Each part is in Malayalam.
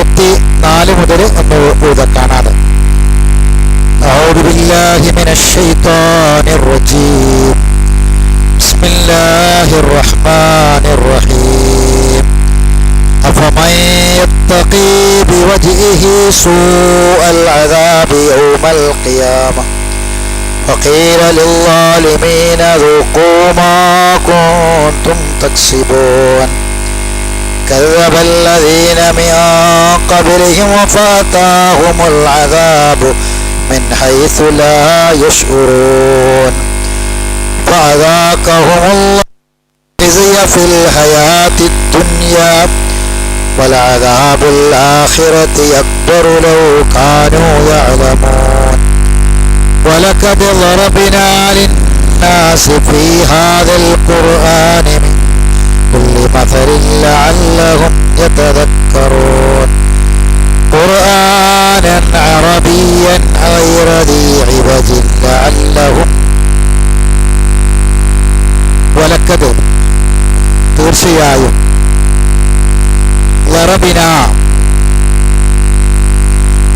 124 മുതൽ ഒന്ന് ഓതാക്കാണത്. أعوذ بالله من الشيطان الرجيم. بسم الله الرحمن الرحيم. أفمن يتقي بوجهه سوء العذاب يوم القيامة وقيل للظالمين ذوقوا ما كنتم تكسبون كذب الذين من قبلهم فأتاهم العذاب من حيث لا يشعرون فأذاقهم الله خزي في الحياة الدنيا ولعذاب الآخرة أكبر لو كانوا يعلمون ولقد ضربنا للناس في هذا القرآن من كل مثل لعلهم يتذكرون قرآنا عربيا غير ذي عوج لعلهم ولقد തീർച്ചയായും ضربنا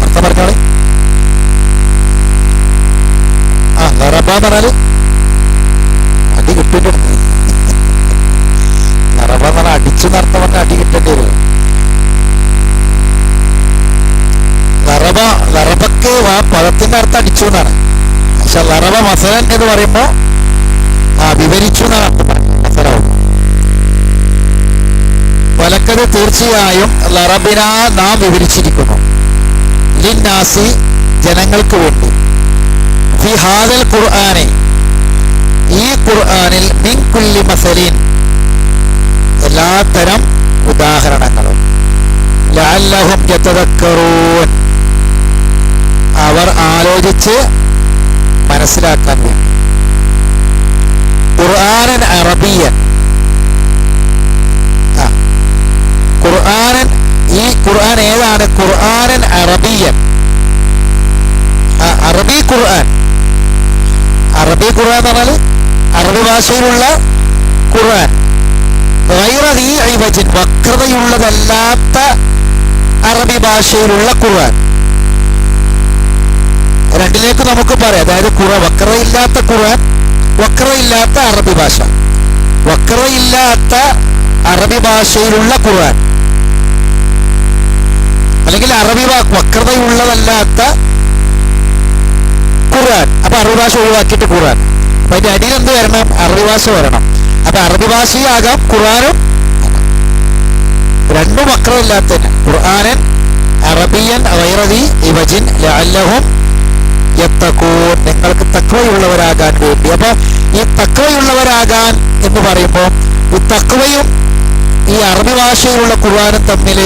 അർത്ഥം പറഞ്ഞോളെ. ضرب പറഞ്ഞാല് അടി കിട്ടേണ്ടി വരും. ضرب പറഞ്ഞാൽ അടിച്ചു എന്നർത്ഥം പറഞ്ഞാൽ അടി കിട്ടേണ്ടി വരും. ലറബക്ക് പദത്തിന്റെ അർത്ഥം അടിച്ചു എന്നാണ്. പക്ഷെ ലറബ മസലൻ എന്ന് പറയുമ്പോ വിവരിച്ചു എന്നാണ് അർത്ഥം പറയുന്നത്. മസലാവും. വലക്കത് തീർച്ചയായും ലറബിന നാം വിവരിച്ചിരിക്കുന്നു ലിന്നാസി ജനങ്ങൾക്ക് വേണ്ടി ഫി ഹാദൽ ഖുർആനി ഈ ഖുർആനിൽ മിൻ കുല്ലി മസലിൻ എല്ലാത്തരം ഉദാഹരണങ്ങളും ലഅല്ലഹും യതദക്കറൂൻ അവർ ആലോചിച്ച് മനസ്സിലാക്കാൻ വേണ്ടി. ഖുർആനൻ അറബിയൻ ഖുർആനൻ ഈ ഖുർആൻ ഏതാണ്? ഖുർആനൻ അറബിയൻ അറബി ഖുർആൻ. അറബി ഖുർആൻ എന്ന് പറഞ്ഞാൽ അറബി ഭാഷയിലുള്ള ഖുർആൻ. ഗൈറ ദീ ഇവജിൻ വക്രതയുള്ളതല്ലാത്ത അറബി ഭാഷയിലുള്ള ഖുർആൻ. രണ്ടിലേക്ക് നമുക്ക് പറയാം. അതായത് വക്രയില്ലാത്ത ഖുർആൻ, വക്രയില്ലാത്ത അറബി ഭാഷ. വക്രയില്ലാത്ത അറബി ഭാഷയിലുള്ള ഖുർആൻ അല്ലെങ്കിൽ അറബി വക്രതയുള്ളതല്ലാത്ത ഖുർആൻ. അപ്പൊ അറബി ഭാഷ ഒഴിവാക്കിയിട്ട് ഖുർആൻ. അപ്പൊ അതിന്റെ അടിയിൽ എന്ത് വരണം? അറബി ഭാഷ വരണം. അപ്പൊ അറബി ഭാഷയാകാം ഖുർആനും. രണ്ടും വക്രമില്ലാത്തതിന് ഖുർആനൻ അറബിയൻ ഗൈറ ദീ ഇവജിൻ ലഅല്ലഹും യത്തഖൂൻ നിങ്ങൾക്ക് തഖ്വയുള്ളവരാകാൻ വേണ്ടി. അപ്പൊ ഈ തഖ്വയുള്ളവരാകാൻ എന്ന് പറയുമ്പോൾ ഈ തഖ്വയും ഈ അറബി ഭാഷയിലുള്ള ഖുർആനും തമ്മിൽ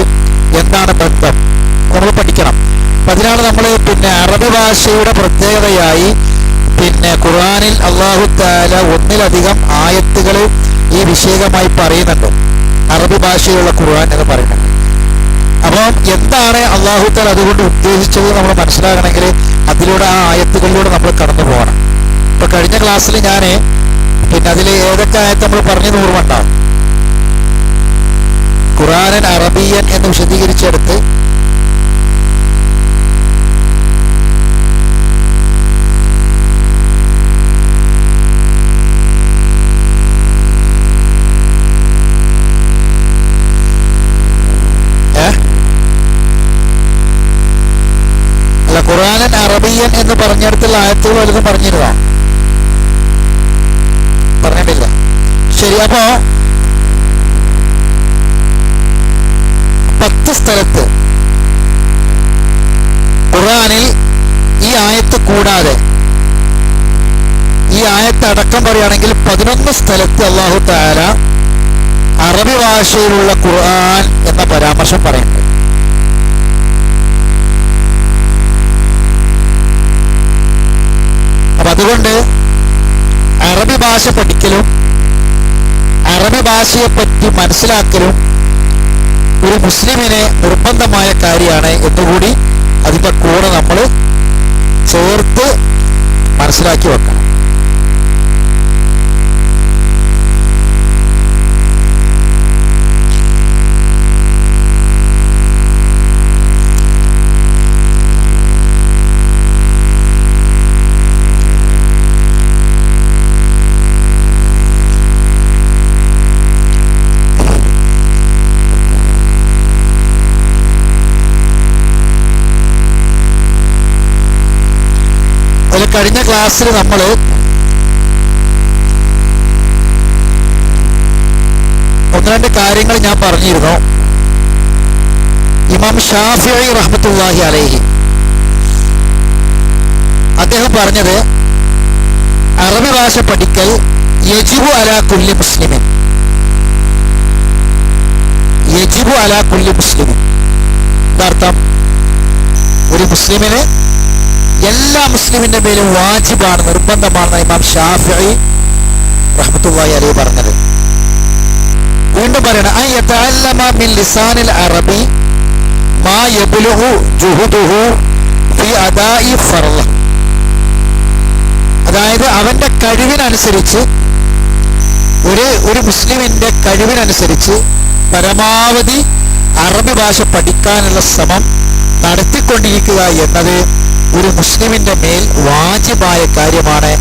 എന്താണ് ബന്ധം നമ്മൾ പഠിക്കണം. അപ്പൊ അതിനാണ് നമ്മൾ അറബി ഭാഷയുടെ പ്രത്യേകതയായി ഖുർആനിൽ അല്ലാഹു തആല ഒന്നിലധികം ആയത്തുകൾ ഈ വിഷയകമായി പറയുന്നുണ്ട്. അറബി ഭാഷയിലുള്ള ഖുർആൻ എന്ന് പറയുന്നുണ്ട്. അപ്പം എന്താണ് അല്ലാഹു തആല അതുകൊണ്ട് ഉദ്ദേശിച്ചത് നമ്മൾ മനസ്സിലാക്കണമെങ്കിൽ അതിലൂടെ ആ ആയത്തുകളിലൂടെ നമ്മൾ കടന്നു പോകണം. ഇപ്പൊ കഴിഞ്ഞ ക്ലാസ്സിൽ ഞാൻ അതിൽ ഏതൊക്കെ ആയത്ത് നമ്മൾ പറഞ്ഞത് ഓർമ്മണ്ടാവും. ഖുർആനൻ അറബിയൻ എന്ന് വിശദീകരിച്ചെടുത്ത് ഖുർആനൻ അറബിയൻ എന്ന് പറഞ്ഞിടത്തുള്ള ആയത്തുകൾ വലുതും പറഞ്ഞിരുന്നോ? പറഞ്ഞിട്ടില്ല. ശരി. അപ്പോ 10 സ്ഥലത്ത് ഖുർആനിൽ ഈ ആയത്ത് കൂടാതെ ഈ ആയത്ത് അടക്കം പറയുകയാണെങ്കിൽ 11 സ്ഥലത്ത് അല്ലാഹു തആല അറബി ഭാഷയിലുള്ള ഖുർആൻ എന്ന പരാമർശം പറയുന്നുണ്ട്. അപ്പൊ അതുകൊണ്ട് അറബി ഭാഷ പഠിക്കലും അറബി ഭാഷയെ പറ്റി മനസ്സിലാക്കലും ഒരു മുസ്ലിമിന് നിർബന്ധമായ കാര്യമാണ് എന്നുകൂടി അതിൻ്റെ കൂടെ നമ്മൾ ചേർത്ത് മനസ്സിലാക്കി വെക്കണം. കഴിഞ്ഞ ക്ലാസ്സിൽ നമ്മൾ ഒന്ന് രണ്ട് കാര്യങ്ങൾ ഞാൻ പറഞ്ഞിരുന്നു. ഇമാം ഷാഫിഈ റഹ്മത്തുള്ളാഹി അലൈഹി അദ്ദേഹം പറഞ്ഞത് അറബി ഭാഷ പഠിക്കൽ യജിബു അലാ കുല്ലി മുസ്ലിമിൻ, യജിബു അലാ കുല്ലി മുസ്ലിമിൻ. എന്താർത്ഥം? ഒരു മുസ്ലിമിന് എല്ലാ മുസ്ലിമിന്റെ മേലും വാജിബാണ്, നിർബന്ധമാണ് ഇമാം ഷാഫിഈ റഹ്മത്തുള്ളാഹി അലൈഹി പറഞ്ഞത്. വീണ്ടും പറയണം, അൻ യതഅല്ലമ മിൻ ലിസാനിൽ അറബി മാ യബ്ലുഗു ജുഹുദുഹു ഫി അദാഇ ഫർള്. അതായത് അവന്റെ കഴിവിനനുസരിച്ച്, ഒരു മുസ്ലിമിന്റെ കഴിവിനനുസരിച്ച് പരമാവധി അറബി ഭാഷ പഠിക്കാനുള്ള ശ്രമം നടത്തിക്കൊണ്ടിരിക്കുക എന്നത് ഒരു മുസ്ലിമിന്റെ മേൽ വാജിബായ കാര്യമാണ്,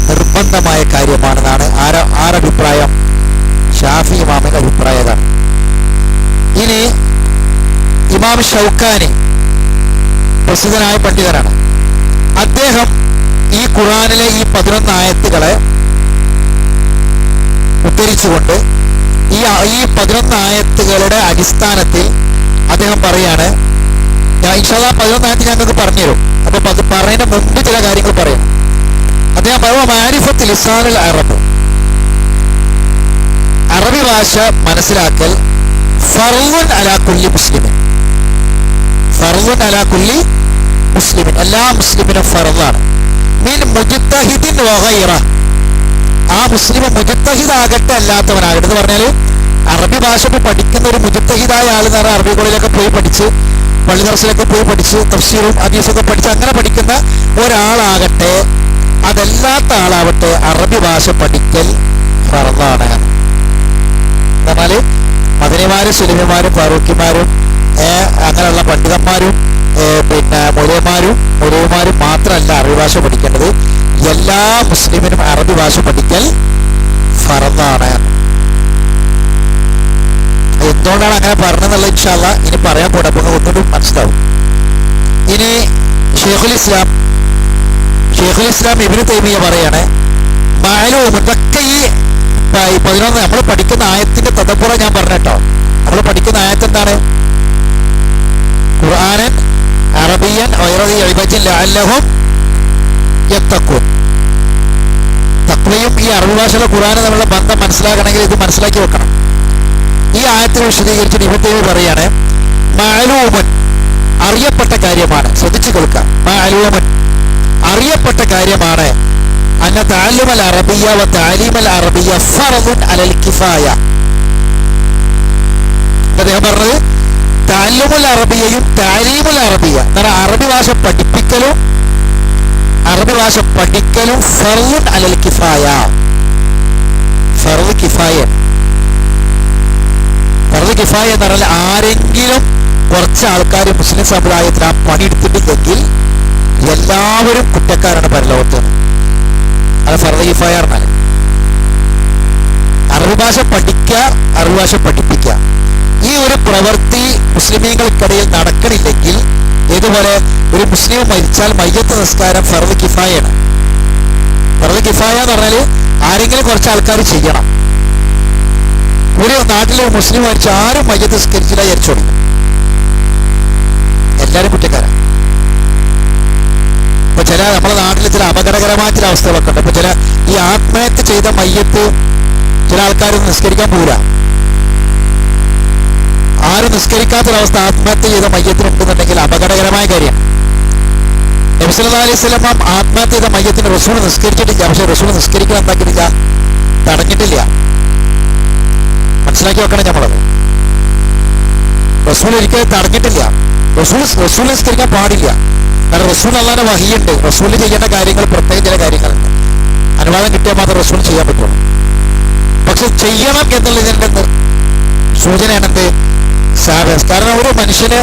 നിർബന്ധമായ കാര്യമാണെന്നാണ് ആരഭിപ്രായം? ഷാഫി ഇമാമിന്റെ അഭിപ്രായമാണ്. ഇനി ഇമാം ഷൗക്കാനി പ്രസിദ്ധനായ പണ്ഡിതനാണ്. അദ്ദേഹം ഈ ഖുർആനിലെ ഈ 11 ആയത്തുകളെ ഉദ്ധരിച്ചുകൊണ്ട് ഈ 11 ആയത്തുകളുടെ അടിസ്ഥാനത്തിൽ അദ്ദേഹം പറയാണ്, ഞാൻ ഇൻഷാ അല്ലാഹ് 11 ആയത്ത് ഞങ്ങൾക്ക് പറഞ്ഞുതരും. അപ്പൊ പറയുന്ന മുമ്പ് ചില കാര്യങ്ങൾ പറയാം. അദ്ദേഹം പറയുക, മാരിഫത്ത് ലിസാനുൽ അറബ്, അറബി ഭാഷ മനസ്സിലാക്കൽ ഫർളുൻ അലാ കുല്ലി മുസ്ലിമിൻ, ഫർളുൻ അലാ കുല്ലി മുസ്ലിമിൻ, എല്ലാ മുസ്ലിമിനും ഫർളാണ്. മിൻ മുജ്തഹിദിൻ വഗൈറ, ആ മുസ്ലിം മുജ്തഹിദാകട്ടെ അല്ലാത്തവനാകട്ടെ എന്ന് പറഞ്ഞാൽ അറബി ഭാഷ പഠിക്കുന്ന ഒരു മുജ്തഹിദായ ആൾ എന്ന് പറഞ്ഞാൽ അറബി കോളേജിലൊക്കെ പോയി പഠിച്ച്, പള്ളി ദർസിലൊക്കെ പോയി പഠിച്ച്, തഫ്സീറും ഹദീസൊക്കെ പഠിച്ച് അങ്ങനെ പഠിക്കുന്ന ഒരാളാകട്ടെ അതല്ലാത്ത ആളാവട്ടെ അറബി ഭാഷ പഠിക്കൽ ഫർളാണ്. എന്നാൽ മദനിമാരും സുലൈമാരും ഫാറൂഖിമാരും അങ്ങനെയുള്ള പണ്ഡിതന്മാരും പിന്നെ മൗലവിമാരും മാത്രമല്ല അറബി ഭാഷ പഠിക്കേണ്ടത്, എല്ലാ മുസ്ലിമിനും അറബി ഭാഷ പഠിക്കൽ ഫർളാണ്. എന്തുകൊണ്ടാണ് അങ്ങനെ പറഞ്ഞതെന്നുള്ള ഇൻഷാ അല്ലാഹ് ഇനി പറയാൻ പോട്ടെ, അപ്പോൾ ഒന്നുകൂടി മനസ്സിലാവും. ഇനി ഷെയ്ഖുൽ ഇസ്ലാം ഇബ്നു തൈമിയ്യ പറയാണ്, മഅലൂം, ഇതൊക്കെ ഈ 11 നമ്മൾ പഠിക്കുന്ന ആയത്തിന്റെ തദബ്ബുറ ഞാൻ പറഞ്ഞട്ടോ. നമ്മൾ പഠിക്കുന്ന ആയത്ത് എന്താണ്? ഖുർആനൻ അറബിയൻ ഗൈറ ഇബജിൻ ലഅല്ലഹും യത്തഖൂൻ. തഖ്വയും ഈ അറബി ഭാഷയിലെ ഖുർആനും തമ്മിലുള്ള ബന്ധം മനസ്സിലാക്കണമെങ്കിൽ ഇത് മനസ്സിലാക്കി വെക്കണം. ഈ ആയത്തിനെ വിശദീകരിച്ചിട്ട് ഇബ്നു തൈമിയ്യ പറയാണ്, മഅലൂമുൻ, അറിയപ്പെട്ട കാര്യമാണ്, ശ്രദ്ധിച്ചു കേൾക്കുക, മഅലൂമുൻ, അറിയപ്പെട്ട കാര്യമാണ്, അന്ന തഅല്ലുമൽ അറബിയ്യ വ തഅലീമൽ അറബിയ്യ ഫർളുൻ അലൽ കിഫായ. അദ്ദേഹം പറഞ്ഞത് തഅല്ലുമുൽ അറബിയ്യയും തഅലീമുൽ അറബിയ്യ എന്നാൽ അറബി ഭാഷ പഠിപ്പിക്കലും ഫർളുൻ അലൽ കിഫായ, ഫർള് കിഫായ. ഫർള് കിഫായ എന്ന് പറഞ്ഞാൽ ആരെങ്കിലും കുറച്ച് ആൾക്കാർ മുസ്ലിം സമുദായത്തിൽ ആ പണിയെടുത്തിട്ടില്ലെങ്കിൽ എല്ലാവരും കുറ്റക്കാരാണ് പരലോകത്ത്. അത് ഫർള് കിഫായ പറഞ്ഞാൽ അറബി ഭാഷ പഠിക്കുക, അറബി ഭാഷ പഠിപ്പിക്കുക, ഈ ഒരു പ്രവൃത്തി മുസ്ലിമീങ്ങൾക്കിടയിൽ നടക്കണില്ലെങ്കിൽ, ഇതുപോലെ ഒരു മുസ്ലിം മരിച്ചാൽ മയ്യത്ത് നിസ്കാരം ഫർള് കിഫായാണ്. ഫർള് കിഫായ എന്ന് പറഞ്ഞാൽ ആരെങ്കിലും കുറച്ച് ആൾക്കാർ ചെയ്യണം. ഒരു നാട്ടിലെ മുസ്ലിം മരിച്ച ആരും മയ്യത്ത് നിസ്കരിച്ചില്ല വിചാരിച്ചോളൂ, എല്ലാവരും കുറ്റക്കാരാണ്. ഇപ്പൊ ചില നമ്മുടെ നാട്ടിൽ ചില അപകടകരമായ ചില അവസ്ഥകളൊക്കെ ഉണ്ട്. ഇപ്പൊ ചില ഈ ആത്മഹത്യ ചെയ്ത മയ്യത്ത് ചില ആൾക്കാർ നിസ്കരിക്കാൻ പോരാ, ആരും നിസ്കരിക്കാത്തൊരവസ്ഥ ആത്മഹത്യ ചെയ്ത മയ്യത്തിനുണ്ടെന്നുണ്ടെങ്കിൽ അപകടകരമായ കാര്യമാണ്. നബി സല്ലല്ലാഹു അലൈഹി വസല്ലം ആത്മഹത്യ ചെയ്ത മയ്യത്തിന് റസൂൽ നിസ്കരിച്ചിട്ടില്ല. പക്ഷെ റസൂൽ നിസ്കരിക്കാൻ എന്താക്കിയിട്ടില്ല, തടഞ്ഞിട്ടില്ല. മനസ്സിലാക്കി വെക്കണം നമ്മളത്. റസൂൽ ഒരിക്കലും തടഞ്ഞിട്ടില്ല. റസൂൽ നിസ്കരിക്കാൻ പാടില്ല. കാരണം റസൂൽ അല്ലാതെ വഹിയുണ്ട്, റസൂൽ ചെയ്യേണ്ട കാര്യങ്ങൾ പ്രത്യേക ചില കാര്യങ്ങളുണ്ട്. അനുവാദം കിട്ടിയാൽ മാത്രം റസൂൽ ചെയ്യാൻ പറ്റുള്ളൂ. പക്ഷെ ചെയ്യണം എന്നുള്ളതിൻ്റെ സൂചനയാണെന്ത്? കാരണം ഒരു മനുഷ്യന്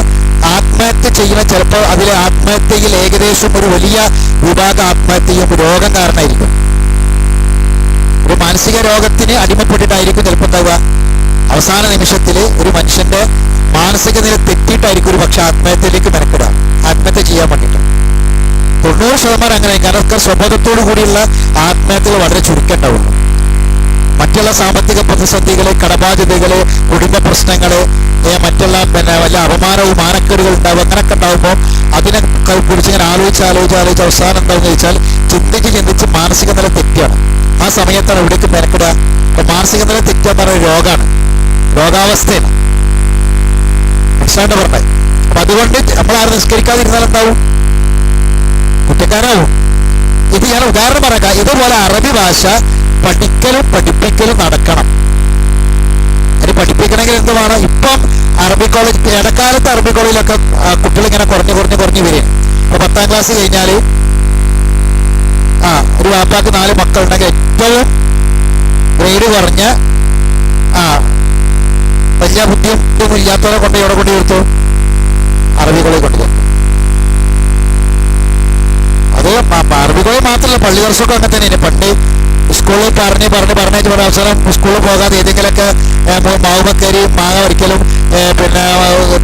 ആത്മഹത്യ ചെയ്യുന്ന ചിലപ്പോൾ അതിലെ ആത്മഹത്യയിൽ ഏകദേശം ഒരു വലിയ വിഭാഗം ആത്മഹത്യയും രോഗം കാരണമായിരിക്കും. ഒരു മാനസിക രോഗത്തിന് അടിമപ്പെട്ടിട്ടായിരിക്കും ചിലപ്പോൾ ഉണ്ടാവുക. അവസാന നിമിഷത്തിൽ ഒരു മനുഷ്യന്റെ മാനസിക നില തെറ്റിയിട്ടായിരിക്കും ഒരു പക്ഷെ ആത്മഹത്യയിലേക്ക് മെനക്കിടുക, ആത്മഹത്യ ചെയ്യാൻ വേണ്ടിയിട്ട്. 90% അങ്ങനെ. കാരണം സ്വബോധത്തോടു കൂടിയുള്ള ആത്മഹത്യകൾ വളരെ ചുരുക്കണ്ടാവുള്ളൂ. മറ്റുള്ള സാമ്പത്തിക പ്രതിസന്ധികൾ, കടബാധ്യതകൾ, കുടുംബ പ്രശ്നങ്ങൾ, മറ്റുള്ള വല്ല അപമാനവും മാനക്കേടുകൾ ഉണ്ടാവും. അങ്ങനെയൊക്കെ ഉണ്ടാകുമ്പോൾ അതിനെ കുറിച്ച് ഇങ്ങനെ ആലോചിച്ച് അവസാനം എന്താണെന്ന് ചോദിച്ചാൽ ചിന്തിച്ച് മാനസിക നില തെറ്റാണ്. ആ സമയത്താണ് എവിടേക്ക് മെനക്കിടുക. അപ്പൊ മാനസിക നില തെറ്റാന്ന് പറയുന്ന രോഗമാണ്, രോഗാവസ്ഥയാണ്. മനസ്സിലാണ്ട് പറഞ്ഞത്. അപ്പൊ അതുകൊണ്ട് നമ്മൾ ആരും നിസ്കരിക്കാതിരുന്നാൽ എന്താവും? കുറ്റക്കാരാവും. ഇത് ഞാൻ ഉദാഹരണം പറയാം. ഇതുപോലെ അറബി ഭാഷ പഠിക്കലും പഠിപ്പിക്കലും നടക്കണം. അതിന് പഠിപ്പിക്കണമെങ്കിൽ എന്ത് വേണം? ഇപ്പം അറബി കോളേജ്, ഇടക്കാലത്ത് അറബി കോളേജിലൊക്കെ കുട്ടികൾ ഇങ്ങനെ കുറഞ്ഞു വരും. ഇപ്പൊ 10ാം ക്ലാസ് കഴിഞ്ഞാൽ ഒരു വാപ്പാക്ക് 4 മക്കളുണ്ടെങ്കിൽ ഏറ്റവും ഗ്രേഡ് കുറഞ്ഞ വലിയ ബുദ്ധിയും ഇതൊന്നും ഇല്ലാത്തവരെ കൊണ്ട് എവിടെ കൊണ്ട് കൊടുത്തു? അറബി കോളേജ് കൊണ്ട് കൊടുത്തു. അത് അറബി കോളേജ് മാത്രമല്ല, പള്ളി വർഷമൊക്കെ അങ്ങനെ തന്നെയാണ്. പണ്ട് സ്കൂളിൽ പറഞ്ഞ അവസരം സ്കൂളിൽ പോകാതെ ഏതെങ്കിലുമൊക്കെ മാവുമക്കരി മാങ്ങ പറിക്കലും പിന്നെ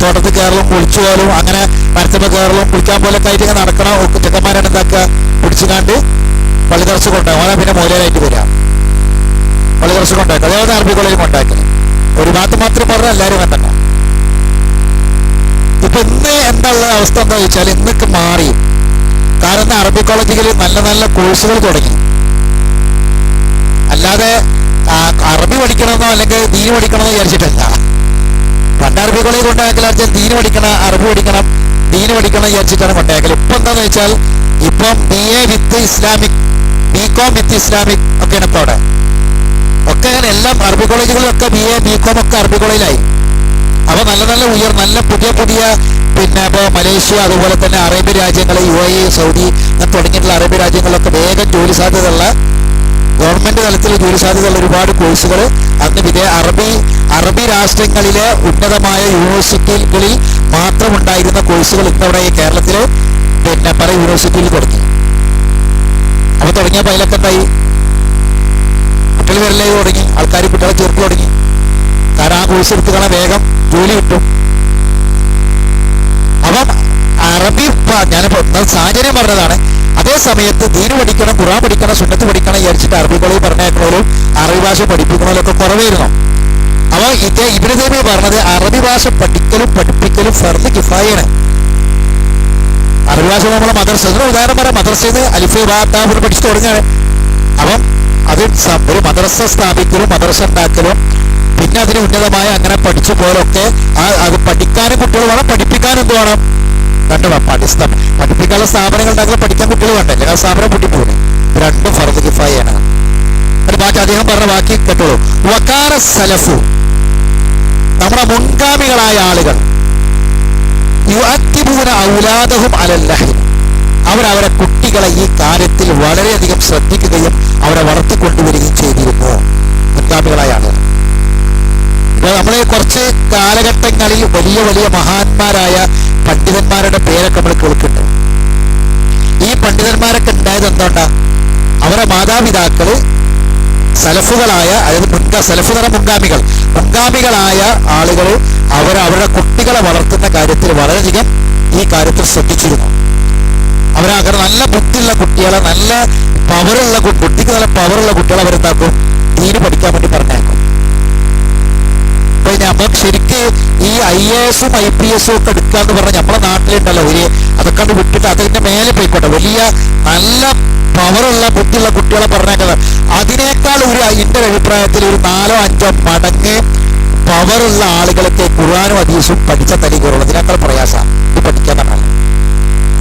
തോട്ടത്തിൽ കയറലും കുളിച്ചു പോലും അങ്ങനെ മരത്തമ്മ കയറലും കുളിക്കാൻ പോലൊക്കെ ആയിട്ട് ഇങ്ങനെ നടക്കണം. ചെക്കന്മാരാണ് എന്താക്കുക, പിടിച്ചുകാണ്ട് പള്ളി ദർശ കൊണ്ടാകും. അതാ പിന്നെ മൂലരായിട്ട് വരാം. പള്ളി ദർശ കൊണ്ടാക്കും. അതേപോലെ അറബി കോളേജ് കൊണ്ടാക്കുന്നത് ഒരു ഭാഗത്ത് മാത്രം പറഞ്ഞാൽ എല്ലാവരും വേണ്ട. ഇപ്പൊ ഇന്ന് എന്നുള്ള അവസ്ഥ എന്താ ചോദിച്ചാൽ ഇന്നൊക്കെ മാറി. കാരണം അറബി കോളേജുകളിൽ നല്ല നല്ല കോഴ്സുകൾ തുടങ്ങി. അല്ലാതെ അറബി പഠിക്കണമെന്നോ അല്ലെങ്കിൽ ദീന് പഠിക്കണമെന്നോ വിചാരിച്ചിട്ടല്ല. പണ്ട് അറബി കോളേജ് കൊണ്ടാക്കലാച്ചാൽ ദീന് പഠിക്കണം, അറബി പഠിക്കണം, ദീന് പഠിക്കണം വിചാരിച്ചിട്ടാണ് കൊണ്ടാക്കൽ. ഇപ്പൊ എന്താന്ന് വെച്ചാൽ ഇപ്പം BA വിത്ത് ഇസ്ലാമിക്, BCom വിത്ത് ഇസ്ലാമിക് ഒക്കെയാണ് ഇപ്പൊ അവിടെ. ഒക്കെ അങ്ങനെ എല്ലാം അറബി കോളേജുകളിലൊക്കെ BA BCom ഒക്കെ അറബി കോളേജിലായി. അപ്പൊ നല്ല നല്ല പുതിയ പിന്നെ ഇപ്പോൾ മലേഷ്യ, അതുപോലെ തന്നെ അറേബ്യൻ രാജ്യങ്ങൾ, UAE, സൗദി അങ്ങനെ തുടങ്ങിയിട്ടുള്ള അറേബ്യ രാജ്യങ്ങളിലൊക്കെ വേഗം ജോലി സാധ്യതയുള്ള, ഗവൺമെന്റ് തലത്തിൽ ജോലി സാധ്യതയുള്ള ഒരുപാട് കോഴ്സുകൾ അന്ന് അറബി രാഷ്ട്രങ്ങളിലെ ഉന്നതമായ യൂണിവേഴ്സിറ്റികളിൽ മാത്രം ഉണ്ടായിരുന്ന കോഴ്സുകൾ ഇന്നവിടെ ഈ കേരളത്തിൽ പിന്നെ പല യൂണിവേഴ്സിറ്റിയിൽ തുടങ്ങി. അപ്പൊ തുടങ്ങിയപ്പോൾ അതിലൊക്കെ എന്തായി? കുട്ടികൾ വരലേക്ക് തുടങ്ങി, ആൾക്കാർ കുട്ടികളെ ചേർത്ത് തുടങ്ങി. കാരണം ആ കോഴ്സ് എടുത്ത് കാണാൻ വേഗം ജോലി കിട്ടും. അപ്പം അറബി ഞാനിപ്പോ സാഹചര്യം പറഞ്ഞതാണ്. അതേ സമയത്ത് ദീന് പഠിക്കണം, ഖുർആൻ പഠിക്കണം, സുന്നത്ത് പഠിക്കണം വിചാരിച്ചിട്ട് അറബി കോളേജ് പറഞ്ഞേക്കണവരും അറബി ഭാഷ പഠിപ്പിക്കണമല്ലൊക്കെ കുറവായിരുന്നു. അപ്പൊ ഇബ്നു തൈമിയ്യ പറഞ്ഞത് അറബി ഭാഷ പഠിക്കലും പഠിപ്പിക്കലും ഫർദ് കിഫായയാണ്. അറബി ഭാഷ നമ്മളെ മദ്രസ ഉദാഹരണം പറയാം. മദ്രസയിൽ നിന്ന് അലിഫ് ബാ താ പഠിച്ചു തുടങ്ങുകയാണ്. അപ്പം അത് ഒരു മദ്രസ സ്ഥാപിക്കലും മദ്രസ ഉണ്ടാക്കലും പിന്നെ അതിന് ഉന്നതമായ അങ്ങനെ പഠിച്ചു പോലൊക്കെ അത് പഠിക്കാനും കുട്ടികൾ വേണം, പഠിപ്പിക്കാനും എന്ത് വേണം? രണ്ടും പഠിപ്പിക്കാനുള്ള സ്ഥാപനങ്ങൾ ഉണ്ടാക്കുന്ന പഠിക്കാൻ കുട്ടികൾ വേണ്ടല്ലേ? ആ സ്ഥാപനം പൊട്ടിപ്പോകും. രണ്ടും ഫർദ് കിഫായയാണ്. ഒരു ബാക്കി അദ്ദേഹം പറഞ്ഞ ബാക്കി കേട്ടോളൂ. വകാന സലഫു, നമ്മുടെ മുൻഗാമികളായ ആളുകൾ, യുഅദ്ദിബൂന ഔലാദഹും അലൽ ലഹ്ൻ, അവരവരെ കുട്ടികളെ ഈ കാര്യത്തിൽ വളരെയധികം ശ്രദ്ധിക്കുകയും അവരെ വളർത്തിക്കൊണ്ടുവരികയും ചെയ്തിരുന്നു. മുൻഗാമികളായ ആളുകൾ. ഇപ്പോൾ നമ്മൾ കുറച്ച് കാലഘട്ടങ്ങളിൽ വലിയ മഹാന്മാരായ പണ്ഡിതന്മാരുടെ പേരൊക്കെ നമ്മൾ കേൾക്കുന്നുണ്ട്. ഈ പണ്ഡിതന്മാരൊക്കെ ഉണ്ടായത് എന്തുകൊണ്ടാ? അവരുടെ മാതാപിതാക്കള് സലഫുകളായ, അതായത് സലഫു തരം മുൻഗാമികളായ ആളുകൾ അവരുടെ കുട്ടികളെ വളർത്തുന്ന കാര്യത്തിൽ വളരെയധികം ഈ കാര്യത്തിൽ ശ്രദ്ധിച്ചിരുന്നു. അവരങ്ങനെ നല്ല ബുദ്ധിയുള്ള കുട്ടികളെ, നല്ല ബുദ്ധിക്ക് നല്ല പവറുള്ള കുട്ടികളെ അവരെന്താക്കും? ദീന് പഠിക്കാൻ വേണ്ടി പറഞ്ഞേക്കും. നമുക്ക് ശരിക്ക് ഈ IAS-ഉം IPS-ഉം ഒക്കെ എടുക്കാന്ന് പറഞ്ഞാൽ നമ്മളെ നാട്ടിലുണ്ടല്ലോ അതൊക്കെ വിട്ടിട്ട് അതിന്റെ മേലെ പോയിക്കോട്ടെ. വലിയ നല്ല പവറുള്ള ബുദ്ധിയുള്ള കുട്ടികളെ പറഞ്ഞേക്കുന്നത് അതിനേക്കാൾ എൻ്റെ അഭിപ്രായത്തിൽ ഒരു 4-5 മടങ്ങ് പവറുള്ള ആളുകളൊക്കെ ഖുർആനും ഹദീസും പഠിച്ച തലികയുള്ളൂ. അതിനേക്കാൾ പ്രയാസമാണ് ഇത് പഠിക്കാൻ പറഞ്ഞാൽ.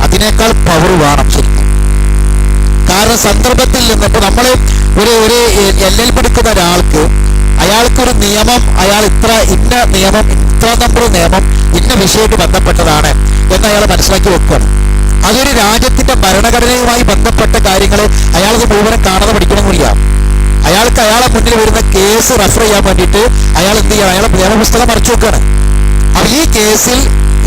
അതിനേക്കാൾ പവർ വേണം ശരിക്കും. കാരണം സന്ദർഭത്തിൽ നിന്നിപ്പോൾ നമ്മൾ ഒരു LL പഠിക്കുന്ന ഒരാൾക്ക് അയാൾക്കൊരു നിയമം, അയാൾ ഇന്ന നിയമം, ഇത്ര നമ്പർ നിയമം ഇന്ന വിഷയമായിട്ട് ബന്ധപ്പെട്ടതാണ് എന്ന് അയാൾ മനസ്സിലാക്കി വെക്കുകയാണ്. അതൊരു രാജ്യത്തിന്റെ ഭരണഘടനയുമായി ബന്ധപ്പെട്ട കാര്യങ്ങൾ അയാൾക്ക് മുഴുവൻ കാണാതെ പഠിക്കണമെന്നില്ല. അയാൾക്ക് അയാളെ മുന്നിൽ വരുന്ന കേസ് റെഫർ ചെയ്യാൻ വേണ്ടിയിട്ട് അയാൾ എന്ത് ചെയ്യണം? അയാളെ നിയമപുസ്തകം മറിച്ചു വെക്കുകയാണ്. അപ്പൊ ഈ കേസിൽ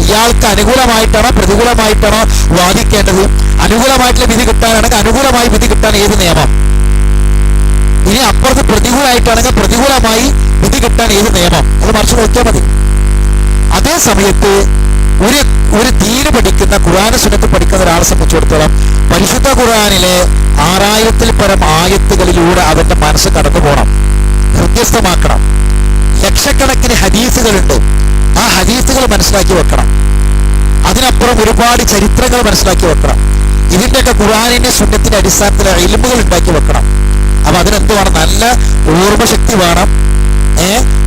ഇയാൾക്ക് അനുകൂലമായിട്ടാണോ പ്രതികൂലമായിട്ടാണോ വാദിക്കേണ്ടത്? അനുകൂലമായിട്ടുള്ള വിധി കിട്ടാനാണെങ്കിൽ അനുകൂലമായി വിധി കിട്ടാൻ ഏത് നിയമം? ഇനി അപ്പുറത്ത് പ്രതികൂലമായിട്ടാണെങ്കിൽ പ്രതികൂലമായി വിധി കിട്ടാൻ ഏത് നിയമം? അത് മറിച്ച് നോക്കിയാൽ മതി. അതേ സമയത്ത് ഒരു ഒരു ദീന് പഠിക്കുന്ന ഖുർആൻ സുന്നത്ത് പഠിക്കുന്ന ഒരാളെ സംബന്ധിച്ചിടത്തോളം പരിശുദ്ധ ഖുർആനിലെ 6000-ൽ പരം ആയത്തുകളിലൂടെ അവന്റെ മനസ്സ് കടന്നു പോകണം, ഹൃദ്യസ്ഥമാക്കണം. ലക്ഷക്കണക്കിന് ഹദീസുകളുണ്ട്, ആ ഹദീസുകൾ മനസ്സിലാക്കി വെക്കണം. അതിനപ്പുറം ഒരുപാട് ചരിത്രങ്ങൾ മനസ്സിലാക്കി വെക്കണം. ഇതിൻ്റെയൊക്കെ ഖുർആനിന്റെ സുന്നത്തിന്റെ അടിസ്ഥാനത്തിൽ ഇൽമുകൾ ഉണ്ടാക്കി വെക്കണം. അപ്പൊ അതിനെന്ത് വേണം? നല്ല ഓർമ്മശക്തി വേണം,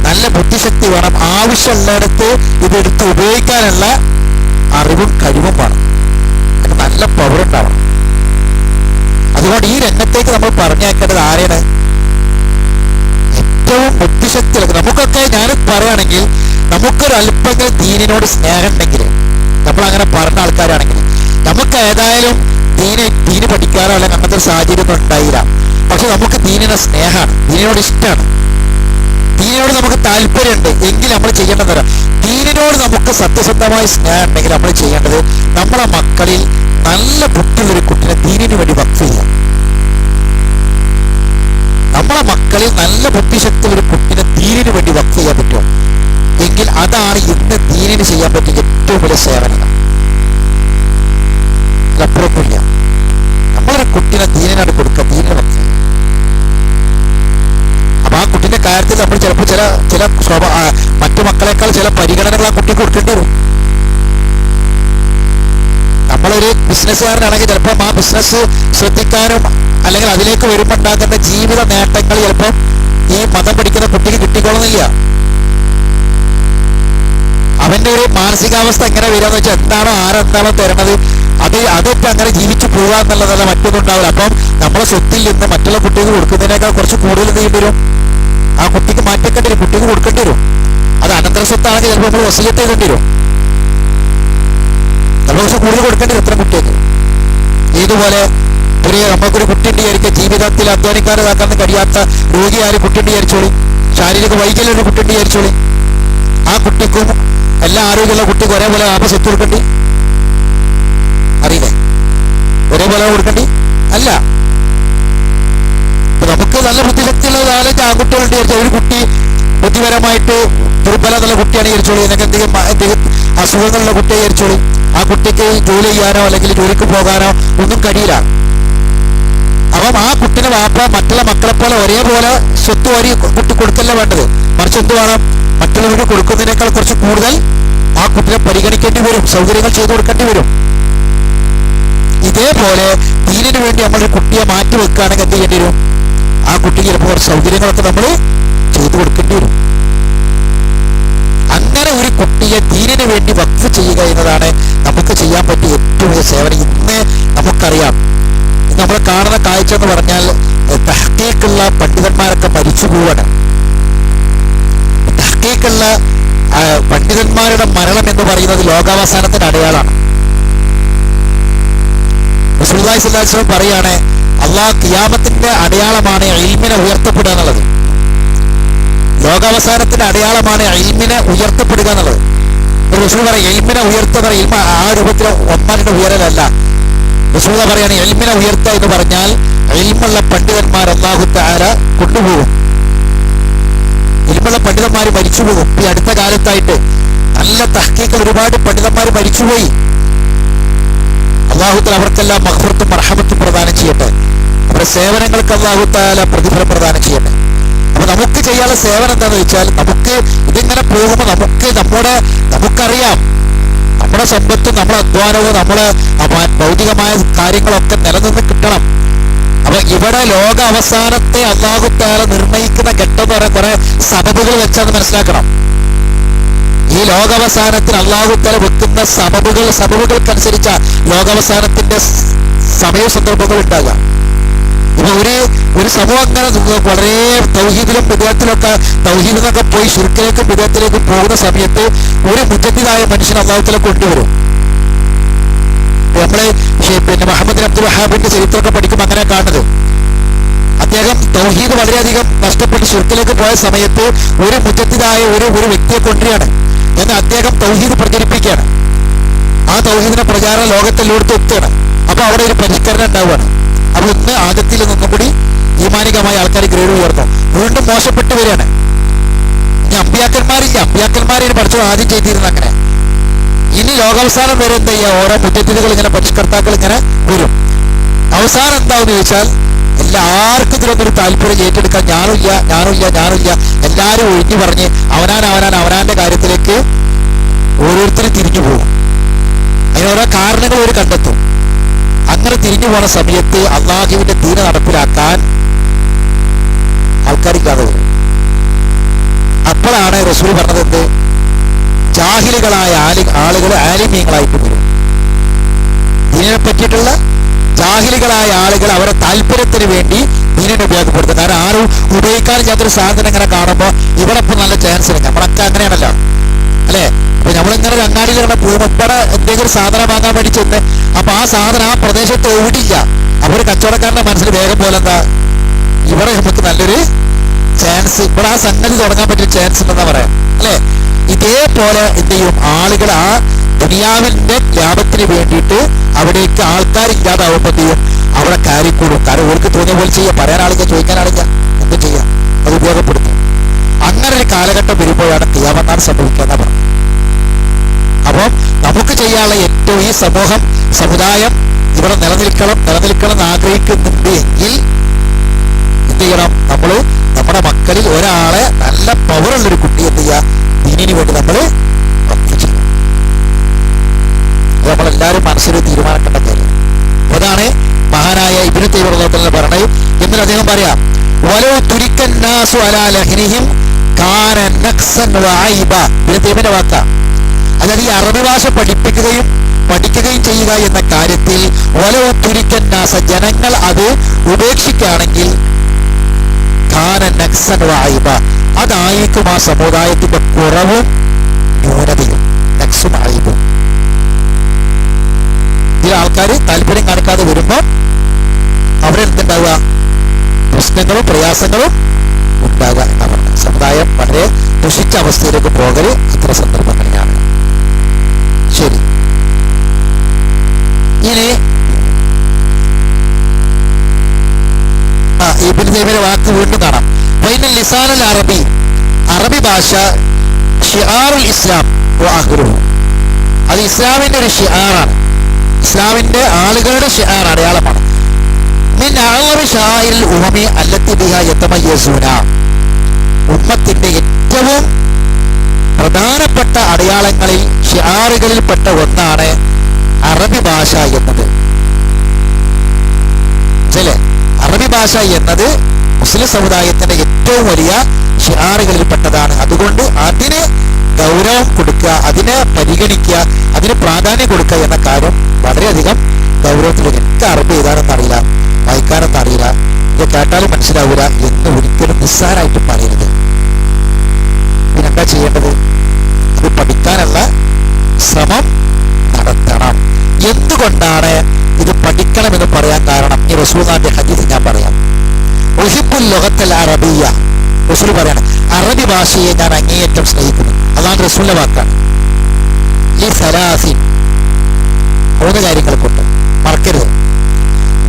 നല്ല ബുദ്ധിശക്തി വേണം, ആവശ്യമുള്ളിടത്ത് ഇതെടുത്ത് ഉപയോഗിക്കാനുള്ള അറിവും കഴിവും വേണം, നല്ല പവർ ഉണ്ടാവണം. അതുകൊണ്ട് ഈ രംഗത്തേക്ക് നമ്മൾ പറഞ്ഞേക്കേണ്ടത് ആരെയാണ്? ഏറ്റവും ബുദ്ധിശക്തി. നമുക്കൊക്കെ ഞാൻ പറയുകയാണെങ്കിൽ നമുക്കൊരു അല്പങ്ങൾ ദീനിനോട് സ്നേഹം ഉണ്ടെങ്കിൽ, നമ്മളങ്ങനെ പറഞ്ഞ ആൾക്കാരാണെങ്കിൽ, നമുക്ക് ഏതായാലും ദീന് പഠിക്കാനോ അല്ലെങ്കിൽ അങ്ങനത്തെ ഒരു സാഹചര്യം ഒന്നും ഉണ്ടായില്ല. പക്ഷെ നമുക്ക് ദീനിനെ സ്നേഹമാണ്, ദീനിനോട് ഇഷ്ടമാണ്, ദീനിനോട് നമുക്ക് താല്പര്യമുണ്ട് എങ്കിൽ നമ്മൾ ചെയ്യേണ്ടത് തരാം. ദീനിനോട് നമുക്ക് സത്യസന്ധമായ സ്നേഹം ഉണ്ടെങ്കിൽ നമ്മൾ ചെയ്യേണ്ടത് നമ്മളെ മക്കളിൽ നല്ല ബുദ്ധിയുള്ളൊരു കുട്ടിനെ ദീനിന് വേണ്ടി വഖഫ് ചെയ്യാം. നമ്മളെ മക്കളിൽ നല്ല ബുദ്ധിശക്തി ഒരു കുട്ടിനെ ദീനിന് വേണ്ടി വഖഫ് ചെയ്യാൻ പറ്റുമോ എങ്കിൽ അതാണ് ഇന്ന് ദീനിന് ചെയ്യാൻ പറ്റിയ ഏറ്റവും വലിയ സേവനങ്ങൾ. അപ്പുറമില്ല, നമ്മളൊരു കുട്ടിനെ ദീനിനാണ് കൊടുക്കുക, ദീനിന് വഖഫ് ചെയ്യുക. അപ്പൊ ആ കുട്ടിന്റെ കാര്യത്തിൽ നമ്മൾ ചിലപ്പോൾ ചില മറ്റു മക്കളെക്കാൾ ചില പരിഗണനകൾ ആ കുട്ടിക്ക് കൊടുക്കേണ്ടി വരും. നമ്മളൊരു ബിസിനസ്സുകാരനാണെങ്കിൽ ചിലപ്പം ആ ബിസിനസ് ശ്രദ്ധിക്കാനും അല്ലെങ്കിൽ അതിലേക്ക് വരുമ്പോൾ ഉണ്ടാകുന്ന ജീവിത നേട്ടങ്ങൾ ചിലപ്പം ഈ മതം പഠിക്കുന്ന കുട്ടിക്ക് കിട്ടിക്കൊള്ളുന്നില്ല. അവന്റെ ഒരു മാനസികാവസ്ഥ എങ്ങനെ വരികയെന്ന് വെച്ചാൽ എന്താണോ ആരെന്താണോ തരണത് അതിപ്പോ അങ്ങനെ ജീവിച്ചു പോവുക എന്നുള്ളതല്ല, മറ്റൊന്നും ഉണ്ടാവില്ല. അപ്പം നമ്മളെ സ്വത്തിൽ നിന്ന് മറ്റുള്ള കുട്ടിക്ക് കൊടുക്കുന്നതിനേക്കാൾ കുറച്ച് കൂടുതൽ ചെയ്യേണ്ടി വരും. ആ കുട്ടിക്ക് മാറ്റിക്കേണ്ടി വരും, കുട്ടിക്ക് കൊടുക്കേണ്ടി വരും. അത് അനന്തര സ്വത്താണെങ്കിൽ ചിലപ്പോൾ നമ്മൾ വസീയത്ത് ചെയ്യേണ്ടി വരും, ചിലപ്പോൾ കുറച്ച് കൂടുതൽ കൊടുക്കേണ്ടി വരും ഇത്ര കുട്ടിക്ക്. ഇതുപോലെ നമുക്കൊരു കുട്ടിയുണ്ട് വിചാരിക്കുക, ജീവിതത്തിൽ അധ്വാനിക്കാനാക്കാൻ കഴിയാത്ത രോഗിയായ കുട്ടിയുണ്ട് വിചാരിച്ചോളി, ശാരീരിക വൈകല്യം ഒരു കുട്ടിയുണ്ട് വിചാരിച്ചോളി. ആ കുട്ടിക്കും എല്ലാ ആരോഗ്യമുള്ള കുട്ടിക്ക് ഒരേപോലെ സ്വത്ത് കൊടുക്കണ്ടി? അറിയില്ലേ? ഒരേപോലെ കൊടുക്കണ്ടി അല്ല. നമുക്ക് നല്ല ബുദ്ധിശക്തിയുള്ള നാലഞ്ച് ആൺകുട്ടികളുണ്ട് വിചാരിച്ചാൽ ഒരു കുട്ടി ബുദ്ധിപരമായിട്ട് ദുർബല എന്നുള്ള കുട്ടിയാണ് വിചാരിച്ചോളി, എനിക്ക് എന്തെങ്കിലും അസുഖങ്ങളുള്ള കുട്ടിയെ വിചാരിച്ചോളി. ആ കുട്ടിക്ക് ജോലി ചെയ്യാനോ അല്ലെങ്കിൽ ജോലിക്ക് പോകാനോ ഒന്നും കഴിയില്ല. അപ്പം ആ കുട്ടിനെ വാപ്പ മറ്റുള്ള മക്കളെ പോലെ ഒരേപോലെ സ്വത്ത് വരി കുട്ടി കൊടുക്കല്ല വേണ്ടത്, മറിച്ച് എന്ത് വേണം? മറ്റുള്ളവർക്ക് കൊടുക്കുന്നതിനേക്കാൾ കുറച്ച് കൂടുതൽ ആ കുട്ടിനെ പരിഗണിക്കേണ്ടി വരും, സൗകര്യങ്ങൾ ചെയ്തു കൊടുക്കേണ്ടി വരും. ഇതേപോലെ ദീനിനു വേണ്ടി നമ്മളൊരു കുട്ടിയെ മാറ്റി വെക്കുകയാണെങ്കിൽ എന്ത് ചെയ്യേണ്ടി വരും? ആ കുട്ടിക്ക് ചിലപ്പോൾ കുറച്ച് സൗകര്യങ്ങളൊക്കെ നമ്മൾ ചെയ്തു കൊടുക്കേണ്ടി വരും. അങ്ങനെ ഒരു കുട്ടിയെ ദീനിനു വേണ്ടി വഖഫ് ചെയ്യുക എന്നതാണ് നമുക്ക് ചെയ്യാൻ പറ്റിയ ഏറ്റവും വലിയ സേവനം. ഇന്ന് നമുക്കറിയാം, നമ്മൾ കാണുന്ന കാഴ്ച എന്ന് പറഞ്ഞാൽ തഹ്ഖീഖുള്ള പണ്ഡിതന്മാരൊക്കെ മരിച്ചു പോവാണ്. തഹ്ഖീഖുള്ള പണ്ഡിതന്മാരുടെ മരണം എന്ന് പറയുന്നത് ലോകാവസാനത്തിന്റെ അടയാളമാണ്. റസൂലുള്ളാഹി സ്വല്ലല്ലാഹു അലൈഹി വസല്ലം പറയാണ്, അല്ലാഹ് ഖിയാമത്തിന്റെ അടയാളമാണ് ഇൽമിനെ ഉയർത്തപ്പെടുക എന്നുള്ളത്. ലോകാവസാനത്തിന്റെ അടയാളമാണ് ഇൽമിനെ ഉയർത്തപ്പെടുക എന്നുള്ളത്. റസൂൽ പറയും ഇൽമിനെ ഉയർത്തുക, ഇൽമ ആ രൂപത്തിൽ ഒന്നാന്റെ ഉയരലല്ല. റസൂൽ പറയാണ് ഇൽമിനെ ഉയർത്തുക എന്ന് പറഞ്ഞാൽ ഇൽമുള്ള പണ്ഡിതന്മാർ അല്ലാഹു തആല കൊണ്ടുപോകും. ഇൽമുള്ള പണ്ഡിതന്മാർ മരിച്ചുപോകും. ഈ അടുത്ത കാലത്തായിട്ട് നല്ല തഹ്ഖീഖിൽ ഒരുപാട് പണ്ഡിതന്മാർ മരിച്ചുപോയി. അല്ലാഹു തആല അവർക്കെല്ലാം മഗ്ഫിറത്തും മർഹമത്തും പ്രദാനം ചെയ്യട്ടെ. അവരുടെ സേവനങ്ങൾക്ക് അല്ലാഹു തആല പ്രതിഫലം പ്രദാനം ചെയ്യട്ടെ. അപ്പൊ നമുക്ക് ചെയ്യാനുള്ള സേവനം എന്താണെന്ന് വെച്ചാൽ, നമുക്ക് ഇതിങ്ങനെ പോകുമ്പോൾ നമുക്കറിയാം നമ്മുടെ സമ്പത്തും നമ്മുടെ അധ്വാനവും നമ്മുടെ ഭൗതികമായ കാര്യങ്ങളൊക്കെ നിലനിന്ന് കിട്ടണം. അപ്പൊ ഇവിടെ ലോക അവസാനത്തെ അല്ലാഹു തആല നിർണയിക്കുന്ന ഘട്ടം എന്ന് പറയാൻ കുറെ സബബുകൾ വെച്ചാണ് മനസ്സിലാക്കണം. ഈ ലോകാവസാനത്തിന് അല്ലാഹു തആല വെക്കുന്ന സബബുകൾക്കനുസരിച്ച ലോകാവസാനത്തിന്റെ സമയ സന്ദർഭങ്ങൾ ഉണ്ടാകാം. ഇപ്പൊ ഒരു സമൂഹം അങ്ങനെ വളരെ തൗഹീദിലും ബിദ്അത്തിലൊക്കെ തൗഹീദിൽ നിന്നൊക്കെ പോയി ശിർക്കിലേക്കും ബിദ്അത്തിലേക്കും പോകുന്ന സമയത്ത് ഒരു മുജദ്ദിദായ മനുഷ്യൻ അല്ലാഹു തആല കൊണ്ടുവരും. നമ്മള് മുഹമ്മദ് അബ്ദുൽ വഹാബിന്റെ ചരിത്രമൊക്കെ പഠിക്കുമ്പോൾ അങ്ങനെ കാണുന്നത്, അദ്ദേഹം തൗഹീദ് വളരെയധികം നഷ്ടപ്പെട്ട് ശിർക്കിലേക്ക് പോയ സമയത്ത് ഒരു മുജദ്ദിദായ ഒരു വ്യക്തിയെ കൊണ്ടുവരികയാണ്. എന്നാൽ അദ്ദേഹം തൗഹീദ് പ്രചരിപ്പിക്കുകയാണ്. ആ തൗഹീദിന്റെ പ്രചാരം ലോകത്തെല്ലായിടത്തും എത്തുകയാണ്. അപ്പൊ അവിടെ ഒരു പരിഷ്കരണം ഉണ്ടാവുകയാണ്. അപ്പൊ ഇന്ന് ആദ്യത്തിൽ നിന്നും കൂടി ഈമാനികമായ ആൾക്കാർ ഗ്രേഡ് ഉയർന്നു, വീണ്ടും മോശപ്പെട്ടു വരികയാണ്. ഇനി അമ്പിയാക്കന്മാരില്ല, അമ്പിയാക്കന്മാരെ പഠിച്ചത് ആദ്യം ചെയ്തിരുന്ന അങ്ങനെ. ഇനി ലോകാവസാനം വരെ എന്ത് ചെയ്യുക, ഓരോ മുജദ്ദിദുകൾ ഇങ്ങനെ പരിഷ്കർത്താക്കൾ ഇങ്ങനെ വരും. അവസാനം എന്താവെന്ന് ചോദിച്ചാൽ എല്ലാവർക്കും ഇതിലൊന്നൊരു താല്പര്യം ഏറ്റെടുക്കാൻ ഞാനില്ല എല്ലാവരും ഒഴിഞ്ഞു പറഞ്ഞ് അവനാന്റെ കാര്യത്തിലേക്ക് ഓരോരുത്തരും തിരിഞ്ഞു പോകും. അതിനോരോ കാരണങ്ങൾ ഒരു കണ്ടെത്തും. അങ്ങനെ തിരിഞ്ഞു പോണ സമയത്ത് അള്ളാഹുവിന്റെ ദീന നടപ്പിലാക്കാൻ ആൾക്കാരില്ലാതെ വരും. അപ്പോഴാണ് റസൂൽ പറഞ്ഞത് എന്ത്, ജാഹിലുകളായ ആളുകൾ ആലിമീങ്ങളായിട്ട് വരും. ദീനിനെ പറ്റിയിട്ടുള്ള ജാഹിലുകളായ ആളുകൾ അവരുടെ താല്പര്യത്തിന് വേണ്ടി ദീനിനെ ഉപയോഗപ്പെടുത്തും. കാരണം ആരും ഉപയോഗിക്കാൻ ചെയ്യാത്തൊരു സാധനം ഇങ്ങനെ കാണുമ്പോൾ ഇവിടെ ഇപ്പം നല്ല ചാൻസ് ഉണ്ട്. നമ്മളൊക്കെ അങ്ങനെയാണല്ലോ അല്ലേ? അപ്പൊ നമ്മളിങ്ങനെ അങ്ങാടിയിൽ ഇങ്ങനെ പോകുമ്പോൾ ഇവിടെ എന്തെങ്കിലും സാധനം വാങ്ങാൻ വേണ്ടി ചെന്ന് അപ്പൊ ആ സാധനം ആ പ്രദേശത്ത് ഓടില്ല. അപ്പൊ ഒരു കച്ചവടക്കാരന്റെ മനസ്സിൽ വേഗം പോലെ എന്താ, ഇവിടെ നമുക്ക് നല്ലൊരു ചാൻസ്, ഇവിടെ ആ സംഗതി തുടങ്ങാൻ പറ്റിയ ചാൻസ് ഉണ്ടെന്നാ പറയാം അല്ലെ? ഇതേപോലെ എന്ത് ചെയ്യും, ആളുകൾ ആ ദുനിയാവിന്റെ ലാഭത്തിന് വേണ്ടിയിട്ട് അവിടേക്ക് ആൾക്കാരില്ലാതാവുമ്പോൾ എന്ത് ചെയ്യും, അവിടെ കയറിക്കൂടും. കാരണം ഓർക്ക് തോന്നിയ പോലെ ചെയ്യാം, പറയാൻ ആളില്ല, ചോദിക്കാൻ ആളില്ല, എന്തും ചെയ്യാം, അത് ഉപയോഗപ്പെടുത്തും. അങ്ങനെ ഒരു കാലഘട്ടം വരുമ്പോഴാണ് ഖിയാമത്താണ് സംഭവിക്കാന്നാ പറഞ്ഞു. അപ്പം നമുക്ക് ചെയ്യാനുള്ള ഏറ്റവും ഈ സമുദായം ഇവിടെ നിലനിൽക്കണം എന്ന് ആഗ്രഹിക്കുന്നുണ്ട് എങ്കിൽ എന്ത് ചെയ്യണം, നമ്മുടെ മക്കളിൽ ഒരാളെ നല്ല പവറുള്ളൊരു കുട്ടി എന്ത് ചെയ്യുക, ദീനിന് വേണ്ടി നമ്മൾ ചെയ്യണം. അത് നമ്മളെല്ലാവരും മനസ്സിൽ തീരുമാനിക്കേണ്ട കാര്യം. അതാണ് മഹാനായ ഇബ്നു തൈമിയ്യ റളിയല്ലാഹു അൻഹു പറഞ്ഞത്. എന്നിട്ട് അദ്ദേഹം പറയാം, വലൗ തുരിക്കൻ നാസു അലാ ലഹ്നിഹിം കാന നഖ്സൻ വഅയ്ബ. ഇബ്നു തൈമിയ്യയുടെ വാക്കാ. അതായത് ഈ അറബി ഭാഷ പഠിക്കുകയും ചെയ്യുക എന്ന കാര്യത്തിൽ വലൗ തുരിക്കൻ നാസ, ജനങ്ങൾ അത് ഉപേക്ഷിക്കുകയാണെങ്കിൽ കാന നഖ്സൻ വഅയ്ബ, അതായിരിക്കും ആ സമുദായത്തിന്റെ കുറവും ന്യൂനതയും. നഖ്സും അയ്ബും. ഇതിൽ ആൾക്കാർ താല്പര്യം കാണിക്കാതെ വരുമ്പോൾ അവിടെ എന്തുണ്ടാവുക, പ്രശ്നങ്ങളും പ്രയാസങ്ങളും ഉണ്ടാകുക എന്നാ പറഞ്ഞത്. സമുദായം വളരെ ദുഷിച്ച അവസ്ഥയിലേക്ക് പോകല് അത്ര സന്ദർഭങ്ങളിലാണ്. ശരി, ഇനി ഇബ്നു തൈമിയ്യയുടെ വാക്ക് വീണ്ടും കാണാം. വൈനൽ ലിസാനുൽ അറബി, അറബി ഭാഷ ഷിആറുൽ ഇസ്ലാം വഅഹ്ലുഹു, അത് ഇസ്ലാമിന്റെ ഒരു ഷിആറാണ്, ഇസ്ലാമിന്റെ ആളുകളുടെ ഷിആർ, അടയാളമാണ്. മിൻ അഅ്ളമി ശആഇറിൽ ഉമമി അല്ലത്തി ബിഹാ യതമയ്യസൂന, ഉമ്മത്തിന്റെ ഏറ്റവും പ്രധാനപ്പെട്ട അടയാളങ്ങളിൽ ഷിആറുകളിൽപ്പെട്ട ഒന്നാണ് അറബി ഭാഷ എന്നത്. ശരി, അറബി ഭാഷ എന്നത് മുസ്ലിം സമുദായത്തിന്റെ ഏറ്റവും വലിയ ഷിആറുകളിൽപ്പെട്ടതാണ്. അതുകൊണ്ട് അതിന് ഗൗരവം കൊടുക്കുക, അതിനെ പരിഗണിക്കുക, അതിന് പ്രാധാന്യം കൊടുക്കുക എന്ന കാര്യം വളരെയധികം ഗൗരവത്തിൽ. എനിക്ക് അറബി എഴുതാനൊന്നും അറിയില്ല, വായിക്കാനൊന്നും അറിയില്ല, ഇത് കേട്ടാലും മനസ്സിലാവില്ല എന്ന് ഒരിക്കലും നിസ്സാരമായിട്ട് പറയരുത്. ഇതിനെന്താ ചെയ്യേണ്ടത്, ഇത് പഠിക്കാനുള്ള ശ്രമം നടത്തണം. എന്തുകൊണ്ടാണ് ഇത് പഠിക്കണമെന്ന് പറയാൻ കാരണം, ഈ റസൂലുള്ളാഹിന്റെ ഹദീസ് ഞാൻ പറയാം. ഉഹിബ്ബുൽ ലുഗത്തൽ അറബിയ്യ, റസൂൽ പറയാണ്, അറബി ഭാഷയെ ഞാൻ അങ്ങേയറ്റം സ്നേഹിക്കുന്നു. അതാണ് റസൂലിന്റെ വാക്കാണ്. ഈ സലാസിൻ, 3 കാര്യങ്ങൾ കൊണ്ട്, മറക്കരുത്,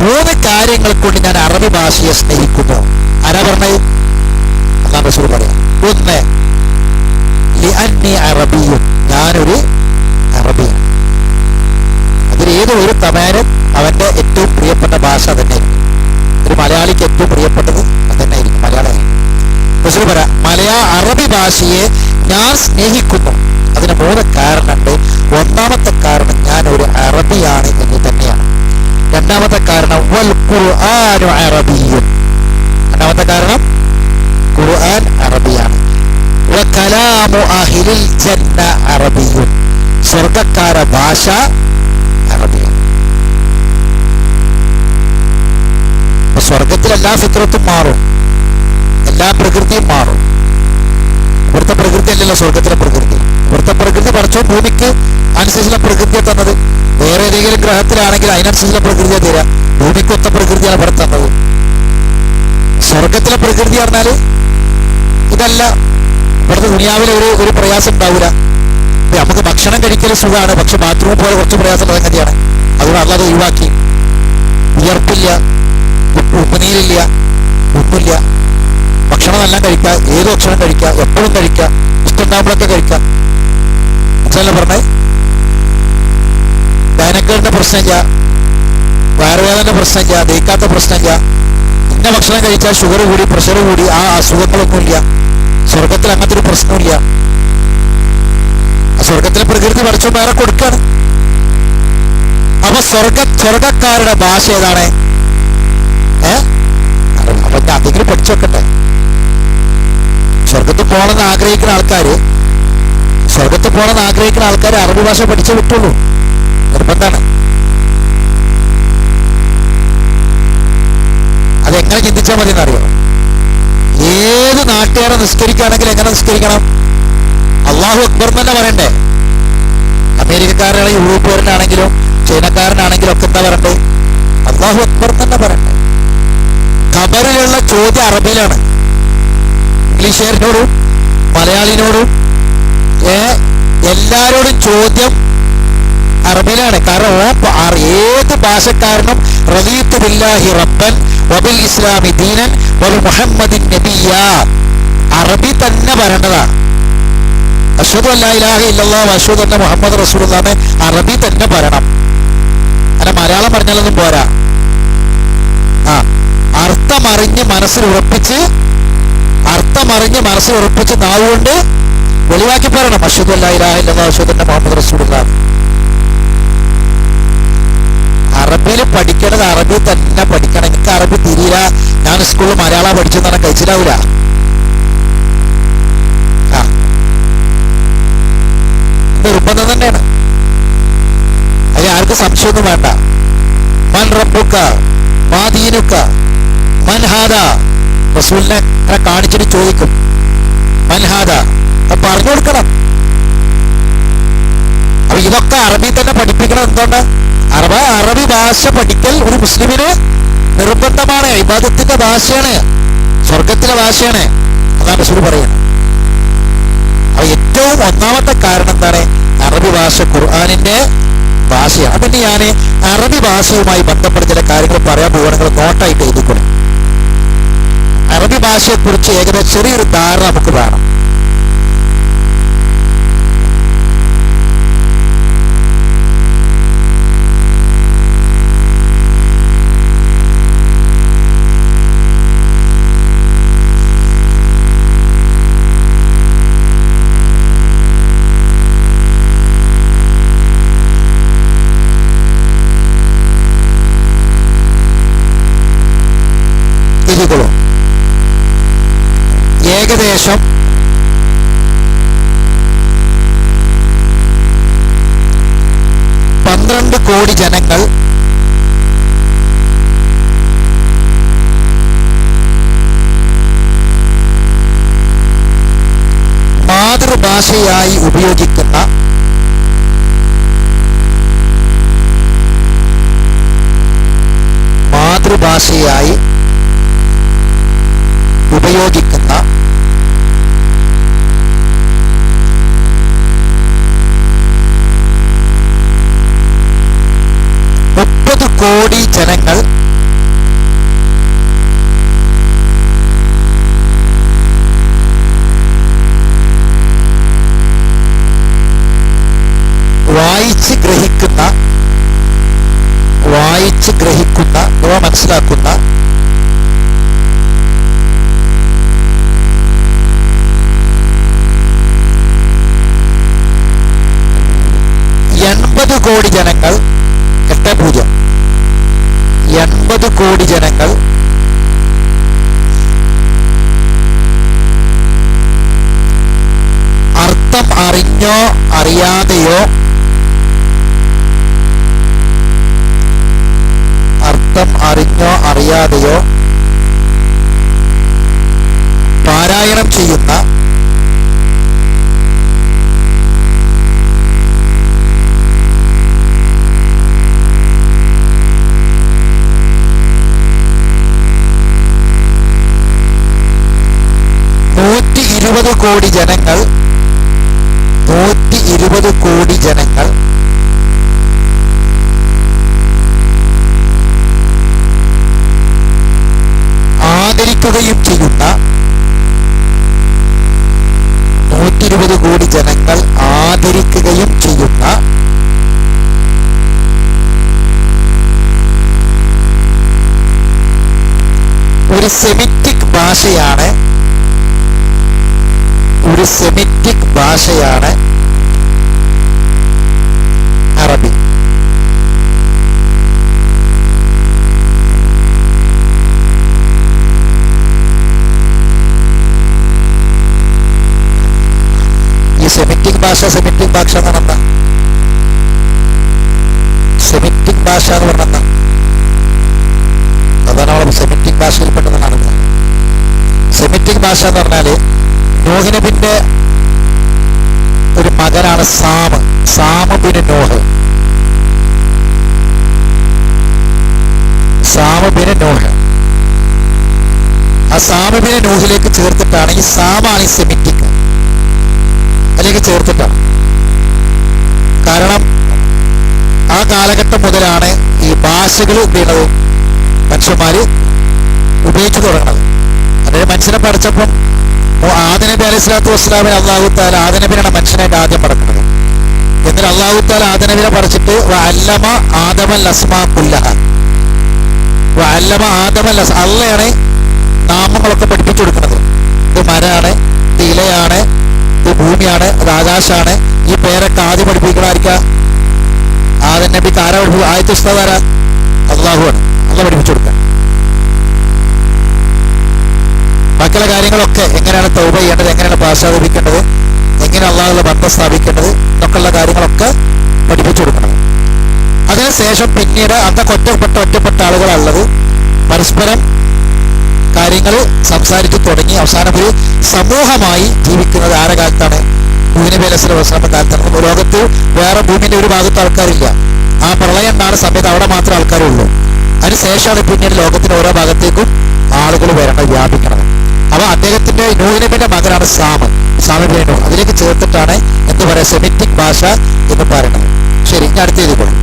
3 കാര്യങ്ങൾ കൊണ്ട് ഞാൻ അറബി ഭാഷയെ സ്നേഹിക്കുന്നു. ആരാ പറഞ്ഞത്? അതാണ് റസൂൽ പറയാം. 1, ലിഅന്നി അറബിയ്യുൻ, ഞാനൊരു അറബിയാണ്. അതിൽ ഏതോ ഒരു തമാരൻ അവന്റെ ഏറ്റവും പ്രിയപ്പെട്ട ഭാഷ തന്നെയായിരിക്കും. ഒരു മലയാളിക്ക് ഏറ്റവും പ്രിയപ്പെട്ടത് അതന്നെയായിരിക്കും, മലയാളമായിരിക്കും. റസൂൽ പറയാം, അറബി ഭാഷയെ ഞാൻ സ്നേഹിക്കുന്നു. അതിന് 3 കാരണമുണ്ട്. ഒന്നാമത്തെ കാരണം ഞാൻ ഒരു അറബിയാണ് എന്ന് തന്നെയാണ്. രണ്ടാമത്തെ കാരണം വൽ ഖുർആനു അറബിയ്യുൻ, രണ്ടാമത്തെ കാരണം ഖുർആൻ അറബിയാണ്. വ കലാമു അഹ്ലിൽ ജന്ന അറബിയ്യുൻ, സ്വർഗ്ഗക്കാര ഭാഷ അറബിയാണ്. സ്വർഗത്തിൽ എല്ലാ ഫിത്രത്തും മാറും, എല്ലാ പ്രകൃതിയും മാറും. ഇവിടുത്തെ പ്രകൃതി അല്ലല്ലോ സ്വർഗത്തിലെ പ്രകൃതി. ഇവിടുത്തെ പ്രകൃതി പടച്ചോൻ ഭൂമിക്ക് അനുസരിച്ചുള്ള പ്രകൃതിയെ തന്നത്. വേറെ ഏതെങ്കിലും ഗ്രഹത്തിലാണെങ്കിൽ അതിനനുസരിച്ചുള്ള പ്രകൃതിയെ തരാം. ഭൂമിക്കൊത്ത പ്രകൃതിയാണ് ഇവിടെ തന്നത്. സ്വർഗത്തിലെ പ്രകൃതി പറഞ്ഞാല് ഇതല്ല. ഇവിടുത്തെ ദുനിയാവിലെ ഒരു പ്രയാസം ഉണ്ടാവില്ല. നമുക്ക് ഭക്ഷണം കഴിക്കൽ സുഖമാണ്, പക്ഷെ ബാത്റൂം പോലെ കുറച്ച് പ്രയാസം സംഗതിയാണ്. അതുകൊണ്ട് അല്ലാതെ ഒഴിവാക്കി. വിയർപ്പില്ല, ഉപ്പുനീരില്ല, ഒന്നുമില്ല. ഭക്ഷണം എല്ലാം കഴിക്കാം, ഏത് ഭക്ഷണം കഴിക്കാം, എപ്പോഴും കഴിക്കാം, ഇഷ്ടമുണ്ടാകുമ്പോഴൊക്കെ കഴിക്കാം. മനസ്സിലല്ലേ പറഞ്ഞേ? പൊണ്ണക്കേടിന്റെ പ്രശ്നമില്ല, വയറുവേദന പ്രശ്നമില്ല, ദഹിക്കാത്ത പ്രശ്നമില്ല, ഇന്ന ഭക്ഷണം കഴിച്ചാൽ ഷുഗർ കൂടി പ്രഷർ കൂടി ആ അസുഖങ്ങളൊന്നുമില്ല. സ്വർഗത്തിൽ അങ്ങനത്തെ ഒരു പ്രശ്നമില്ല. സ്വർഗത്തിലെ പ്രകൃതി പഠിച്ചോ വേറെ കൊടുക്കാണ്. അപ്പൊ സ്വർഗക്കാരുടെ ഭാഷ ഏതാണ്? അപ്പൊ ഞാൻ അതെങ്കിലും പഠിച്ചു വെക്കട്ടെ. സ്വർഗത്തിൽ പോകണമെന്ന് ആഗ്രഹിക്കുന്ന ആൾക്കാർ അറബി ഭാഷ പഠിച്ചേ വിട്ടുള്ളൂ, നിർബന്ധാണ്. അതെങ്ങനെ ചിന്തിച്ചാൽ മതി എന്നറിയോ? ഏത് നാട്ടുകാരെ നിസ്കരിക്കുകയാണെങ്കിൽ എങ്ങനെ നിസ്കരിക്കണം? അള്ളാഹു അക്ബർ തന്നെ പറയണ്ടേ? അമേരിക്കക്കാരനാണെങ്കിലും യൂറോപ്പുകാരനാണെങ്കിലും ചൈനക്കാരനാണെങ്കിലും ഒക്കെ എന്താ പറയണ്ടേ? അള്ളാഹു അക്ബർ തന്നെ പറയണ്ടേ. ഖബറിലുള്ള ചോദ്യം അറബിയിലാണ്. ഇംഗ്ലീഷുകാരനോടും മലയാളിനോടും എല്ലാരോടും ചോദ്യം അറബിയിലാണ്. കാരണം ഏത് ഭാഷക്കാരനും റളീതു ബില്ലാഹി റബ്ബൻ വബിൽ ഇസ്ലാമി ദീനൻ വബി മുഹമ്മദിൻ നബിയ്യ അറബി തന്നെ പറയേണ്ടതാണ്. അഷ്ഹദു അല്ലാ ഇലാഹ ഇല്ലല്ലാഹു വഅഷ്ഹദു അന്ന മുഹമ്മദ് റസൂലുള്ളാഹ് അറബി തന്നെ പറയണം. അല്ല മലയാളം പറഞ്ഞാലൊന്നും പോരാ. അർത്ഥമറിഞ്ഞ് മനസ്സിൽ ഉറപ്പിച്ച് നാവുകൊണ്ട് വെളിവാക്കി പറയണം. അഷ്ഹദു അല്ലാ ഇലാഹ ഇല്ലല്ലാഹു വഅഷ്ഹദു അന്ന മുഹമ്മദ് റസൂലുള്ളാഹ്. അറബിയിൽ പഠിക്കണത് അറബി തന്നെ പഠിക്കണം. എനിക്ക് അറബി തിരിയില്ല, ഞാൻ സ്കൂളിൽ മലയാളം പഠിച്ചെന്ന് പറഞ്ഞാൽ കഴിച്ചിലാവൂല. നിർബന്ധം തന്നെയാണ്. അതിൽ ആർക്കും സംശയമൊന്നും വേണ്ട. മൻ റബ്ബുക മാ ദീനുക മൻ ഹാദാ, റസൂലിനെ കാണിച്ചിട്ട് ചോദിക്കും മൻ ഹാദാ, പറഞ്ഞു കൊടുക്കണം. അപ്പൊ ഇതൊക്കെ അറബി തന്നെ പഠിപ്പിക്കണം. എന്തുകൊണ്ട്? അറബി ഭാഷ പഠിക്കൽ ഒരു മുസ്ലിമിന് നിർബന്ധമാണ്. ഇബാദത്തിന്റെ ഭാഷയാണ്, സ്വർഗത്തിലെ ഭാഷയാണ്. അതാണ് റസൂൽ പറയുന്നത്. അപ്പൊ ഏറ്റവും ഒന്നാമത്തെ കാരണം എന്താണ്? അറബി ഭാഷ ഖുർആനിന്റെ ഭാഷയാണ്. അതിന് ഞാൻ അറബി ഭാഷയുമായി ബന്ധപ്പെട്ട ചില കാര്യങ്ങൾ പറയാൻ പോവുകയാണെങ്കിൽ നോട്ടായിട്ട് എഴുതിക്കൊള്ളു. അറബി ഭാഷയെ കുറിച്ച് ഏകദേശം ചെറിയൊരു ധാരണ നമുക്ക് വേണം. ഏകദേശം 12 കോടി ജനങ്ങൾ മാതൃഭാഷയായി ഉപയോഗിക്കുന്ന ഉപയോഗിക്കുന്ന 30 കോടി ജനങ്ങൾ വായിച്ച് ഗ്രഹിക്കുന്ന അഥവാ മനസ്സിലാക്കുന്ന കോടി ജനങ്ങൾ 80 കോടി ജനങ്ങൾ അർത്ഥം അറിഞ്ഞോ അറിയാതെയോ പാരായണം ചെയ്യുന്ന കോടി ജനങ്ങൾ 120 കോടി ജനങ്ങൾ ആദരിക്കുകയും ചെയ്യുന്ന 120 കോടി ജനങ്ങൾ ആദരിക്കുകയും ചെയ്യുന്ന ഒരു സെമിറ്റിക് ഭാഷയാണ്, അറബി. ഈ സെമിറ്റിക് ഭാഷ എന്ന് പറഞ്ഞാൽ സെമിറ്റിക് ഭാഷ എന്ന് പറഞ്ഞാൽ അതാണ് നമ്മൾ സെമിറ്റിക് ഭാഷയിൽപ്പെട്ടതാണ്. സെമിറ്റിക് ഭാഷ എന്ന് പറഞ്ഞാൽ നോഹ് നബിന്റെ ഒരു മകനാണ് സാം ബിൻ നോഹ്. ആ സാം ബിൻ നോഹിലേക്ക് ചേർത്തിട്ടാണ് ഈ സാമാണ് ഈ സെമിറ്റിക് അതിലേക്ക് ചേർത്തിട്ടാണ്. കാരണം ആ കാലഘട്ടം മുതലാണ് ഈ ഭാഷകൾ ഉപയോഗിക്കുന്നത് മനുഷ്യന്മാര് ഉപയോഗിച്ചു തുടങ്ങുന്നത്. അതായത് മനുഷ്യനെ പഠിച്ചപ്പം ആദം നബി അലൈഹി സ്വലാത്തു വസ്സലാമിനെ അള്ളാഹു തആല ആദം നബിയാണ് മനുഷ്യനായിട്ട് ആദ്യം പഠിക്കുന്നത്. എന്നിട്ട് അള്ളാഹു തആല ആദം നബിനെ പഠിച്ചിട്ട് വഅല്ലമ ആദമൽ അസ്മാ കുല്ലഹ, അള്ളയാണ് നാമങ്ങളൊക്കെ പഠിപ്പിച്ചു കൊടുക്കുന്നത്. ഇത് മരമാണ്, ഇത് ഇലയാണ്, ഇത് ഭൂമിയാണ്, അത് ആകാശമാണ്. ഈ പേരൊക്കെ ആദ്യം പഠിപ്പിക്കണമായിരിക്കാം ആദം നബിക്ക്. ആരാ പഠിപ്പിക്കുക? ആദ്യത്തെ ഉസ്താദ് ആരാ? അള്ളാഹുവാണ്. അള്ളാഹ് പഠിപ്പിച്ചു കൊടുക്കുക. ബാക്കിയുള്ള കാര്യങ്ങളൊക്കെ എങ്ങനെയാണ് തൗബ ചെയ്യേണ്ടത്, എങ്ങനെയാണ് പാശ്ചാത്തപിക്കേണ്ടത്, എങ്ങനെ അള്ളാഹുള്ള ബന്ധം സ്ഥാപിക്കേണ്ടത് എന്നൊക്കെയുള്ള കാര്യങ്ങളൊക്കെ പഠിപ്പിച്ചു കൊടുക്കണം. അതിനുശേഷം പിന്നീട് അന്നൊക്കെ ഒറ്റപ്പെട്ട ആളുകളുള്ളത് പരസ്പരം കാര്യങ്ങൾ സംസാരിച്ചു തുടങ്ങി അവസാനം ഒരു സമൂഹമായി ജീവിക്കുന്നത് ആരുടെ കാലത്താണ്? നൂഹ് നബി അലൈഹി സ്വലാമിന്റെ കാലത്താണ്. ലോകത്ത് വേറെ ഭൂമിന്റെ ഒരു ഭാഗത്ത് ആൾക്കാരില്ല. ആ പ്രളയം ഉണ്ടാകുന്ന സമയത്ത് അവിടെ മാത്രമേ ആൾക്കാരുള്ളൂ. അതിനുശേഷമാണ് പിന്നീട് ലോകത്തിന്റെ ഓരോ ഭാഗത്തേക്കും ആളുകൾ വരണം, വ്യാപിക്കണം. അപ്പൊ അദ്ദേഹത്തിന്റെ നൂഹ് നബിയുടെ മകനാണ് സാം ബിൻ നോഹ്. അതിലേക്ക് ചേർത്തിട്ടാണ് എന്ത് പറയാ സെമിറ്റിക് ഭാഷ എന്ന് പറയുന്നത്. ശരി, ഇനി അടുത്ത എഴുതിക്കോളൂ.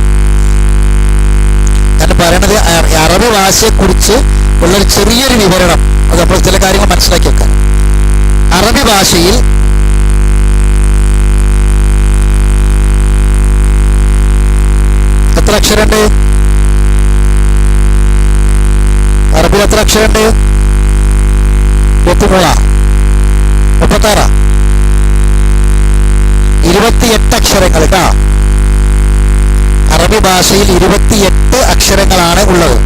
ഞാൻ പറയണത് അറബി ഭാഷയെ കുറിച്ച് ഉള്ളൊരു ചെറിയൊരു വിവരണം, അത് നമ്മൾ ചില കാര്യങ്ങൾ മനസ്സിലാക്കി വെക്കാൻ. അറബി ഭാഷയിൽ എത്ര അക്ഷരമുണ്ട്? അറബിയിൽ എത്ര അക്ഷരമുണ്ട്? 23, 36, 28 അക്ഷരങ്ങൾ കേട്ടോ. അറബി ഭാഷയിൽ 28 അക്ഷരങ്ങളാണ് ഉള്ളത്.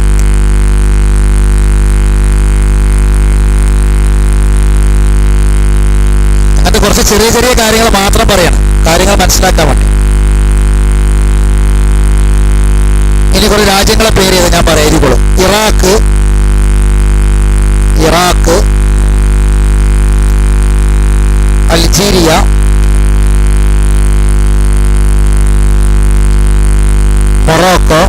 അങ്ങനത്തെ കുറച്ച് ചെറിയ ചെറിയ കാര്യങ്ങൾ മാത്രം പറയണം, കാര്യങ്ങൾ മനസ്സിലാക്കാൻ വേണ്ടി. ഇനി കുറെ രാജ്യങ്ങളെ പേര് ചെയ്ത് ഞാൻ പറയാം, എഴുതിക്കോളൂ. Iraq, Algeria, Morocco,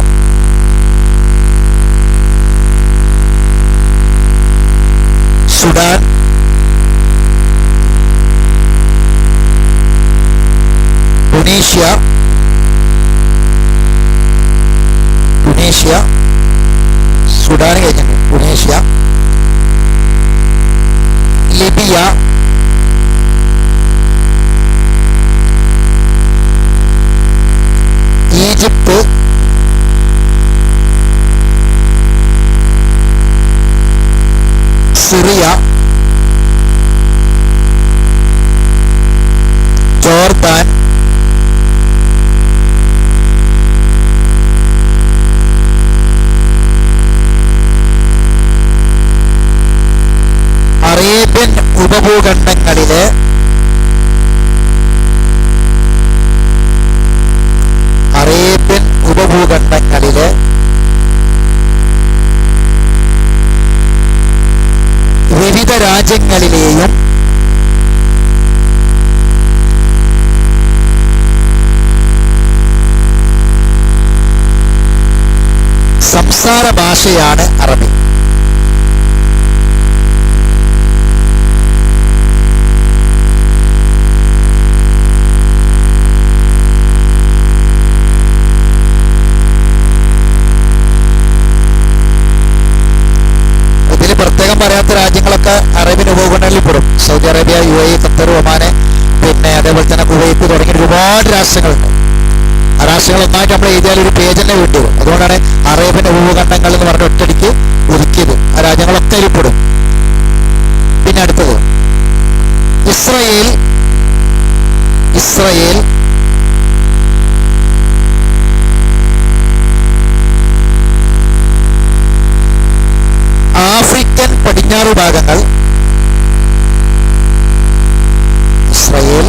Sudan, Tunisia, Sudan കഴിഞ്ഞിട്ടുണ്ട്, Tunisia, Libya, Egypt, Syria, Jordan, Arabian ഉപഭൂഖണ്ഡങ്ങളിലെ വിവിധ രാജ്യങ്ങളിലെയും സംസാര ഭാഷയാണ് അറബി. പറയാത്ത രാജ്യങ്ങളൊക്കെ അറേബ്യൻ ഉപഭൂഖണ്ഡങ്ങളിൽ പെടും. Saudi Arabia, UAE, Qatar, Oman, പിന്നെ അതേപോലെ തന്നെ കുവൈത്ത് തുടങ്ങിയ ഒരുപാട് രാഷ്ട്രങ്ങളുണ്ട്. ആ രാഷ്ട്രങ്ങൾ ഒന്നായിട്ട് നമ്മൾ എഴുതിയാൽ ഒരു പേജ് തന്നെ വേണ്ടി വരും. അതുകൊണ്ടാണ് അറേബ്യൻ ഉപഭൂഖണ്ഡങ്ങൾ എന്ന് പറഞ്ഞ ഒറ്റടിക്ക് ഒതുക്കിയത്. ആ രാജ്യങ്ങളൊക്കെ അതിൽപ്പെടും. പിന്നെ അടുത്തത് ഇസ്രയേൽ. ആഫ്രിക്കൻ പടിഞ്ഞാറ് ഭാഗങ്ങൾ. ഇസ്രയേൽ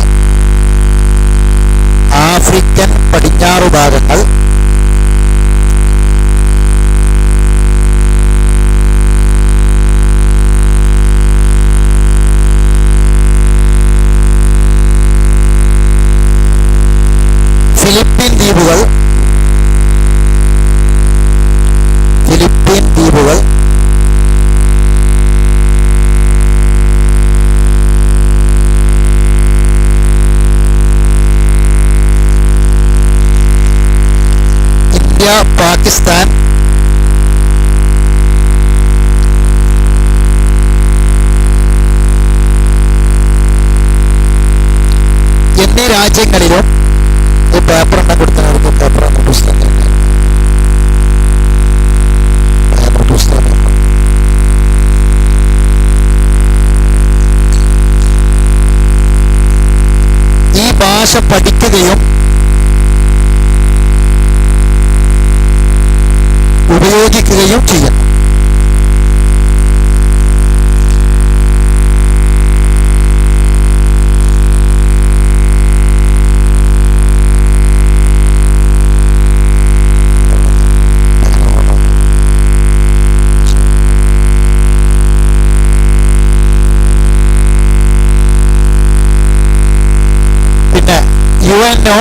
ആഫ്രിക്കൻ പടിഞ്ഞാറ് ഭാഗങ്ങൾ. ഫിലിപ്പീൻ ദ്വീപുകൾ. ഇന്ത്യ, പാകിസ്ഥാൻ, എന്നീ രാജ്യങ്ങളിലും ഈ പേപ്പർ എണ്ണം കൊടുത്തവർക്ക് പേപ്പർ പുസ്തകം ഈ ഭാഷ പഠിക്കുകയും ഉപയോഗിക്കുകയും ചെയ്യണം. പിന്നെ UNO,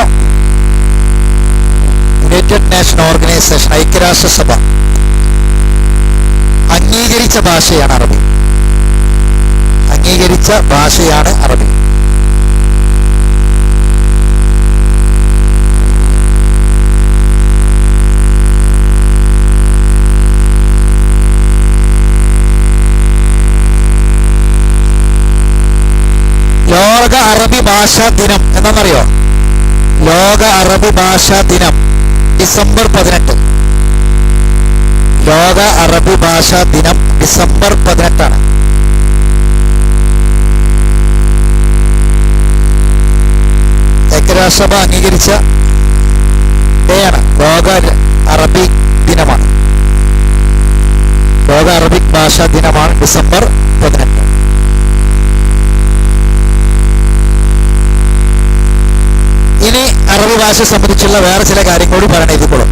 യുണൈറ്റഡ് നേഷൻ ഓർഗനൈസേഷൻ, ഐക്യരാഷ്ട്രസഭ അംഗീകരിച്ച ഭാഷയാണ് അറബി. ലോക അറബി ഭാഷാ ദിനം എന്താണെന്നറിയോ? ലോക അറബി ഭാഷാ ദിനം ഡിസംബർ 18. ലോക അറബി ഭാഷാ ദിനം ഡിസംബർ 18 ഐക്യരാഷ്ട്രസഭ അംഗീകരിച്ച ഡേയാണ്. ലോക അറബിക് ദിനമാണ്. ലോക അറബിക് ഭാഷാ ദിനമാണ് ഡിസംബർ 18. ഇനി അറബി ഭാഷ സംബന്ധിച്ചുള്ള വേറെ ചില കാര്യങ്ങൾ കൂടി പറയണം ഇതിപ്പോൾ.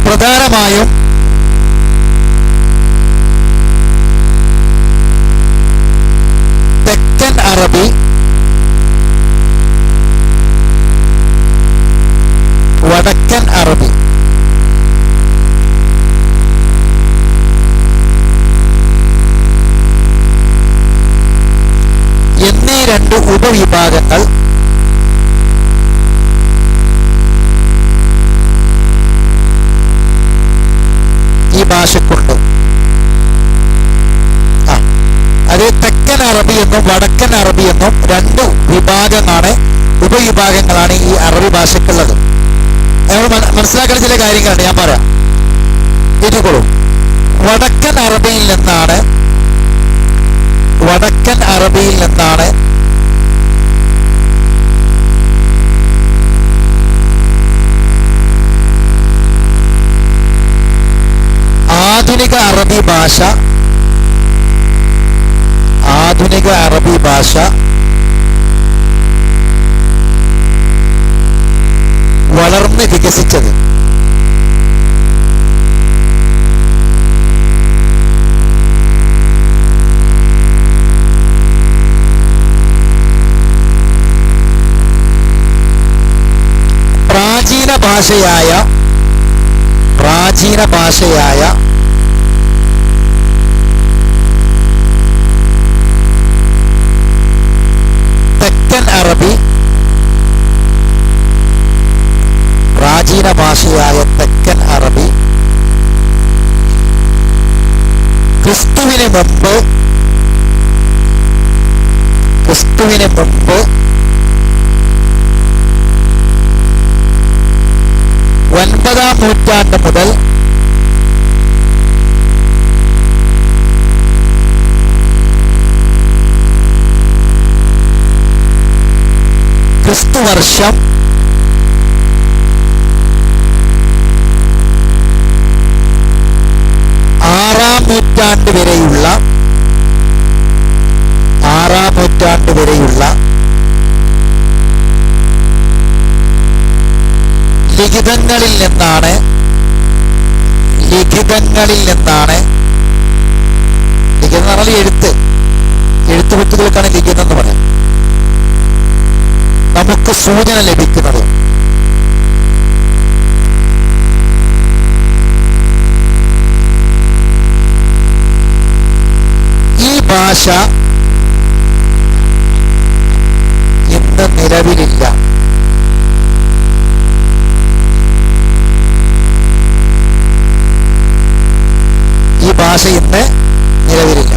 പ്രധാനമായും തെക്കൻ അറബി, വടക്കൻ അറബി എന്നീ രണ്ട് ഉപവിഭാഗങ്ങൾ ഈ ഭാഷക്കുണ്ട്. അത് തെക്കൻ അറബി എന്നും വടക്കൻ അറബി എന്നും രണ്ട് ഉപവിഭാഗങ്ങളാണ് ഈ അറബി ഭാഷക്കുള്ളത്. നമ്മൾ മനസ്സിലാക്കുന്ന ചില കാര്യങ്ങളുണ്ട്, ഞാൻ പറയാം. ഇതുകൊള്ളും. വടക്കൻ അറബിയിൽ നിന്നാണ് ആധുനിക അറബി ഭാഷ വളർന്ന് വികസിച്ചത്. പ്രാചീന ഭാഷയായ തെക്കൻ അറബി ക്രിസ്തുവിന് മുമ്പ് 9-ാം നൂറ്റാണ്ട് മുതൽ ക്രിസ്തുവർഷം 6-ാം നൂറ്റാണ്ട് വരെയുള്ള ലിഖിതങ്ങളിൽ നിന്നാണ് ലിഖിതം എന്ന് പറഞ്ഞാൽ എഴുത്തുപുത്തുകൾക്കാണ് ലിഖിതം എന്ന് പറയാം, നമുക്ക് സൂചന ലഭിക്കുന്നത്. ഈ ഭാഷ ഇന്ന് നിലവിലില്ല. ഈ ഭാഷ ഇന്ന് നിലവിലില്ല.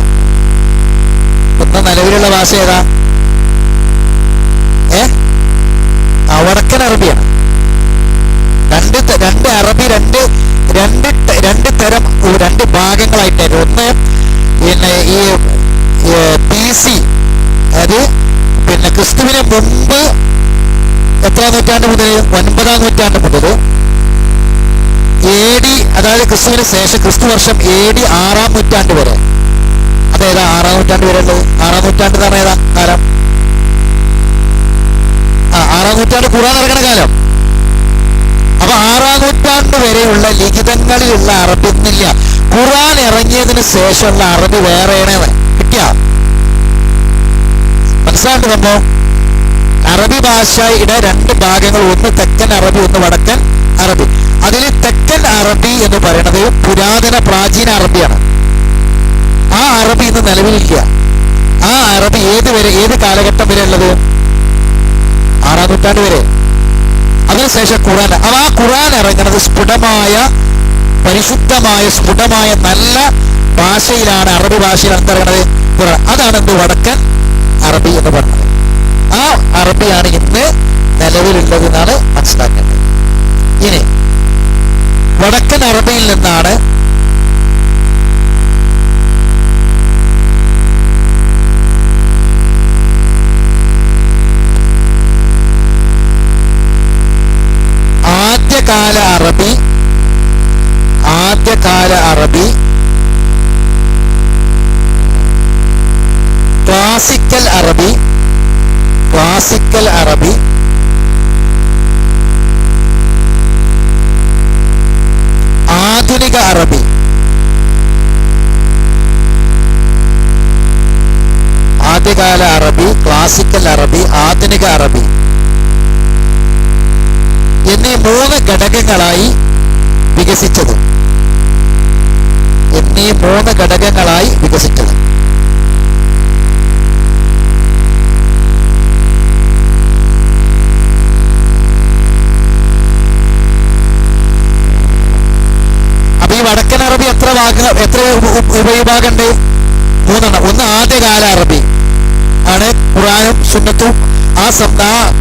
ഇന്ന് നിലവിലുള്ള ഭാഷ ഏതാ? വടക്കൻ അറബിയാണ്. രണ്ട് അറബി രണ്ട് തരം, രണ്ട് ഭാഗങ്ങളായിട്ടായിരുന്നു. ഒന്ന് പിന്നെ ഈ BC, അതായത് പിന്നെ ക്രിസ്തുവിന് മുമ്പ് എത്രാം നൂറ്റാണ്ട് മുതൽ? 9-ാം നൂറ്റാണ്ട് മുതൽ AD, അതായത് ക്രിസ്തുവിന് ശേഷം ക്രിസ്തുവർഷം AD 6-ാം നൂറ്റാണ്ട് വരെ. അതേതാ 6-ാം നൂറ്റാണ്ട് വരെ ഉള്ളത്? 6-ാം നൂറ്റാണ്ട് എന്ന് പറഞ്ഞാൽ ഏതാ കാലം? 6-ാം നൂറ്റാണ്ട് ഖുർആൻ ഇറങ്ങുന്ന കാലം. അപ്പൊ 6-ാം നൂറ്റാണ്ട് വരെയുള്ള ലിഖിതങ്ങളിലുള്ള അറബി ഒന്നില്ല. ഖുർആൻ ഇറങ്ങിയതിന് ശേഷമുള്ള അറബി വേറെയാണ്. കിട്ടിയ മനസ്സിലാണ്ട് സംഭവം? അറബി ഭാഷയുടെ രണ്ട് ഭാഗങ്ങൾ, ഒന്ന് തെക്കൻ അറബി, ഒന്ന് വടക്കൻ അറബി. അതിൽ തെക്കൻ അറബി എന്ന് പറയുന്നത് പുരാതന പ്രാചീന അറബിയാണ്. ആ അറബി ഇന്ന് നിലവിലില്ല. ആ അറബി ഏത് കാലഘട്ടം വരെ ഉള്ളത്? 6-ാം നൂറ്റാണ്ട് വരെ. അതിനുശേഷം ഖുർആൻ. ആ ഖുർആൻ ഇറങ്ങുന്നത് സ്ഫുടമായ നല്ല ഭാഷയിലാണ്, അറബി ഭാഷയിലാണ് ഇറങ്ങുന്നത് ഖുർആൻ. അതാണ് എന്ത് വടക്കൻ അറബി എന്ന് പറഞ്ഞത്. ആ അറബിയാണ് ഇന്ന് നിലവിലുള്ളത് എന്നാണ് മനസ്സിലാക്കേണ്ടത്. ഇനി വടക്കൻ അറബിയിൽ നിന്നാണ് ആദ്യകാല അറബി ക്ലാസിക്കൽ അറബി ആധുനിക അറബി. ആദ്യകാല അറബി, ക്ലാസിക്കൽ അറബി, ആധുനിക അറബി എന്നീ 3 ഘടകങ്ങളായി വികസിച്ചത്. അപ്പൊ ഈ വടക്കൻ അറബി എത്ര ഉപവിഭാഗമുണ്ട്? 3. ഒന്ന് ആദ്യകാല അറബി ആണ്. ഖുർആനും സുന്നത്തും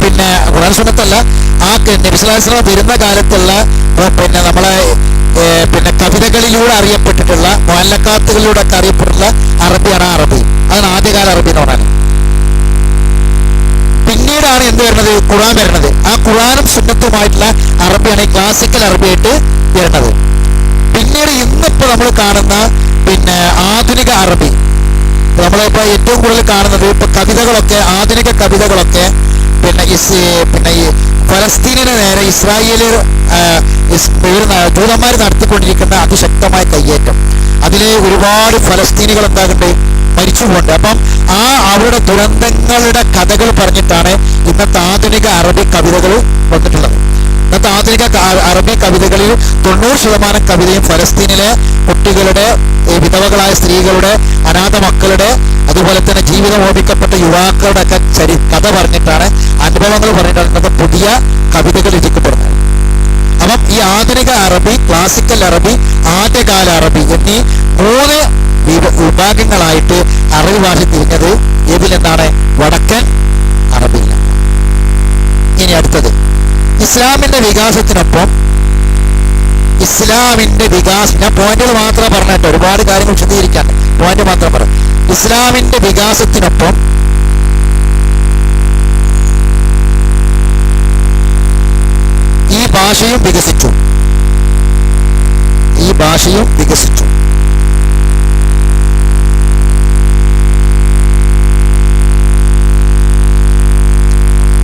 പിന്നെ ഖുർആൻ സുന്നത്തല്ല, ആ നബി സ്വല്ലല്ലാഹു അലൈഹി വസല്ലം വരുന്ന കാലത്തുള്ള പിന്നെ നമ്മളെ പിന്നെ കവിതകളിലൂടെ അറിയപ്പെട്ടിട്ടുള്ള, മുഅല്ലഖാത്തുകളിലൂടെ ഒക്കെ അറിയപ്പെട്ടിട്ടുള്ള അറബിയാണ് അറബി. അതാണ് ആദ്യകാല അറബി എന്ന് പറയുന്നത്. പിന്നീടാണ് എന്ത് വരുന്നത്? ഖുർആൻ വരുന്നത്. ആ ഖുർആനും സുന്നത്തുമായിട്ടുള്ള അറബിയാണ് ഈ ക്ലാസിക്കൽ അറബിയായിട്ട് വരുന്നത്. പിന്നീട് ഇന്നിപ്പോ നമ്മൾ കാണുന്ന പിന്നെ ആധുനിക അറബി, നമ്മളിപ്പോ ഏറ്റവും കൂടുതൽ കാണുന്നത് ഇപ്പൊ കവിതകളൊക്കെ, ആധുനിക കവിതകളൊക്കെ പിന്നെ ഈ ഫലസ്തീനിന് നേരെ ഇസ്രായേല് ജൂതന്മാർ നടത്തിക്കൊണ്ടിരിക്കുന്ന അതിശക്തമായ കയ്യേറ്റം, അതിൽ ഒരുപാട് ഫലസ്തീനികൾ എന്താകുന്നുണ്ട്? മരിച്ചു പോകുന്നുണ്ട്. അപ്പം അവരുടെ ദുരന്തങ്ങളുടെ കഥകൾ പറഞ്ഞിട്ടാണ് ഇന്നത്തെ ആധുനിക അറബി കവിതകൾ വന്നിട്ടുള്ളത്. ഇന്നത്തെ ആധുനിക അറബി കവിതകളിൽ 90% കവിതയും ഫലസ്തീനിലെ കുട്ടികളുടെ, വിധവകളായ സ്ത്രീകളുടെ, അനാഥ മക്കളുടെ, അതുപോലെ തന്നെ ജീവിതം ഓപിക്കപ്പെട്ട യുവാക്കളുടെ ഒക്കെ കഥ പറഞ്ഞിട്ടാണ്, അനുഭവങ്ങൾ പറഞ്ഞിട്ടാണ് ഇന്നത്തെ പുതിയ കവിതകൾ രചിക്കപ്പെടുന്നത്. അപ്പം ഈ ആധുനിക അറബി, ക്ലാസിക്കൽ അറബി, ആദ്യകാല അറബി എന്നീ 3 വിഭാഗങ്ങളായിട്ട് അറബി ഭാഷ തിരിഞ്ഞത് ഏതിൽ നിന്നാണ്? വടക്കൻ അറബിയിൽ നിന്നാണ്. ഇനി അടുത്തത് ഇസ്ലാമിന്റെ വികാസത്തിനൊപ്പം, ഞാൻ പോയിന്റുകൾ മാത്രം പറഞ്ഞിട്ട് ഒരുപാട് കാര്യങ്ങൾ വിശദീകരിക്കാൻ, പോയിന്റ് മാത്രം പറഞ്ഞു. ഇസ്ലാമിന്റെ വികാസത്തിനൊപ്പം ഭാഷയും വികസിച്ചു. ഈ ഭാഷയും വികസിച്ചു.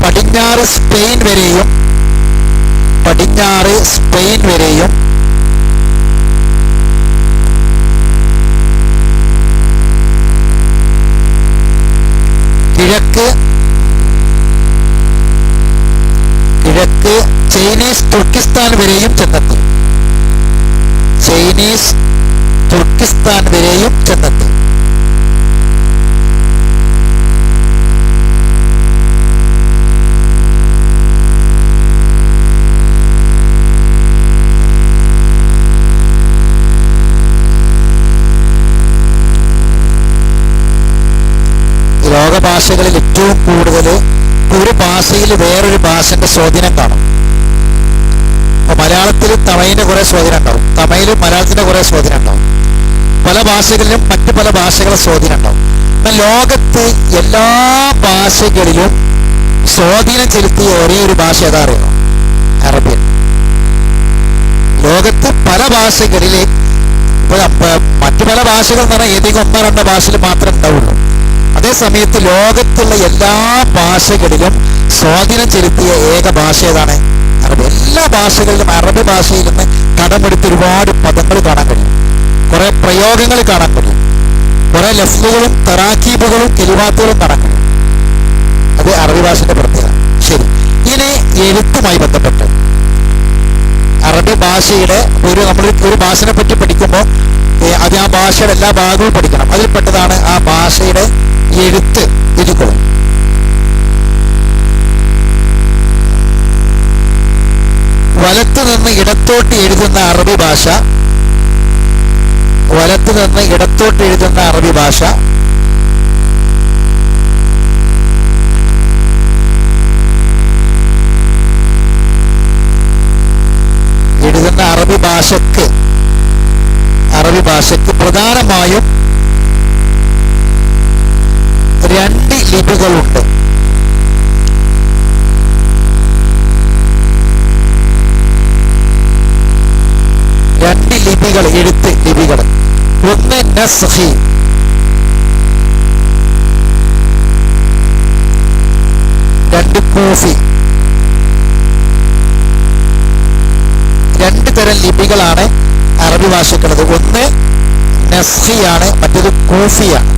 പടിഞ്ഞാറ് സ്പെയിൻ വരെയും കിഴക്ക് ചൈനീസ് തുർക്കിസ്ഥാൻ വരെയും ചെന്നെത്തി. ലോകഭാഷകളിൽ ഏറ്റവും കൂടുതൽ ഒരു ഭാഷയിൽ വേറൊരു ഭാഷന്റെ സ്വാധീനം കാണും. അപ്പൊ മലയാളത്തിൽ തമിഴിന്റെ കുറെ സ്വാധീനം ഉണ്ടാവും, തമിഴിൽ മലയാളത്തിന്റെ കുറെ സ്വാധീനം ഉണ്ടാവും, പല ഭാഷകളിലും മറ്റു പല ഭാഷകളെ സ്വാധീനം ഉണ്ടാവും. എന്നാൽ ലോകത്ത് എല്ലാ ഭാഷകളിലും സ്വാധീനം ചെലുത്തിയ ഒരേ ഒരു ഭാഷ ഏതാ അറിയുമോ? അറബിയാണ്. ലോകത്ത് പല ഭാഷകളിലെ മറ്റു പല ഭാഷകൾ എന്ന് പറഞ്ഞാൽ ഏതെങ്കിലും ഒന്നോ രണ്ടോ ഭാഷയിൽ മാത്രമേ ഉണ്ടാവുള്ളൂ. അതേ സമയത്ത് ലോകത്തുള്ള എല്ലാ ഭാഷകളിലും സ്വാധീനം ചെലുത്തിയ ഏക ഭാഷ ഏതാണ്? അറബി. എല്ലാ ഭാഷകളിലും അറബി ഭാഷയിൽ നിന്ന് കടമെടുത്ത് ഒരുപാട് പദങ്ങൾ കാണാൻ കഴിയും, കുറെ പ്രയോഗങ്ങൾ കാണാൻ കഴിയും, കുറെ ലഫ്ലുകളും തറാക്കീബുകളും കെലിമാത്തുകളും കാണാൻ കഴിയും. അത് അറബി ഭാഷയുടെ പ്രത്യേകത. ശരി, ഇനി എഴുത്തുമായി ബന്ധപ്പെട്ട് അറബി ഭാഷയുടെ നമ്മൾ ഒരു ഭാഷയെ പറ്റി പഠിക്കുമ്പോൾ അത് ആ ഭാഷയുടെ എല്ലാ ഭാഗവും പഠിക്കണം. അതിൽപ്പെട്ടതാണ് ആ ഭാഷയുടെ എഴുത്ത് രീതികളും. വലത്തു നിന്ന് ഇടത്തോട്ട് എഴുതുന്ന അറബി ഭാഷ, എഴുതുന്ന അറബി ഭാഷക്ക് പ്രധാനമായും രണ്ട് ലിപികളുണ്ട്. രണ്ട് ലിപികൾ, എഴുത്ത് ലിപികൾ. ഒന്ന് നസ്ഖി, രണ്ട് കൂഫി. രണ്ട് തരം ലിപികളാണ് അറബി ഭാഷക്കുള്ളത്. ഒന്ന് നസ്ഖിയാണ്, മറ്റൊരു കൂഫിയാണ്.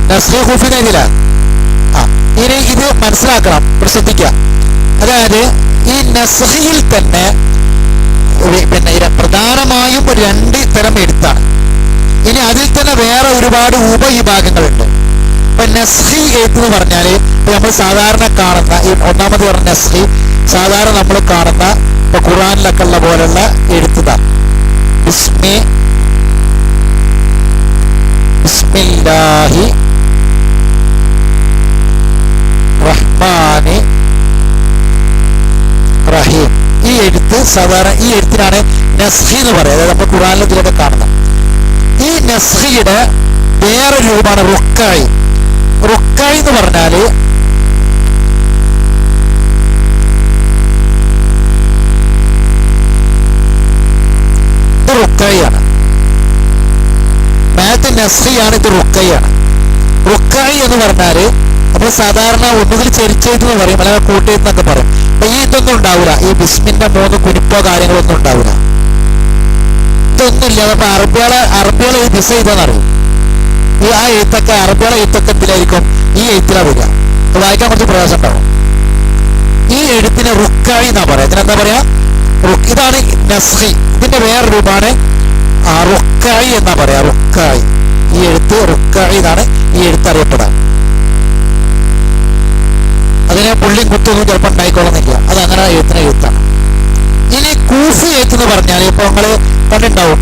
നസ്ഖി കൂഫിന് എതിരാ. ഇനി ഇത് മനസ്സിലാക്കണം, ശ്രദ്ധിക്കുക. അതായത് ഈ നസ്ഖിയിൽ തന്നെ പ്രധാനമായും രണ്ട് തരം എഴുത്താണ്. ഇനി അതിൽ തന്നെ വേറെ ഒരുപാട് ഉപവിഭാഗങ്ങളുണ്ട്. ഇപ്പൊ നസ്ഖി എഴുത്ത് എന്ന് പറഞ്ഞാല് നമ്മൾ സാധാരണ കാണുന്ന ഈ ഒന്നാമത് പറഞ്ഞ നസ്ഖി സാധാരണ നമ്മൾ കാണുന്ന ഇപ്പൊ ഖുർആനിലൊക്കെ ഉള്ള പോലുള്ള എഴുത്തുതാണ്. ബിസ്മില്ലാഹി റഹ്മാനി റഹീം. ഈ എഴുത്ത് സാധാരണ ഈ എഴുത്തിനാണ് നസ്ഖി എന്ന് പറയുന്നത്. അതായത് നമ്മൾ ഖുർആനിലൊക്കെ കാണുന്നത്. ഈ നസ്ഖിയുടെ വേറെ രൂപമാണ് റുക്കായി. റുക്കായി എന്ന് പറഞ്ഞാല് ഇത് റുക്കായിയാണ്. മാത്ത് നസ്ഖിയാണ്, ഇത് റുക്കായിയാണ്. റുക്കായി എന്ന് പറഞ്ഞാല് നമ്മൾ സാധാരണ ഒന്നുകിൽ ചെരിച്ചെഴുത്ത് എന്ന് പറയും, അല്ലെങ്കിൽ കൂട്ടെഴുത്തെന്നൊക്കെ പറയും. അപ്പൊ ഈ ഇതൊന്നും ഉണ്ടാവില്ല, ഈ ബിസ്മിന്റെ 3 കുനിപ്പോ കാര്യങ്ങളൊന്നും ഉണ്ടാവില്ല. ഇതൊന്നുമില്ല. അപ്പൊ അറബികളെ ഈ ദിശ ഇതെന്നറിയും. ഈ ആ എഴുത്തൊക്കെ അറബികളെ എഴുത്തൊക്കെ എന്തിലായിരിക്കും? ഈ എഴുത്തിലാണ് വരിക. വായിക്കാൻ കുറച്ച് പ്രയാസം ഉണ്ടാവും. ഈ എഴുത്തിന് റുക്കായി എന്നാ പറയാ. ഇതിനെന്താ പറയാ? ഇതാണ് നസ്ഖി. ഇതിന്റെ വേറെ രൂപമാണ് റുക്കായി എന്നാ പറയാ. റുക്കായി. ഈ എഴുത്ത് റുക്കായി എന്നാണ് ഈ എഴുത്ത് അറിയപ്പെടാൻ. അതിനെ പുള്ളിയും കുത്തൊന്നും ചിലപ്പോൾ ഉണ്ടായിക്കൊള്ളുന്നില്ല. അത് അങ്ങനെ എഴുത്തിന് എഴുത്താണ്. ഇനി കൂഫി എഴുത്ത് എന്ന് പറഞ്ഞാൽ ഇപ്പൊ നമ്മള് കണ്ടിട്ടുണ്ടാവും,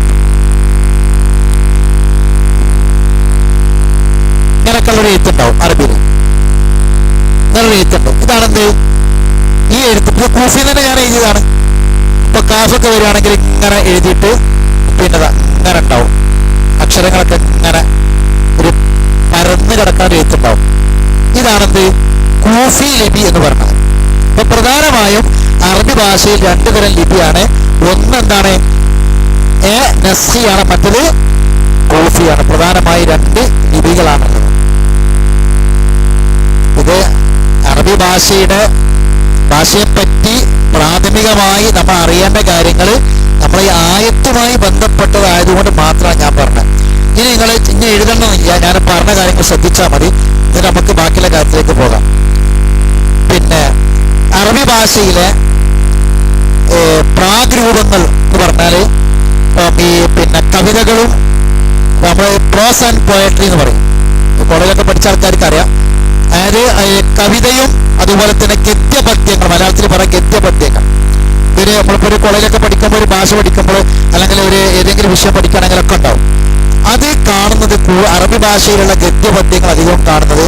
ഇങ്ങനൊക്കെയുള്ളൊരു എഴുത്തുണ്ടാവും അറബിയിൽ. ഇങ്ങനൊരു എഴുത്തുണ്ട്. ഇതാണെന്ത്? ഈ എഴുത്ത് കൂഫി തന്നെ ഞാൻ എഴുതിയതാണ്. ഇപ്പൊ കാഫൊക്കെ വരികയാണെങ്കിൽ ഇങ്ങനെ എഴുതിയിട്ട് പിന്നെ ഇങ്ങനെ ഉണ്ടാവും, അക്ഷരങ്ങളൊക്കെ ഇങ്ങനെ ഒരു പരന്ന് കിടക്കാൻ എഴുത്തുണ്ടാവും. ഇതാണെന്ത് കൂഫി ലിപി എന്ന് പറഞ്ഞത്. അപ്പൊ പ്രധാനമായും അറബി ഭാഷയിൽ രണ്ടു തരം ലിപിയാണ്. ഒന്ന് എന്താണ് നസ്ഖിയാണ്, മറ്റത് കൂഫിയാണ്. പ്രധാനമായി രണ്ട് ലിപികളാണുള്ളത്. ഇത് അറബി ഭാഷയെപ്പറ്റി പ്രാഥമികമായി നമ്മൾ അറിയേണ്ട കാര്യങ്ങൾ നമ്മൾ ഈ ആയത്തുമായി ബന്ധപ്പെട്ടതായതുകൊണ്ട് മാത്രമാണ് ഞാൻ പറഞ്ഞത്. ഇനി നിങ്ങൾ ഇനി എഴുതണമെന്നില്ല, ഞാൻ പറഞ്ഞ കാര്യങ്ങൾ ശ്രദ്ധിച്ചാൽ മതി. ഇത് നമുക്ക് ബാക്കിയുള്ള കാര്യത്തിലേക്ക് പോകാം. പിന്നെ അറബി ഭാഷയിലെ പ്രാഗ്രൂപങ്ങൾ എന്ന് പറഞ്ഞാൽ ഈ പിന്നെ കവിതകളും നമ്മൾ പ്രോസ് ആൻഡ് പോയട്രി എന്ന് പറയും. കോളേജൊക്കെ പഠിച്ച ആൾക്കാർക്ക് അറിയാം. അതായത് കവിതയും അതുപോലെ തന്നെ ഗദ്യപദ്യങ്ങൾ, മലയാളത്തിൽ പറയാം ഗദ്യപദ്യങ്ങൾ. ഇതിന് നമ്മളിപ്പോൾ ഒരു കോളേജൊക്കെ പഠിക്കുമ്പോൾ, ഒരു ഭാഷ പഠിക്കുമ്പോൾ, അല്ലെങ്കിൽ ഒരു ഏതെങ്കിലും വിഷയം പഠിക്കുകയാണെങ്കിലൊക്കെ ഉണ്ടാവും. അത് കാണുന്നത് അറബി ഭാഷയിലുള്ള ഗദ്യപദ്യങ്ങൾ അധികവും കാണുന്നത്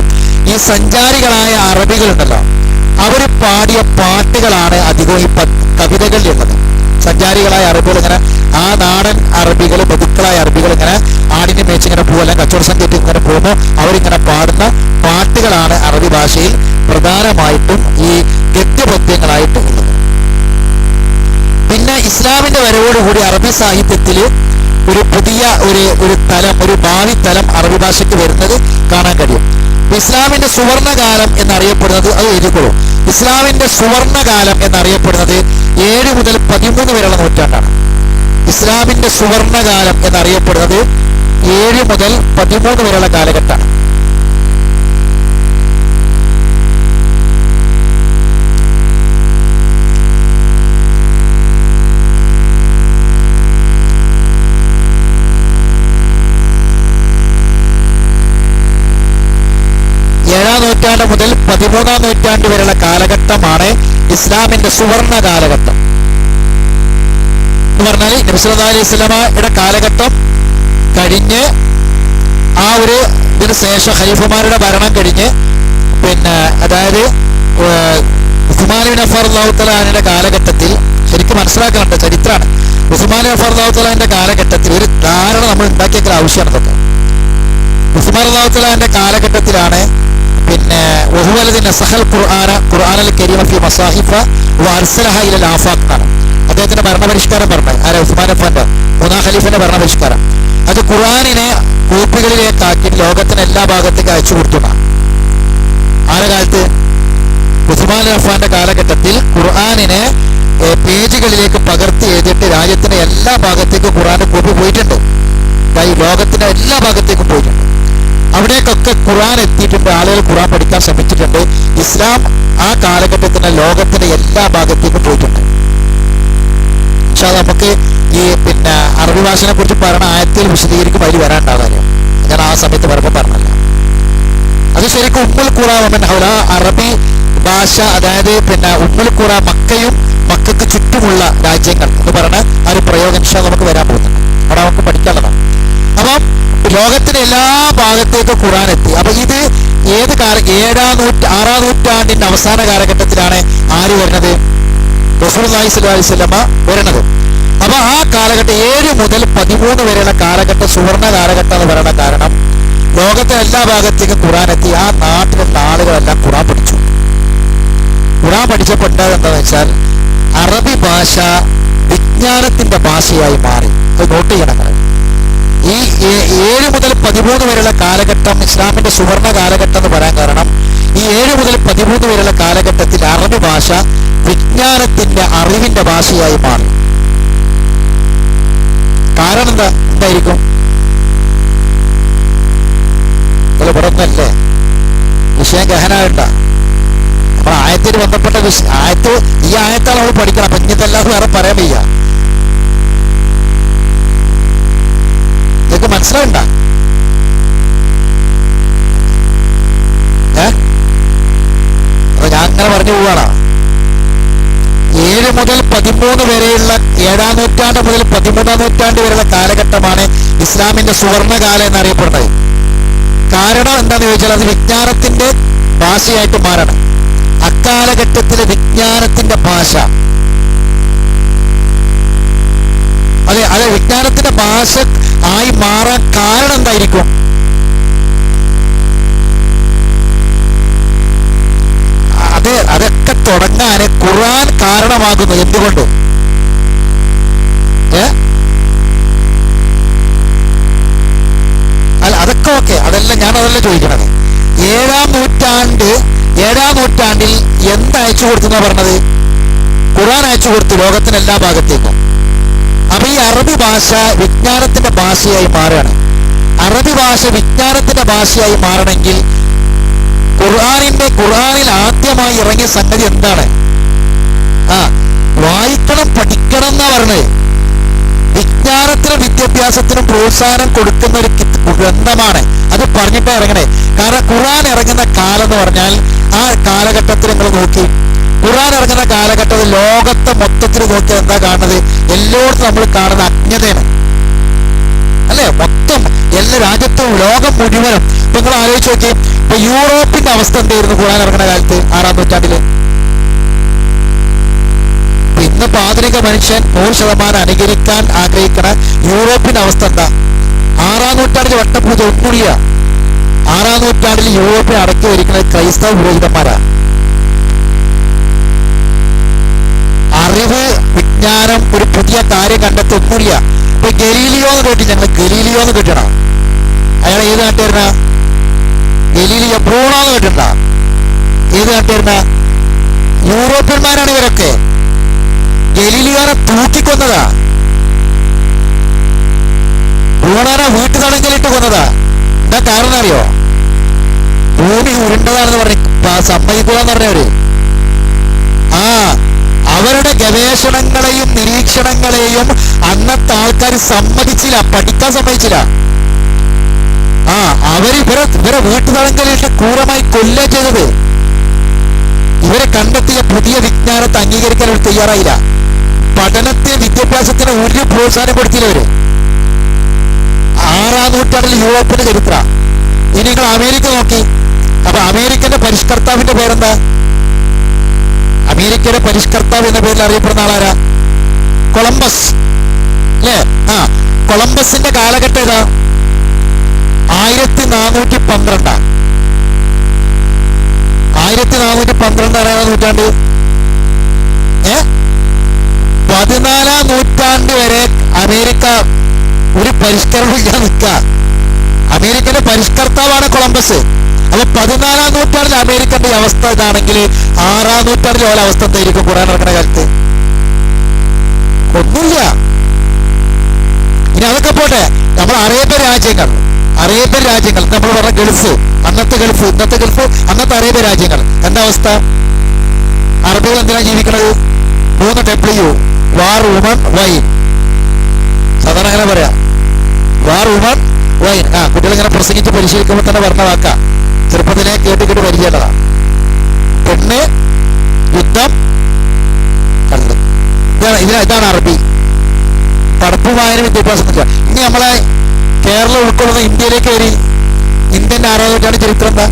ഈ സഞ്ചാരികളായ അറബികളുണ്ടല്ലോ, അവർ പാടിയ പാട്ടുകളാണ് അധികവും ഈ കവിതകളിലുള്ളത്. സഞ്ചാരികളായ അറബികൾ ഇങ്ങനെ, ആ നാടൻ അറബികൾ, ബതുക്കളായ അറബികൾ ഇങ്ങനെ ആടിനെ മേച്ച് ഇങ്ങനെ പോകും, അല്ലെങ്കിൽ കച്ചവട സംഘത്തിൽ ഇങ്ങനെ പോകുമ്പോൾ അവരിങ്ങനെ പാടുന്ന പാട്ടുകളാണ് അറബി ഭാഷയിൽ പ്രധാനമായിട്ടും ഈ ഗദ്യപദ്യങ്ങളായിട്ട് ഉള്ളത്. പിന്നെ ഇസ്ലാമിന്റെ വരവോടുകൂടി അറബി സാഹിത്യത്തിൽ ഒരു പുതിയ ഒരു തലം, ഒരു ഭാവി തലം അറബി ഭാഷയ്ക്ക് വരുന്നത് കാണാൻ കഴിയും. ഇസ്ലാമിന്റെ സുവർണകാലം എന്നറിയപ്പെടുന്നത്, അത് എഴുതിക്കൊള്ളൂ, ഇസ്ലാമിന്റെ സുവർണകാലം എന്നറിയപ്പെടുന്നത് 7 മുതൽ 13 വരെയുള്ള നൂറ്റാണ്ടാണ്. ഇസ്ലാമിന്റെ സുവർണകാലം എന്നറിയപ്പെടുന്നത് 7 മുതൽ 13 വരെയുള്ള കാലഘട്ടമാണ്. നൂറ്റാണ്ട് മുതൽ 13-ാം നൂറ്റാണ്ട് വരെയുള്ള കാലഘട്ടമാണ് ഇസ്ലാമിന്റെ സുവർണ കാലഘട്ടം എന്ന് പറഞ്ഞാൽ. നബി സല്ലല്ലാഹു അലൈഹി വസല്ലമയുടെ കാലഘട്ടം കഴിഞ്ഞ് ആ ഒരു ഇതിന് ശേഷം ഖലീഫമാരുടെ ഭരണം കഴിഞ്ഞ് പിന്നെ അതായത് ഉസ്മാൻ ഇബ്നു അഫ്ഫാൻ റളിയല്ലാഹു തആല അൻഹുവിന്റെ കാലഘട്ടത്തിൽ, ശരിക്കും മനസ്സിലാക്കേണ്ട ചരിത്രമാണ്, ഉസ്മാൻ ഇബ്നു അഫ്ഫാൻ റളിയല്ലാഹു തആല അൻഹുവിന്റെ കാലഘട്ടത്തിൽ ഒരു ധാരണ നമ്മൾ ഉണ്ടാക്കിയ ആവശ്യമാണ് ഇതൊക്കെ. ഉസ്മാൻ റളിയല്ലാഹു തആല അൻഹുവിന്റെ കാലഘട്ടത്തിലാണ് പിന്നെ ഖുർആനൽ കരീമ ഫി മസാഹിഫ വഅർസലഹ ഇലൽ ആഫാഖ് എന്നാണ് അദ്ദേഹത്തിന്റെ ഭരണപരിഷ്കാരം പറഞ്ഞത്. ആരെ? ഉസ്മാൻ അഫ്ഫാന്റെ 3-ാം ഖലീഫന്റെ ഭരണപരിഷ്കാരം. അത് ഖുർആനിനെ കോപ്പികളിലേക്കാക്കി ലോകത്തിന് എല്ലാ ഭാഗത്തേക്ക് അയച്ചു കൊടുത്തുകൊണ്ടാണ്. ആരുടെ കാലത്ത്? ഉസ്മാൻ അഫ്ഫാന്റെ കാലഘട്ടത്തിൽ ഖുർആനിനെ പേജുകളിലേക്ക് പകർത്തി എഴുതിയിട്ട് രാജ്യത്തിന്റെ എല്ലാ ഭാഗത്തേക്കും ഖുർആന്റെ കോപ്പി പോയിട്ടുണ്ട്. ലോകത്തിന്റെ എല്ലാ ഭാഗത്തേക്കും പോയിട്ടുണ്ട്. അവിടേക്കൊക്കെ ഖുർആൻ എത്തിയിട്ടുണ്ട്. ആളുകൾ ഖുർആൻ പഠിക്കാൻ ശ്രമിച്ചിട്ടുണ്ട്. ഇസ്ലാം ആ കാലഘട്ടത്തിന് ലോകത്തിന്റെ എല്ലാ ഭാഗത്തേക്കും പോയിട്ടുണ്ട്. പക്ഷെ നമുക്ക് ഈ പിന്നെ അറബി ഭാഷയെ കുറിച്ച് പറയുന്ന ആയത്തിൽ വിശദീകരിക്കും അതിൽ വരാണ്ടാകാര്യം ഞാൻ ആ സമയത്ത് പറയുമ്പോൾ പറഞ്ഞല്ല. അത് ശരിക്കും ഉമ്മുൽ ഖുറ വമൻ ഹൗല, അറബി ഭാഷ, അതായത് പിന്നെ ഉമ്മുൽ ഖുറ, മക്കയും മക്കൾക്ക് ചുറ്റുമുള്ള രാജ്യങ്ങൾ എന്ന് പറയുന്ന ആ ഒരു പ്രയോഗം നമുക്ക് വരാൻ പോകുന്നുണ്ട്. അവിടെ നമുക്ക് പഠിക്കാനുള്ളതാണ്. അപ്പം ലോകത്തിന്റെ എല്ലാ ഭാഗത്തേക്കും ഖുർആൻ എത്തി. അപ്പൊ ഇത് ഏത് കാലം? 6-ാം നൂറ്റാണ്ടിന്റെ അവസാന കാലഘട്ടത്തിലാണ് ആര് വരുന്നത്? റസൂലുള്ളാഹി സ്വല്ലല്ലാഹു അലൈഹി വസല്ലമ വരുന്നത്. അപ്പൊ ആ കാലഘട്ടം 7 മുതൽ 13 വരെയുള്ള കാലഘട്ടം സുവർണ കാലഘട്ടം എന്ന് പറയുന്ന കാരണം ലോകത്തെ എല്ലാ ഭാഗത്തേക്കും ഖുർആൻ എത്തി. ആ നാട്ടിലുള്ള ആളുകളെല്ലാം ഖുർആൻ പഠിച്ചു. ഖുർആൻ പഠിച്ചപ്പോൾ എന്താണെന്ന് വെച്ചാൽ അറബി ഭാഷ വിജ്ഞാനത്തിന്റെ ഭാഷയായി മാറി. അത് നോട്ട് ചെയ്യണം. ഈ 7 മുതൽ 13 വരെയുള്ള കാലഘട്ടം ഇസ്ലാമിന്റെ സുവർണ കാലഘട്ടം എന്ന് പറയാൻ കാരണം ഈ 7 മുതൽ 13 വരെയുള്ള കാലഘട്ടത്തിൽ അറബി ഭാഷ വിജ്ഞാനത്തിന്റെ, അറിവിന്റെ ഭാഷയായി മാറി. കാരണം എന്തായിരിക്കും? ഇവിടെ ഒന്നല്ലേ വിഷയം ഗഹനായിട്ട നമ്മൾ ആയത്തിന് ബന്ധപ്പെട്ട ആയത്ത്, ഈ ആയത്താണ് നമ്മൾ പഠിക്കണം. അപ്പൊ ഇങ്ങനത്തല്ലാതെ വേറെ പറയാൻ വയ്യ. ഇതൊക്കെ മനസ്സിലായിണ്ട? അപ്പൊ ഞാൻ അങ്ങനെ പറഞ്ഞു പോവാണ്. 7 മുതൽ 13 വരെയുള്ള 7-ാം നൂറ്റാണ്ട് മുതൽ 13-ാം നൂറ്റാണ്ട് വരെയുള്ള കാലഘട്ടമാണ് ഇസ്ലാമിന്റെ സുവർണകാലം എന്നറിയപ്പെടുന്നത്. കാരണം എന്താന്ന് ചോദിച്ചാൽ അത് വിജ്ഞാനത്തിന്റെ ഭാഷയായിട്ട് മാറണം. അക്കാലഘട്ടത്തിലെ വിജ്ഞാനത്തിന്റെ ഭാഷ അതെ അതെ, വിജ്ഞാനത്തിന്റെ ഭാഷ ആയി മാറാൻ കാരണം എന്തായിരിക്കും? അതൊക്കെ തുടങ്ങാൻ ഖുർആൻ കാരണമാകുന്നു. എന്തുകൊണ്ട്? അല്ല, അതൊക്കെ ഓക്കെ, ഞാനതല്ല ചോദിക്കണത്. ഏഴാം നൂറ്റാണ്ടിൽ എന്തയച്ചു കൊടുത്തെന്നാ പറഞ്ഞത്? ഖുർആൻ അയച്ചു കൊടുത്തു ലോകത്തിന് എല്ലാ ഭാഗത്തേക്കും. അപ്പൊ ഈ അറബി ഭാഷ വിജ്ഞാനത്തിന്റെ ഭാഷയായി മാറുകയാണ്. അറബി ഭാഷ വിജ്ഞാനത്തിന്റെ ഭാഷയായി മാറണമെങ്കിൽ ഖുർആനിൽ ആദ്യമായി ഇറങ്ങിയ സംഗതി എന്താണ്? വായിക്കണം, പഠിക്കണം എന്നാ പറഞ്ഞത്. വിജ്ഞാനത്തിനും വിദ്യാഭ്യാസത്തിനും പ്രോത്സാഹനം കൊടുക്കുന്ന ഒരു ഗ്രന്ഥമാണ്. അത് പറഞ്ഞിട്ടേ ഇറങ്ങണേ. കാരണം ഖുർആൻ ഇറങ്ങുന്ന കാലം എന്ന് പറഞ്ഞാൽ ആ കാലഘട്ടത്തിൽ നിങ്ങൾ നോക്കി, ഖുർആൻ ഇറങ്ങുന്ന കാലഘട്ടത്തിൽ ലോകത്തെ മൊത്തത്തിൽ നോക്കിയാൽ എന്താ കാണുന്നത്? എല്ലായിടത്തും നമ്മൾ കാണുന്ന അജ്ഞതയാണ്, അല്ലെ? മൊത്തം എല്ലാ രാജ്യത്തും ലോകം മുഴുവനും. ഇപ്പൊ നിങ്ങൾ ആലോചിച്ച് നോക്കി, ഇപ്പൊ യൂറോപ്പിന്റെ അവസ്ഥ എന്തായിരുന്നു ഖുർആൻ ഇറങ്ങുന്ന കാലത്ത് 6-ാം നൂറ്റാണ്ടില്? ഇന്നിപ്പോ ആധുനിക മനുഷ്യൻ 100% അനുകരിക്കാൻ ആഗ്രഹിക്കുന്ന യൂറോപ്പിന്റെ അവസ്ഥ എന്താ? 6-ാം നൂറ്റാണ്ടിൽ വട്ടപൂജ ഒന്നുമില്ല. 6-ാം നൂറ്റാണ്ടിൽ യൂറോപ്പിൽ അടക്കി വരിക്കുന്നത് ക്രൈസ്തവ പുരോഹിതന്മാരാ. അറിവ്, വിജ്ഞാനം, ഒരു പുതിയ കാര്യം കണ്ടെത്തി ഒന്നുമില്ല. ഇപ്പൊ ഗലീലിയോ എന്ന് കേട്ടി, ഞങ്ങൾ ഗലീലിയോ എന്ന് കേട്ടണം. അയാൾ ഏത് നാട്ടുകാരനാ? ഗലീലിയോ. ബ്രൂണോ എന്ന് കേട്ടിട്ടുണ്ട? ഏത് നാട്ടുകാരനാ? യൂറോപ്യന്മാരാണ് ഇവരൊക്കെ. ഗലീലിയോനെ തൂക്കിക്കൊന്നതാ. ബ്രൂണോനെ വീട്ടു തടങ്കലിട്ട് കൊന്നതാ. എന്താ കാരണം അറിയോ? ഭൂമി ഉരുണ്ടതാണെന്ന് പറഞ്ഞ് സമ്മതിക്കൂലെന്ന് പറഞ്ഞവര്. അവരുടെ ഗവേഷണങ്ങളെയും നിരീക്ഷണങ്ങളെയും അന്നത്തെ ആൾക്കാർ സമ്മതിച്ചില്ല, പഠിക്കാൻ സമ്മതിച്ചില്ല. ഇവരെ വീട്ടു തടങ്കലിട്ട് ക്രൂരമായി കൊല്ലുക ചെയ്തത്. ഇവരെ കണ്ടെത്തിയ പുതിയ വിജ്ഞാനത്തെ അംഗീകരിക്കാൻ അവർ തയ്യാറായില്ല. പഠനത്തെ, വിദ്യാഭ്യാസത്തിന് ഒരു പ്രോത്സാഹനം കൊടുത്തില്ല അവര്. 6-ാം നൂറ്റാണ്ടിൽ യൂറോപ്പിന്റെ ചരിത്ര. ഇനി നിങ്ങൾ അമേരിക്ക നോക്കി. അപ്പൊ അമേരിക്കന്റെ പരിഷ്കർത്താവിന്റെ പേരെന്താ? അമേരിക്കയുടെ പരിഷ്കർത്താവ് എന്ന പേരിൽ അറിയപ്പെടുന്ന ആളാരാ? കൊളംബസ്, അല്ലേ? കൊളംബസിന്റെ കാലഘട്ടം ഏതാ? 1412. 1412 അറിയാവുന്ന നൂറ്റാണ്ട്. 14-ാം നൂറ്റാണ്ട് വരെ അമേരിക്ക ഒരു പരിഷ്കരണം ഇല്ലാതെ നിൽക്കുക. അമേരിക്കന്റെ പരിഷ്കർത്താവാണ് കൊളംബസ്. അപ്പൊ 14-ാം നൂറ്റാണ്ടിൽ അമേരിക്കന്റെ അവസ്ഥ ഇതാണെങ്കിൽ 6-ാം നൂറ്റാണ്ടിൽ ഓരോ അവസ്ഥ എന്തായിരിക്കും ഖുർആൻ ഇറങ്ങുന്ന കാലത്ത്? ഒന്നുമില്ല. ഇനി അതൊക്കെ പോട്ടെ, നമ്മൾ അറേബ്യൻ രാജ്യങ്ങൾ നമ്മൾ പറഞ്ഞ ഗൾഫ്, ഇന്നത്തെ ഗൾഫ്, അറേബ്യ രാജ്യങ്ങൾ എന്താ അവസ്ഥ? അറബികൾ എന്തിനാ ജീവിക്കുന്നത്? 3 W, വാർ, വുമൺ, വൈൻ. സാധാരണ അങ്ങനെ പറയാം, വാർ, വുമൺ, വൈൻ. കുട്ടികൾ ഇങ്ങനെ പ്രസംഗിച്ച് പരിശീലിക്കുമ്പോൾ തന്നെ പറഞ്ഞ വാക്കാ. ചെറുപ്പത്തിലെ കേട്ട് പരിചയമുള്ളതാ. പെണ്ണ്, യുദ്ധം, കല്ല്. ഇതാണ് അറബി. പഠിപ്പും വായന വിദ്യാഭ്യാസം. ഇനി നമ്മളെ കേരളം ഉൾക്കൊള്ളുന്ന ഇന്ത്യയിലേക്ക് വരി. ഇന്ത്യന്റെ 6-ാം നൂറ്റാണ്ട് ചരിത്രം എന്താ?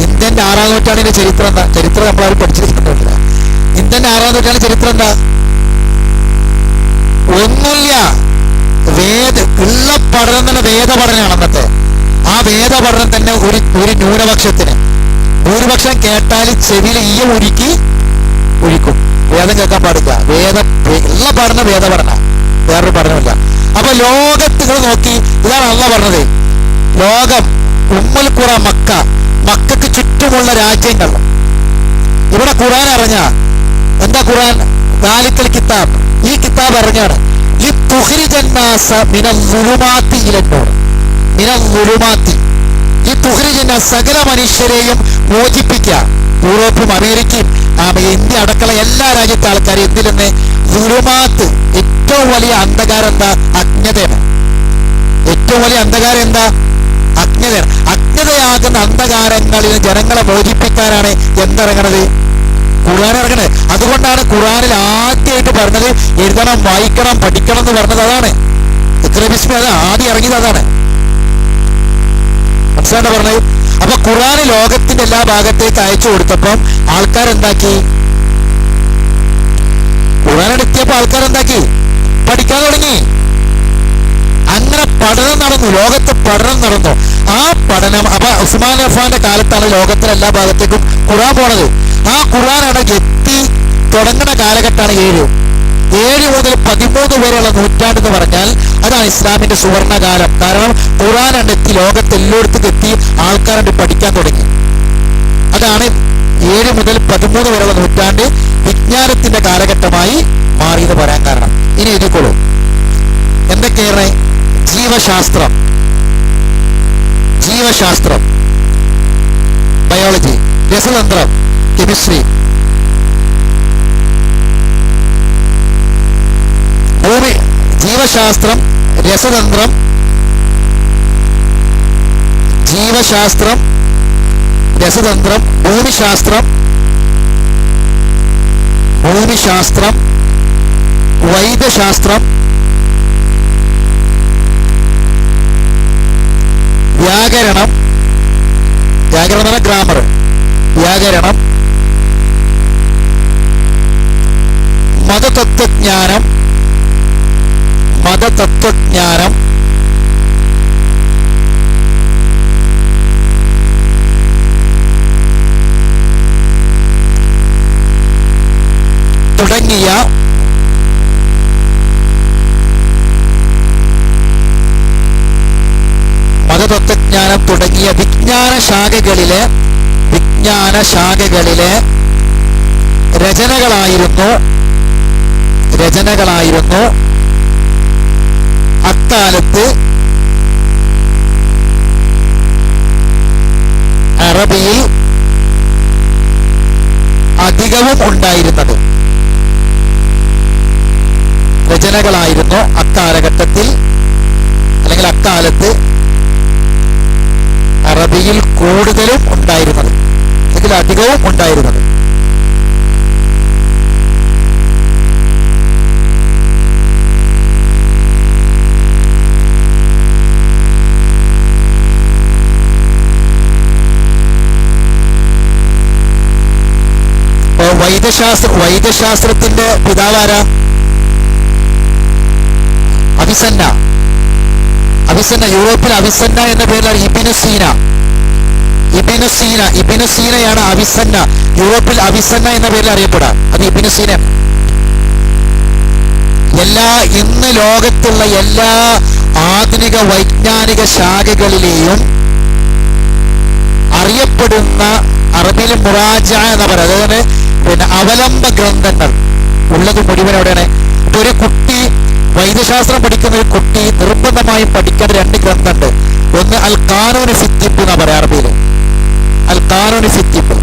ഇന്ത്യന്റെ 6-ാം നൂറ്റാണ്ടിന്റെ ചരിത്രം എന്താ? ചരിത്രം നമ്മളാരും പഠിച്ചിരിക്കുന്നില്ല. ഇന്ത്യന്റെ 6-ാം നൂറ്റാണ്ട് ചരിത്രം എന്താ? ഒന്നുമില്ല. ഉള്ള പഠനം തന്നെ വേദപഠനമാണ് അന്നത്തെ. ആ വേദപഠനം തന്നെ ഒരു ന്യൂനപക്ഷത്തിന്. ഭൂരിപക്ഷം കേട്ടാൽ ചെവിയിൽ ഈയം ഒഴിക്കും. വേദം കേൾക്കാൻ പാടില്ല. ഉള്ള പഠനം വേദപഠന, വേറൊരു പഠനമില്ല. അപ്പൊ ലോകത്തുകൾ നോക്കി, ഇതാണ് അള്ളാഹ് പറഞ്ഞത്. ലോകം, ഉമ്മുൽ ഖുറ, മക്കക്ക് ചുറ്റുമുള്ള രാജ്യങ്ങൾ. ഇവിടെ ഖുർആൻ ഇറങ്ങ. എന്താ ഖുർആൻ? ദാലിക്കൽ കിതാബ്. ഈ കിതാബ് ഇറങ്ങാണ് സകല മനുഷ്യരെയും മോചിപ്പിക്കുക. യൂറോപ്പും അമേരിക്കയും ഇന്ത്യ അടക്കമുള്ള എല്ലാ രാജ്യത്തെ ആൾക്കാരും എന്തിൽ നിന്ന്? ദുലുമാത്ത്. ഏറ്റവും വലിയ അന്ധകാരം എന്താ? അജ്ഞതയാണ്. ഏറ്റവും വലിയ അന്ധകാരം എന്താ? അജ്ഞതയാണ്. അജ്ഞതയാകുന്ന അന്ധകാരങ്ങളിൽ ജനങ്ങളെ മോചിപ്പിക്കാനാണ് എന്തിറങ്ങണത്? ഖുർആൻ ഇറങ്ങണത്. അതുകൊണ്ടാണ് ഖുർആനിൽ ആദ്യമായിട്ട് പറഞ്ഞത് എഴുതണം, വായിക്കണം, പഠിക്കണം എന്ന് പറഞ്ഞത്. അതാണ് ഇഖ്റ അത് ആദ്യം ഇറങ്ങിയത്. അതാണ് മനസ്സിലാണ്ട് പറഞ്ഞത്. അപ്പൊ ഖുർആൻ ലോകത്തിന്റെ എല്ലാ ഭാഗത്തേക്ക് അയച്ചു കൊടുത്തപ്പം ആൾക്കാരെന്താക്കി? എത്തിയപ്പോൾ ആൾക്കാരെന്താക്കി? പഠിക്കാൻ തുടങ്ങി. അങ്ങനെ പഠനം നടന്നു, ലോകത്ത് പഠനം നടന്നു. ആ പഠനം അപ്പൊ ഉസ്മാൻ അഫ്ഫാന്റെ കാലത്താണ് ലോകത്തിലെ എല്ലാ ഭാഗത്തേക്കും ഖുർആൻ പോണത്. ആ ഖുർആൻ അവിടെ എത്തി തുടങ്ങുന്ന കാലഘട്ടമാണ് 7 മുതൽ 13 വരെയുള്ള നൂറ്റാണ്ട് എന്ന് പറഞ്ഞാൽ അതാണ് ഇസ്ലാമിന്റെ സുവർണകാലം. കാരണം ഖുർആൻ എത്തി ലോകത്ത് എല്ലായിടത്തും എത്തി ആൾക്കാരെ പഠിക്കാൻ തുടങ്ങി. അതാണ് 7 മുതൽ 13 വരെയുള്ള നൂറ്റാണ്ട് വിജ്ഞാനത്തിന്റെ കാലഘട്ടമായി മാറി എന്ന് പറയാൻ കാരണം. ഇനി എഴുതിക്കോളൂ. എന്തൊക്കെയാണ്? ജീവശാസ്ത്രം, ബയോളജി, രസതന്ത്രം, കെമിസ്ട്രി, ജീവശാസ്ത്രം, രസതന്ത്രം, ഭൂമിശാസ്ത്രം, വൈദ്യശാസ്ത്രം, വ്യാകരണം, ഗ്രാമർ, വ്യാകരണം, മതതത്വജ്ഞാനം, തുടങ്ങിയ വിജ്ഞാന ശാഖകളിലെ രചനകളായിരുന്നു അക്കാലത്ത് അറബിയിൽ അധികവും ഉണ്ടായിരുന്നത്. രചനകളായിരുന്നു അക്കാലഘട്ടത്തിൽ അല്ലെങ്കിൽ അക്കാലത്ത് അറബിയിൽ കൂടുതലും ഉണ്ടായിരുന്നത്, അല്ലെങ്കിൽ അധികവും ഉണ്ടായിരുന്നത്. വൈദ്യശാസ്ത്രത്തിന്റെ പിതാവാരാ? അവിസന്ന. യൂറോപ്പിൽ അവിസന്ന എന്ന പേരിലാണ് ഇബ്നു സീനയാണ് അവിസന്ന. യൂറോപ്പിൽ അവിസന്ന എന്ന പേരിൽ അറിയപ്പെടാം. അത് ഇബ്നു സീന. ഇന്ന് ലോകത്തുള്ള എല്ലാ ആധുനിക വൈജ്ഞാനിക ശാഖകളിലെയും അറിയപ്പെടുന്ന അറബിയിൽ മുറാജ എന്ന് പറയുന്നത്, അതായത് അവലംബ ഗ്രന്ഥങ്ങൾ ഉള്ളത് മുഴുവൻ എവിടെയാണ്? ഒരു കുട്ടി, വൈദ്യശാസ്ത്രം പഠിക്കുന്ന ഒരു കുട്ടി നിർബന്ധമായും പഠിക്കേണ്ട 2 ഗ്രന്ഥമുണ്ട്. ഒന്ന് അൽ ഖാനൂൻ ഫി തിബ്ബ് എന്ന് പറയാം അറബിയിൽ. അൽ ഖാനൂൻ ഫി തിബ്ബ്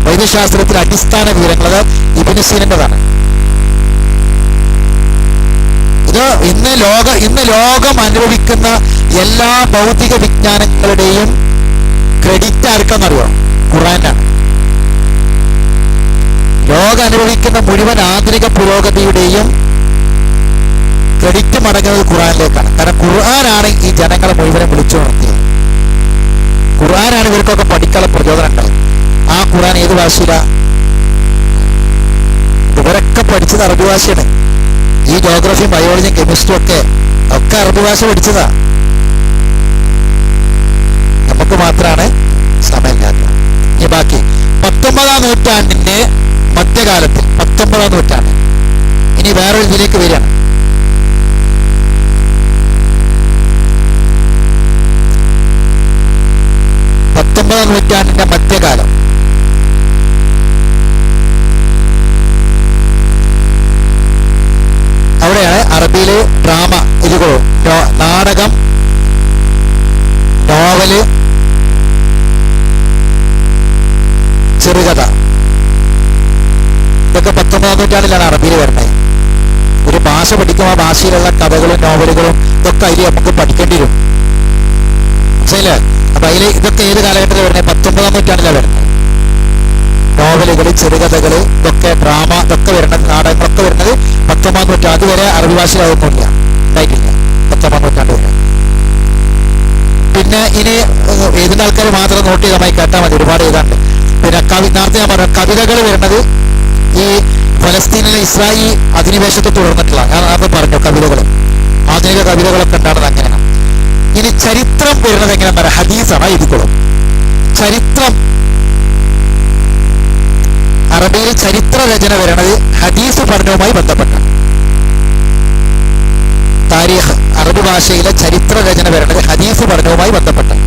വൈദ്യശാസ്ത്രത്തിലെ അടിസ്ഥാന വിവരങ്ങൾ. അത് ഇബ്നു സീനൻ്റെതാണ്. ഇത് ഇന്ന് ലോകം അനുഭവിക്കുന്ന എല്ലാ ഭൗതിക വിജ്ഞാനങ്ങളുടെയും ക്രെഡിറ്റ് ആർക്കെന്നറിയോ? ഖുർആനാണ്. ലോകം അനുഭവിക്കുന്ന മുഴുവൻ ആധുനിക പുരോഗതിയുടെയും ക്രെഡിറ്റ് മടങ്ങുന്നത് ഖുർആനിലേക്കാണ്. കാരണം ഖുർആനാണ് ഈ ജനങ്ങളെ മുഴുവനെ വിളിച്ചു നിർത്തിയത്. ഖുർആനാണ് ഇവർക്കൊക്കെ പഠിക്കാനുള്ള പ്രചോദനം ഉണ്ടായത്. ആ ഖുർആൻ ഏത് ഭാഷയിലാണ്? ഇവരൊക്കെ പഠിച്ചത് അറബി ഭാഷയാണ്. ഈ ജോഗ്രഫിയും ബയോളജിയും കെമിസ്ട്രിയും ഒക്കെ അറബി ഭാഷ പഠിച്ചതാ. നമുക്ക് മാത്രമാണ് സമയമില്ലാത്തത്. ഇനി ബാക്കി 19ാം നൂറ്റാണ്ടിന്റെ മധ്യകാലത്തിൽ, 19ാം നൂറ്റാണ്ട് ഇനി വേറൊരു ഇതിലേക്ക് വരികയാണ്. 19ാം നൂറ്റാണ്ടിന്റെ മധ്യകാലം. അവിടെയാണ് അറബിയില് ഡ്രാമ, നാടകം, നോവല്, ചെറുകഥ, ഇതൊക്കെ 19ാം നൂറ്റാണ്ടിലാണ് അറബിയിൽ വരുന്നത്. ഒരു ഭാഷ പഠിക്കുമ്പോൾ ആ ഭാഷയിലുള്ള കഥകളും നോവലുകളും ഇതൊക്കെ അതിൽ നമുക്ക് പഠിക്കേണ്ടി വരും. മനസ്സിലെ? അപ്പൊ അതിൽ ഇതൊക്കെ ഏത് കാലഘട്ടത്തിൽ വരുന്നത്? 19ാം നൂറ്റാണ്ടിലാണ് വരുന്നത്. നോവലുകൾ, ചെറുകഥകൾ, ഇതൊക്കെ ഡ്രാമ, ഇതൊക്കെ വരുന്നത്, നാടകങ്ങളൊക്കെ വരുന്നത് 19ാം നൂറ്റാണ്ട്. അതുവരെ അറബി ഭാഷയിലൊന്നുമില്ല, ഉണ്ടായിട്ടില്ല 19ാം നൂറ്റാണ്ട് വരെ. പിന്നെ ഇനി എഴുതുന്ന ആൾക്കാർ മാത്രം നോട്ട് ചെയ്താൽ കേട്ടാൽ മതി, ഒരുപാട് എഴുതാണ്ട്. പിന്നെ നേരത്തെ ഞാൻ പറഞ്ഞ കവിതകൾ വരുന്നത് ഈ ഫലസ്തീനിലെ ഇസ്രായേലി അധിനിവേശത്തെ തുടർന്നിട്ടുള്ള, ഞാൻ അത് പറഞ്ഞു, കവിതകളും ആധുനിക കവിതകളൊക്കെ ഉണ്ടാകുന്നത് അങ്ങനെയാണ്. ഇനി ചരിത്രം വരുന്നത് എങ്ങനെ പറയാം? ഹദീസാണ് എഴുതിക്കോളും. ചരിത്രം, അറബിയിൽ ചരിത്ര രചന വരുന്നത് ഹദീസ് പഠനവുമായി ബന്ധപ്പെട്ടാണ്. താരീഖ്, അറബി ഭാഷയിലെ ചരിത്ര രചന വരുന്നത് ഹദീസ് പഠനവുമായി ബന്ധപ്പെട്ടാണ്.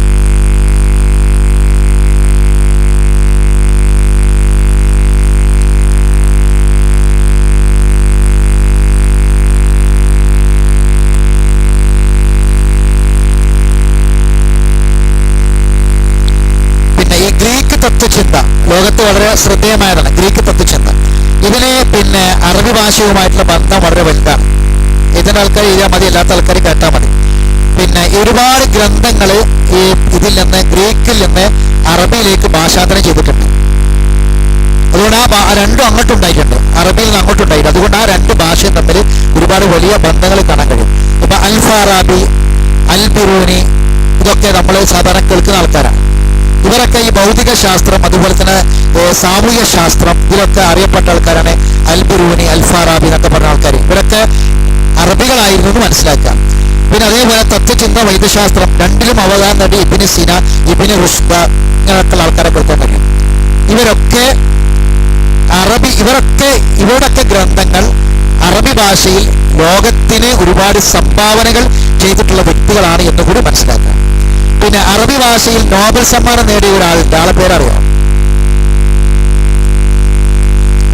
ഗ്രീക്ക് തത്വചിന്ത ലോകത്ത് വളരെ ശ്രദ്ധേയമായതാണ്. ഗ്രീക്ക് തത്വചിന്ത ഇതിന് അറബി ഭാഷയുമായിട്ടുള്ള ബന്ധം വളരെ വലുതാണ്. ഇതിൻ്റെ ആൾക്കാർ എഴുതിയാൽ മതി, അല്ലാത്ത ആൾക്കാർ കേട്ടാൽ മതി. ഒരുപാട് ഗ്രന്ഥങ്ങൾ ഇതിൽ നിന്ന്, ഗ്രീക്കിൽ നിന്ന് അറബിയിലേക്ക് ഭാഷാന്തരം ചെയ്തിട്ടുണ്ട്. അതുകൊണ്ട് ആ രണ്ടും അങ്ങോട്ടുണ്ടായിട്ടുണ്ട്, അറബിയിൽ നിന്ന് അങ്ങോട്ടുണ്ടായിട്ടുണ്ട്. അതുകൊണ്ട് ആ രണ്ട് ഭാഷയും തമ്മിൽ ഒരുപാട് വലിയ ബന്ധങ്ങൾ കാണാൻ കഴിയും. ഇപ്പൊ അൽ ഫാറാബി, അൽ ബിറൂനി, ഇതൊക്കെ നമ്മൾ സാധാരണ കേൾക്കുന്ന ആൾക്കാരാണ്. ഇവരൊക്കെ ഈ ഭൗതിക ശാസ്ത്രം, അതുപോലെ തന്നെ സാമൂഹ്യ ശാസ്ത്രം, ഇതിലൊക്കെ അറിയപ്പെട്ട ആൾക്കാരാണ്. അൽ ബിറൂനി, അൽ ഫാറാബി എന്നൊക്കെ പറഞ്ഞ ആൾക്കാർ, ഇവരൊക്കെ അറബികളായിരുന്നു എന്ന് മനസ്സിലാക്കാം. അതേപോലെ തത്വചിന്ത, വൈദ്യശാസ്ത്രം, രണ്ടിലും അവതാരം നേടി ഇബ്നു സീന, ഇബ്നു റുഷ്ദ, ഇങ്ങനെയൊക്കെയുള്ള ആൾക്കാരെ കേൾക്കാൻ കഴിയും. ഇവരൊക്കെ ഇവരുടെയൊക്കെ ഗ്രന്ഥങ്ങൾ അറബി ഭാഷയിൽ ലോകത്തിന് ഒരുപാട് സംഭാവനകൾ ചെയ്തിട്ടുള്ള വ്യക്തികളാണ് എന്ന് കൂടി മനസ്സിലാക്കാം. അറബി ഭാഷയിൽ നോബൽ സമ്മാനം നേടിയ ഒരാളുണ്ട്. ആളെ പേരറിയോ?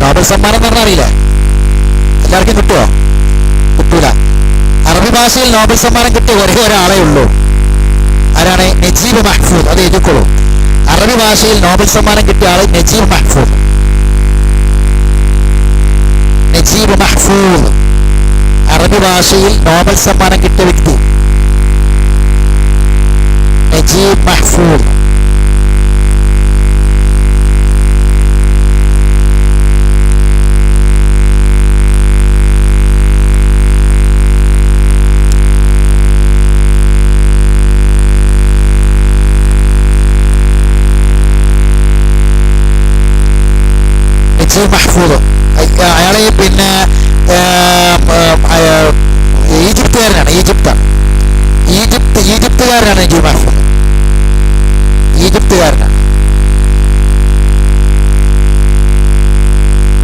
നോബൽ സമ്മാനം എന്ന് പറഞ്ഞാൽ അറിയില്ലേ? എല്ലാവർക്കും കിട്ടുമോ? കിട്ടൂല. അറബി ഭാഷയിൽ നോബൽ സമ്മാനം കിട്ടിയ ഒരേ ഒരാളെ ഉള്ളൂ. ആരാണ്? നജീബ് മഹ്ഫൂദ്. അത് എഴുതിക്കോളൂ. അറബി ഭാഷയിൽ നോബൽ സമ്മാനം കിട്ടിയ ആള് നജീബ് മഹ്ഫൂദ്. നജീബ് മഹ്ഫൂദ് അറബി ഭാഷയിൽ നോബൽ സമ്മാനം കിട്ടിയ വ്യക്തി നജീബ് മഹ്ഫൂദ്. നജീബ് മഹ്ഫൂദ് അയാളെ ഈജിപ്തുകാരനാണ്. ഈജിപ്തുകാരനാണ് നജീബ് മഹ്ഫൂദ്. ഈജിപ്തുകാരനാണ്.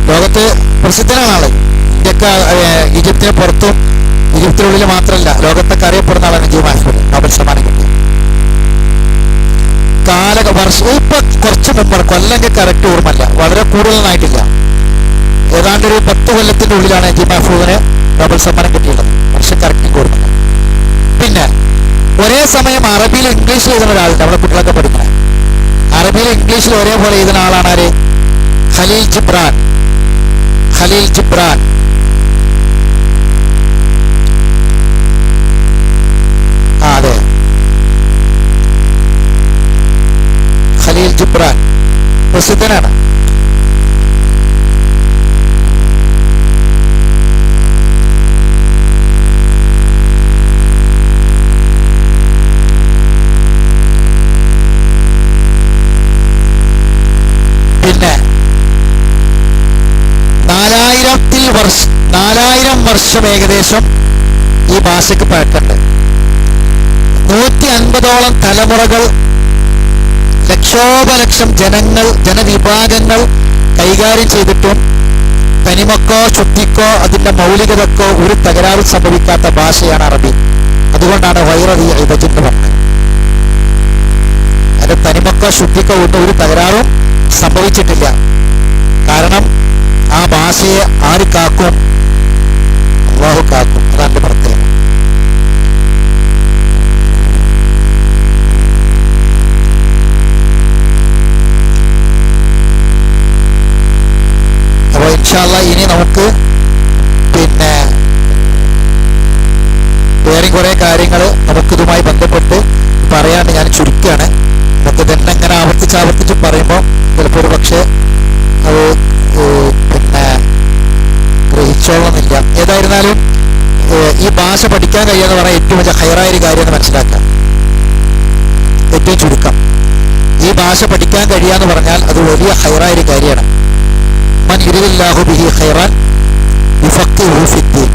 ലോകത്ത് പ്രസിദ്ധനാണ് ആള്. ഇന്ത്യക്ക് ഈജിപ്തിന് പുറത്തും ഈജിപ്തിനുള്ളിൽ മാത്രമല്ല ലോകത്തൊക്കെ അറിയപ്പെടുന്ന ആളാണ് നജീബ് മഹ്ഫൂദ്. നോബൽ സമ്മാനം കിട്ടി. ഇപ്പൊ കുറച്ച് മുമ്പ്, കൊല്ലം കറക്റ്റ് ഓർമ്മല്ല, വളരെ കൂടുതലൊന്നായിട്ടില്ല, ഏതാണ്ട് ഒരു 10 കൊല്ലത്തിന്റെ ഉള്ളിലാണ് നജീബ് മഹ്ഫൂദിന് നോബൽ സമ്മാനം കിട്ടിയുള്ളത്. വർഷം കറക്റ്റ് ഓർമ്മല്ല. ഒരേ സമയം അറബിയിൽ ഇംഗ്ലീഷിൽ എഴുതുന്ന ഒരാളുണ്ട്. നമ്മുടെ കുട്ടികളൊക്കെ പഠിക്കണം. അറബിയിൽ ഇംഗ്ലീഷിൽ ഒരേപോലെ എഴുതുന്ന ആളാണ് ആര്? ഖലീൽ ജിബ്രാൻ. അതെ, ഖലീൽ ജിബ്രാൻ പ്രസിദ്ധനാണ്. പിന്നെ 4000 വർഷം ഏകദേശം ഈ ഭാഷയ്ക്ക് പഴക്കമുണ്ട്. 150ഓളം തലമുറകൾ, ലക്ഷോപലക്ഷം ജനവിഭാഗങ്ങൾ കൈകാര്യം ചെയ്തിട്ടും തനിമക്കോ ശുദ്ധിക്കോ അതിന്റെ മൗലികതക്കോ ഒരു തകരാറും സംഭവിക്കാത്ത ഭാഷയാണ് അറബി. അതുകൊണ്ടാണ് വൈറദി ഇബജ് എന്ന് പറഞ്ഞത്. അതിന്റെ തനിമക്കോ ശുദ്ധിക്കോ ഒന്നും ഒരു തകരാറും സംഭവിച്ചിട്ടില്ല. കാരണം ആ ഭാഷയെ ആര് കാക്കും? അല്ലാഹു കാക്കും. അതാണ് പ്രത്യേകത. അപ്പോൾ ഇൻഷാ അല്ലാഹ് ഇനി നമുക്ക് വേറെ കുറെ കാര്യങ്ങൾ നമുക്കിതുമായി ബന്ധപ്പെട്ട് പറയാണ്ട് ഞാൻ ചുരുക്കുകയാണ്. നമുക്ക് തന്നെ ഇങ്ങനെ ആവർത്തിച്ച് പറയുമ്പോൾ ചിലപ്പോൾ ഒരു പക്ഷേ അത് ഗ്രഹിച്ചോളണമെന്നില്ല. ഏതായിരുന്നാലും ഈ ഭാഷ പഠിക്കാൻ കഴിയുമെന്ന് പറഞ്ഞാൽ ഏറ്റവും വലിയ ഹൈറായ ഒരു കാര്യം എന്ന് മനസ്സിലാക്കാം. ഏറ്റവും ചുരുക്കം ഈ ഭാഷ പഠിക്കാൻ കഴിയാന്ന് പറഞ്ഞാൽ അത് വലിയ ഹൈറായ ഒരു കാര്യമാണ്. മൻ യുരിദില്ലാഹു ബിഹി ഖൈറൻ യുഫഖിഹു ഫിദ്ദീൻ.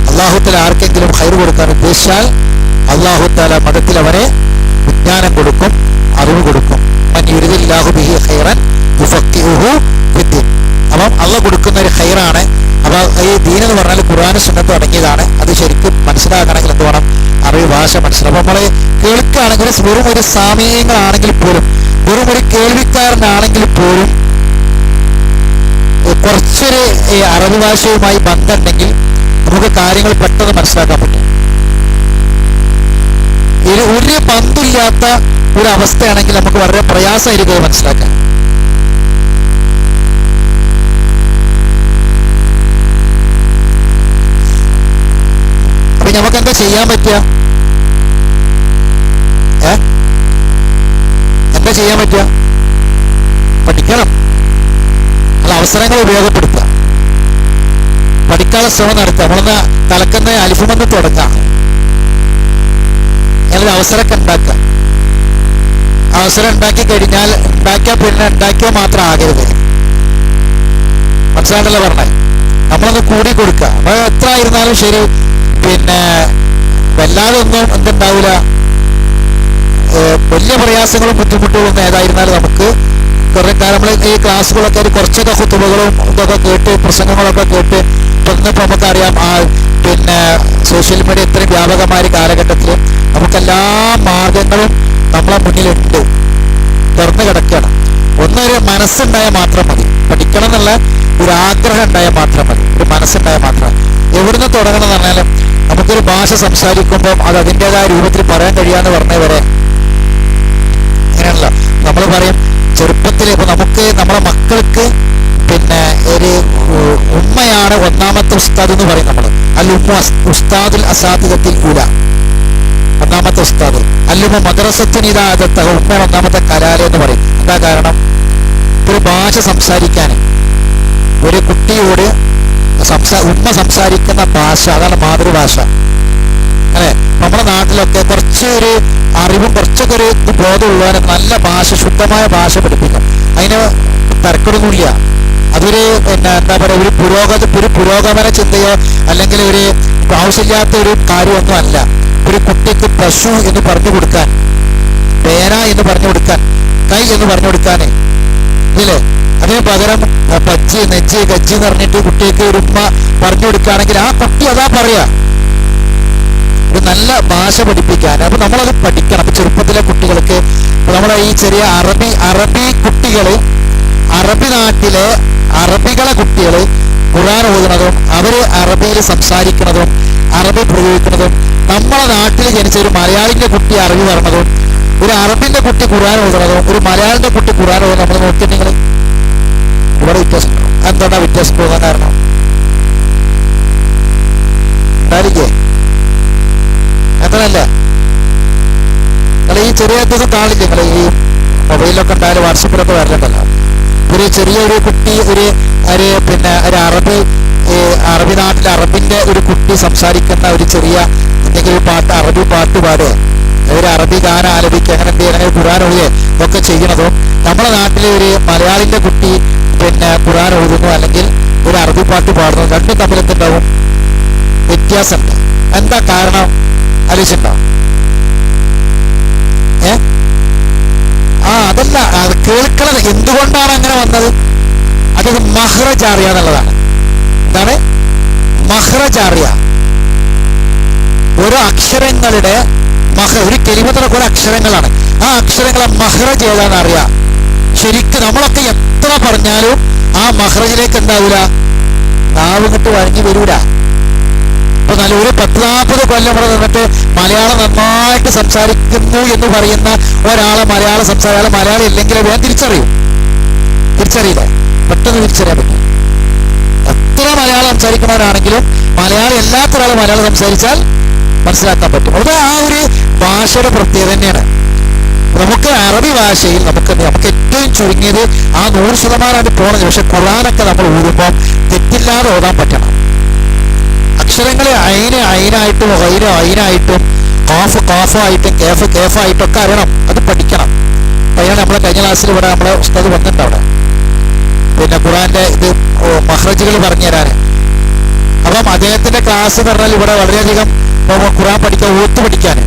അല്ലാഹു തആല ആർക്കെങ്കിലും ഖൈർ കൊടുക്കാൻ ഉദ്ദേശിച്ചാൽ അല്ലാഹു തആല മതത്തിൽ അവനെ വിജ്ഞാനം കൊടുക്കും, അറിവ് കൊടുക്കും. മൻ യുരിദില്ലാഹു ബിഹി ഖൈറൻ യുഫഖിഹു ഫിദ്ദീൻ. അപ്പം അള്ളാഹ് കൊടുക്കുന്ന ഒരു ഖൈറാണ്. അപ്പോൾ ഈ ദീൻ എന്ന് പറഞ്ഞാൽ ഖുർആനും സുന്നത്തും അടങ്ങിയതാണ്. അത് ശരിക്കും മനസ്സിലാക്കണമെങ്കിൽ എന്ത് വേണം? അറിവ്, ഭാഷ മനസ്സിലാവും. അപ്പോൾ നമ്മൾ കേൾക്കുകയാണെങ്കിൽ വെറും ഒരു സാമീയങ്ങളാണെങ്കിൽ പോലും, വെറും ഒരു കേൾവിക്കാരനാണെങ്കിൽ പോലും കുറച്ചൊരു അറബി ഭാഷയുമായി ബന്ധമുണ്ടെങ്കിൽ നമുക്ക് കാര്യങ്ങൾ പെട്ടെന്ന് മനസ്സിലാക്കാൻ പറ്റും. ഒരു ബന്ധമില്ലാത്ത ഒരു അവസ്ഥയാണെങ്കിൽ നമുക്ക് വളരെ പ്രയാസമായിരിക്കും മനസ്സിലാക്കാൻ. അപ്പൊ നമുക്ക് എന്താ ചെയ്യാൻ പറ്റുക? എന്താ ചെയ്യാൻ പറ്റുക? പഠിക്കണം, അല്ല അവസരങ്ങൾ ഉപയോഗപ്പെടുത്തുക, പഠിക്കാനുള്ള ശ്രമം നടത്തുക. നമ്മളൊന്ന് തലക്കുന്ന അലിഫുമെന്ന് തുടങ്ങാം, അങ്ങനൊരു അവസരമൊക്കെ ഉണ്ടാക്കുക. അവസരം ഉണ്ടാക്കി കഴിഞ്ഞാൽ ഉണ്ടാക്കിയാൽ പിന്നെ ഉണ്ടാക്കിയാൽ മാത്രം ആകരുത്. മനസ്സിലാണ്ടല്ലോ പറഞ്ഞേ? നമ്മളൊന്ന് കൂടി കൊടുക്കുക. നമ്മൾ എത്ര ആയിരുന്നാലും ശരി, പിന്നെ വല്ലാതെ ഒന്നും എന്തുണ്ടാവില്ല, വലിയ പ്രയാസങ്ങളും ബുദ്ധിമുട്ടുകളും ഏതായിരുന്നാലും നമുക്ക് കുറെ കാലം നമ്മൾ ഈ ക്ലാസ്സുകളൊക്കെ കുറച്ചൊക്കെ ഖുതുബകളും ഇതൊക്കെ കേട്ട്, പ്രസംഗങ്ങളൊക്കെ കേട്ട് ഇന്നിപ്പോൾ നമുക്കറിയാം പിന്നെ സോഷ്യൽ മീഡിയ ഇത്രയും വ്യാപകമായ കാലഘട്ടത്തിൽ നമുക്കെല്ലാ മാർഗങ്ങളും നമ്മളെ മുന്നിലുണ്ട്, തുറന്നു കിടക്കണം. ഒന്നൊരു മനസ്സുണ്ടായാൽ മാത്രം മതി. പഠിക്കണം എന്നുള്ള ഒരു ആഗ്രഹം ഉണ്ടായാൽ മാത്രം മതി, ഒരു മനസ്സുണ്ടായാൽ മാത്രം. എവിടുന്ന് തുടങ്ങണം എന്ന് പറഞ്ഞാലും നമുക്കൊരു ഭാഷ സംസാരിക്കുമ്പോൾ അത് അതിൻ്റെതായ രൂപത്തിൽ പറയാൻ കഴിയാന്ന് പറഞ്ഞവരെ അങ്ങനെയാണല്ലോ. നമ്മൾ പറയും ചെറുപ്പത്തിൽ ഇപ്പൊ നമുക്ക് നമ്മളെ മക്കൾക്ക് പിന്നെ ഒരു ഉമ്മയാണ് ഒന്നാമത്തെ ഉസ്താദ് എന്ന് പറയും നമ്മൾ. അല്ലുമ്മ ഉസ്താദുൽ അസാദിഖത്തിൽ ഊല, ഒന്നാമത്തെ ഉസ്താദ്. അല്ലുമ്മ മദ്രസത്തുൻ ഇദാ അദത്തഹ, ഉമ്മ ഒന്നാമത്തെ കലാലയം എന്ന് പറയും. എന്താ കാരണം? ഒരു ഭാഷ സംസാരിക്കാൻ ഒരു കുട്ടിയോട് ഉമ്മ സംസാരിക്കുന്ന ഭാഷ, അതാണ് മാതൃഭാഷ. അല്ലെ? നമ്മുടെ നാട്ടിലൊക്കെ കുറച്ചൊരു അറിവും കുറച്ചൊക്കെ ഒരു ബോധമുള്ളവരെ നല്ല ഭാഷ, ശുദ്ധമായ ഭാഷ പഠിപ്പിക്കും. അതിന് തരക്കൊടുന്നില്ല. അതൊരു പിന്നെ എന്താ പറയുക, ഒരു പുരോഗമന ചിന്തയോ അല്ലെങ്കിൽ ഒരു ആവശ്യമില്ലാത്ത ഒരു കാര്യമൊന്നും അല്ല. ഒരു കുട്ടിക്ക് പശു എന്ന് പറഞ്ഞു കൊടുക്കാൻ, പേന എന്ന് പറഞ്ഞു കൊടുക്കാൻ, കൈ എന്ന് പറഞ്ഞു കൊടുക്കാനേ ഇല്ലേ? അതിന് പകരം പച്ചി, നെജ്ജ്, ഗജ്ജി എന്ന് പറഞ്ഞിട്ട് കുട്ടിക്ക് ഒരു ഉമ്മ പറഞ്ഞു കൊടുക്കുകയാണെങ്കിൽ ആ കുട്ടി അതാ പറയാ. ഒരു നല്ല ഭാഷ പഠിപ്പിക്കാൻ അപ്പൊ നമ്മളത് പഠിക്കണം. അപ്പൊ ചെറുപ്പത്തിലെ കുട്ടികൾക്ക് നമ്മളെ ഈ ചെറിയ അറബി കുട്ടികൾ, അറബി നാട്ടിലെ അറബികളെ കുട്ടികൾ ഖുർആൻ ഓതുന്നതും അവര് അറബിയിൽ സംസാരിക്കുന്നതും അറബി പ്രയോഗിക്കുന്നതും, നമ്മളെ നാട്ടിൽ ജനിച്ച ഒരു മലയാളിന്റെ കുട്ടി അറബി പറഞ്ഞതും ഒരു അറബിന്റെ കുട്ടി ഖുർആൻ ഓതുന്നതും ഒരു മലയാളിന്റെ കുട്ടി ഖുർആൻ ഓതുന്നത് നമ്മൾ നോക്കിയിട്ടുണ്ടെങ്കിൽ ഇവിടെ വ്യത്യാസം ഉണ്ടാവും. എന്താണ് വ്യത്യാസം പോകാൻ കാരണം? ഉണ്ടായിരിക്കേ? അങ്ങനല്ല. നിങ്ങൾ ഈ ചെറിയ ദിവസം കാണില്ല, നിങ്ങൾ ഈ മൊബൈലിലൊക്കെ ഉണ്ടായാലും വാട്സപ്പിലൊക്കെ വരലുണ്ടല്ലോ. ഒരു ചെറിയൊരു കുട്ടി പിന്നെ ഒരു അറബി നാട്ടിലെ അറബിന്റെ ഒരു കുട്ടി സംസാരിക്കുന്ന ഒരു ചെറിയ എന്തെങ്കിലും പാട്ട്, അറബി പാട്ട് പാടുക, ഒരു അറബി ഗാനം ആലപിക്കുക, അങ്ങനെ എന്തെങ്കിലും ഖുർആൻ ഓതുകയോ ഒക്കെ ചെയ്യണതും നമ്മുടെ നാട്ടിലെ ഒരു മലയാളിന്റെ കുട്ടി പിന്നെ ഖുർആൻ ഓതുന്നു അല്ലെങ്കിൽ ഒരു അറബി പാട്ട് പാടുന്നു, രണ്ടും തമ്മിൽ എന്തുണ്ടാവും? വ്യത്യാസമുണ്ട്. എന്താ കാരണം ആലോചിച്ചിട്ടുണ്ടോ? അതല്ല, അത് കേൾക്കണത് എന്തുകൊണ്ടാണ് അങ്ങനെ വന്നത്? അത് മഹ്റജ് അറിയ എന്നുള്ളതാണ്. എന്താണ് മഹ്റജ് അറിയ? ഓരോ അക്ഷരങ്ങളുടെ ഒരു കെലിമത്തിലെ കുറെ അക്ഷരങ്ങളാണ്. ആ അക്ഷരങ്ങളെ മഹ്റജ് ഏതാണെന്ന് അറിയാം. ശരിക്കും നമ്മളൊക്കെ എത്ര പറഞ്ഞാലും ആ മഹ്റജിലേക്ക് എന്താവൂല, നാവ് കിട്ട് വഴങ്ങി വരൂല. ഇപ്പൊ നല്ല ഒരു 10-40 കൊല്ലം ഇവിടെ നിന്നിട്ട് മലയാളം നന്നായിട്ട് സംസാരിക്കുന്നു എന്ന് പറയുന്ന ഒരാളെ മലയാളി ഇല്ലെങ്കിൽ വേഗം തിരിച്ചറിയില്ല, പെട്ടെന്ന് തിരിച്ചറിയാൻ പറ്റും. എത്ര മലയാളം സംസാരിക്കുന്നവരാണെങ്കിലും മലയാളം അല്ലാത്ത ഒരാൾ മലയാളം സംസാരിച്ചാൽ മനസ്സിലാക്കാൻ പറ്റും. അത് ആ ഒരു ഭാഷയുടെ പ്രത്യേകത തന്നെയാണ്. നമുക്ക് അറബി ഭാഷയിൽ നമുക്ക് ഏറ്റവും ചുരുങ്ങിയത് ആ 100% പോണത്. പക്ഷെ ഖുർആനൊക്കെ നമ്മൾ ഓതുമ്പോൾ തെറ്റില്ലാതെ ഓതാൻ പറ്റണം. അക്ഷരങ്ങളെ അയിനായിട്ടും ഐനായിട്ടും കാഫായിട്ടും കേഫായിട്ടും ഒക്കെ അറിയണം. അത് പഠിക്കണം. അതിനാണ് നമ്മളെ കഴിഞ്ഞ ക്ലാസ്സിൽ ഇവിടെ നമ്മളെ ഉസ്താദ് വന്നിട്ടുണ്ട്. അവിടെ പിന്നെ ഖുർആന്റെ ഇത് മഖ്റജുകൾ പറഞ്ഞു തരാൻ. അപ്പം അദ്ദേഹത്തിന്റെ ക്ലാസ് എന്ന് പറഞ്ഞാൽ ഇവിടെ വളരെയധികം ഖുർആൻ പഠിക്കാൻ, ഓത്ത് പഠിക്കാൻ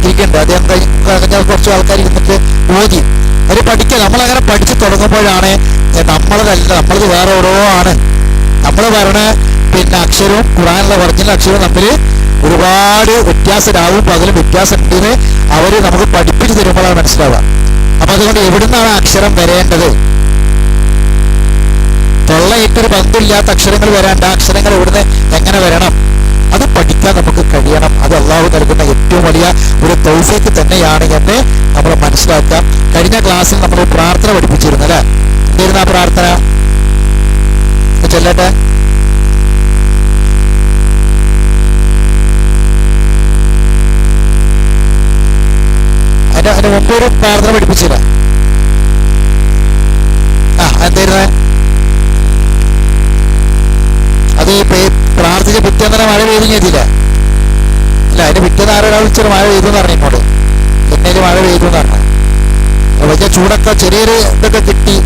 ഇരിക്കുന്നുണ്ട്. അദ്ദേഹം കഴിഞ്ഞ കുറച്ച് ആൾക്കാർ ഇരുന്നിട്ട് ഓതി അവർ പഠിക്കുക. നമ്മളങ്ങനെ പഠിച്ചു തുടങ്ങുമ്പോഴാണ് നമ്മളത് വേറെ ഓരോ ആണ്. നമ്മൾ പറയണ പിന്നെ അക്ഷരവും ഖുർആനിലെ ഒറിജിനൽ അക്ഷരവും തമ്മിൽ ഒരുപാട് വ്യത്യാസം, രാവും പകലും വ്യത്യാസം ഉണ്ടെന്ന് അവർ നമുക്ക് പഠിപ്പിച്ചു തരുമ്പോഴാണ് മനസ്സിലാവുക. അപ്പം അതുകൊണ്ട് എവിടുന്നാണ് അക്ഷരം വരേണ്ടത്, തൊള്ളയിട്ടൊരു ബന്ധമില്ലാത്ത അക്ഷരങ്ങൾ വരാണ്ട് ആ അക്ഷരങ്ങൾ ഇവിടുന്ന് എങ്ങനെ വരണം, അത് പഠിക്കാൻ നമുക്ക് കഴിയണം. അത് അള്ളാഹു നൽകുന്ന ഏറ്റവും വലിയ ഒരു തൗഫീഖ് തന്നെയാണ് എന്ന് നമ്മൾ മനസ്സിലാക്കാം. കഴിഞ്ഞ ക്ലാസ്സിൽ നമ്മൾ പ്രാർത്ഥന പഠിപ്പിച്ചിരുന്നു അല്ലേ? എന്തായിരുന്നു ആ പ്രാർത്ഥന? ചെല്ലട്ടെ. അതിന്റെ മുമ്പ് ഒരു പ്രാർത്ഥന പഠിപ്പിച്ചില്ല. എന്തായിരുന്നേ? അത് പ്രാർത്ഥിച്ച പിറ്റേന്ന് തന്നെ മഴ പെയ്തു ചെയ്തില്ല. അല്ല, അതിന്റെ പിറ്റേന്ന് ആരൊരാൾ വിളിച്ചൊരു മഴ പെയ്തു എന്ന് പറഞ്ഞു. എന്നോട് എന്നേല് മഴ പെയ്തു എന്ന് പറഞ്ഞു. വലിയ ചൂടൊക്കെ ചെറിയൊരു ഇതൊക്കെ കിട്ടി,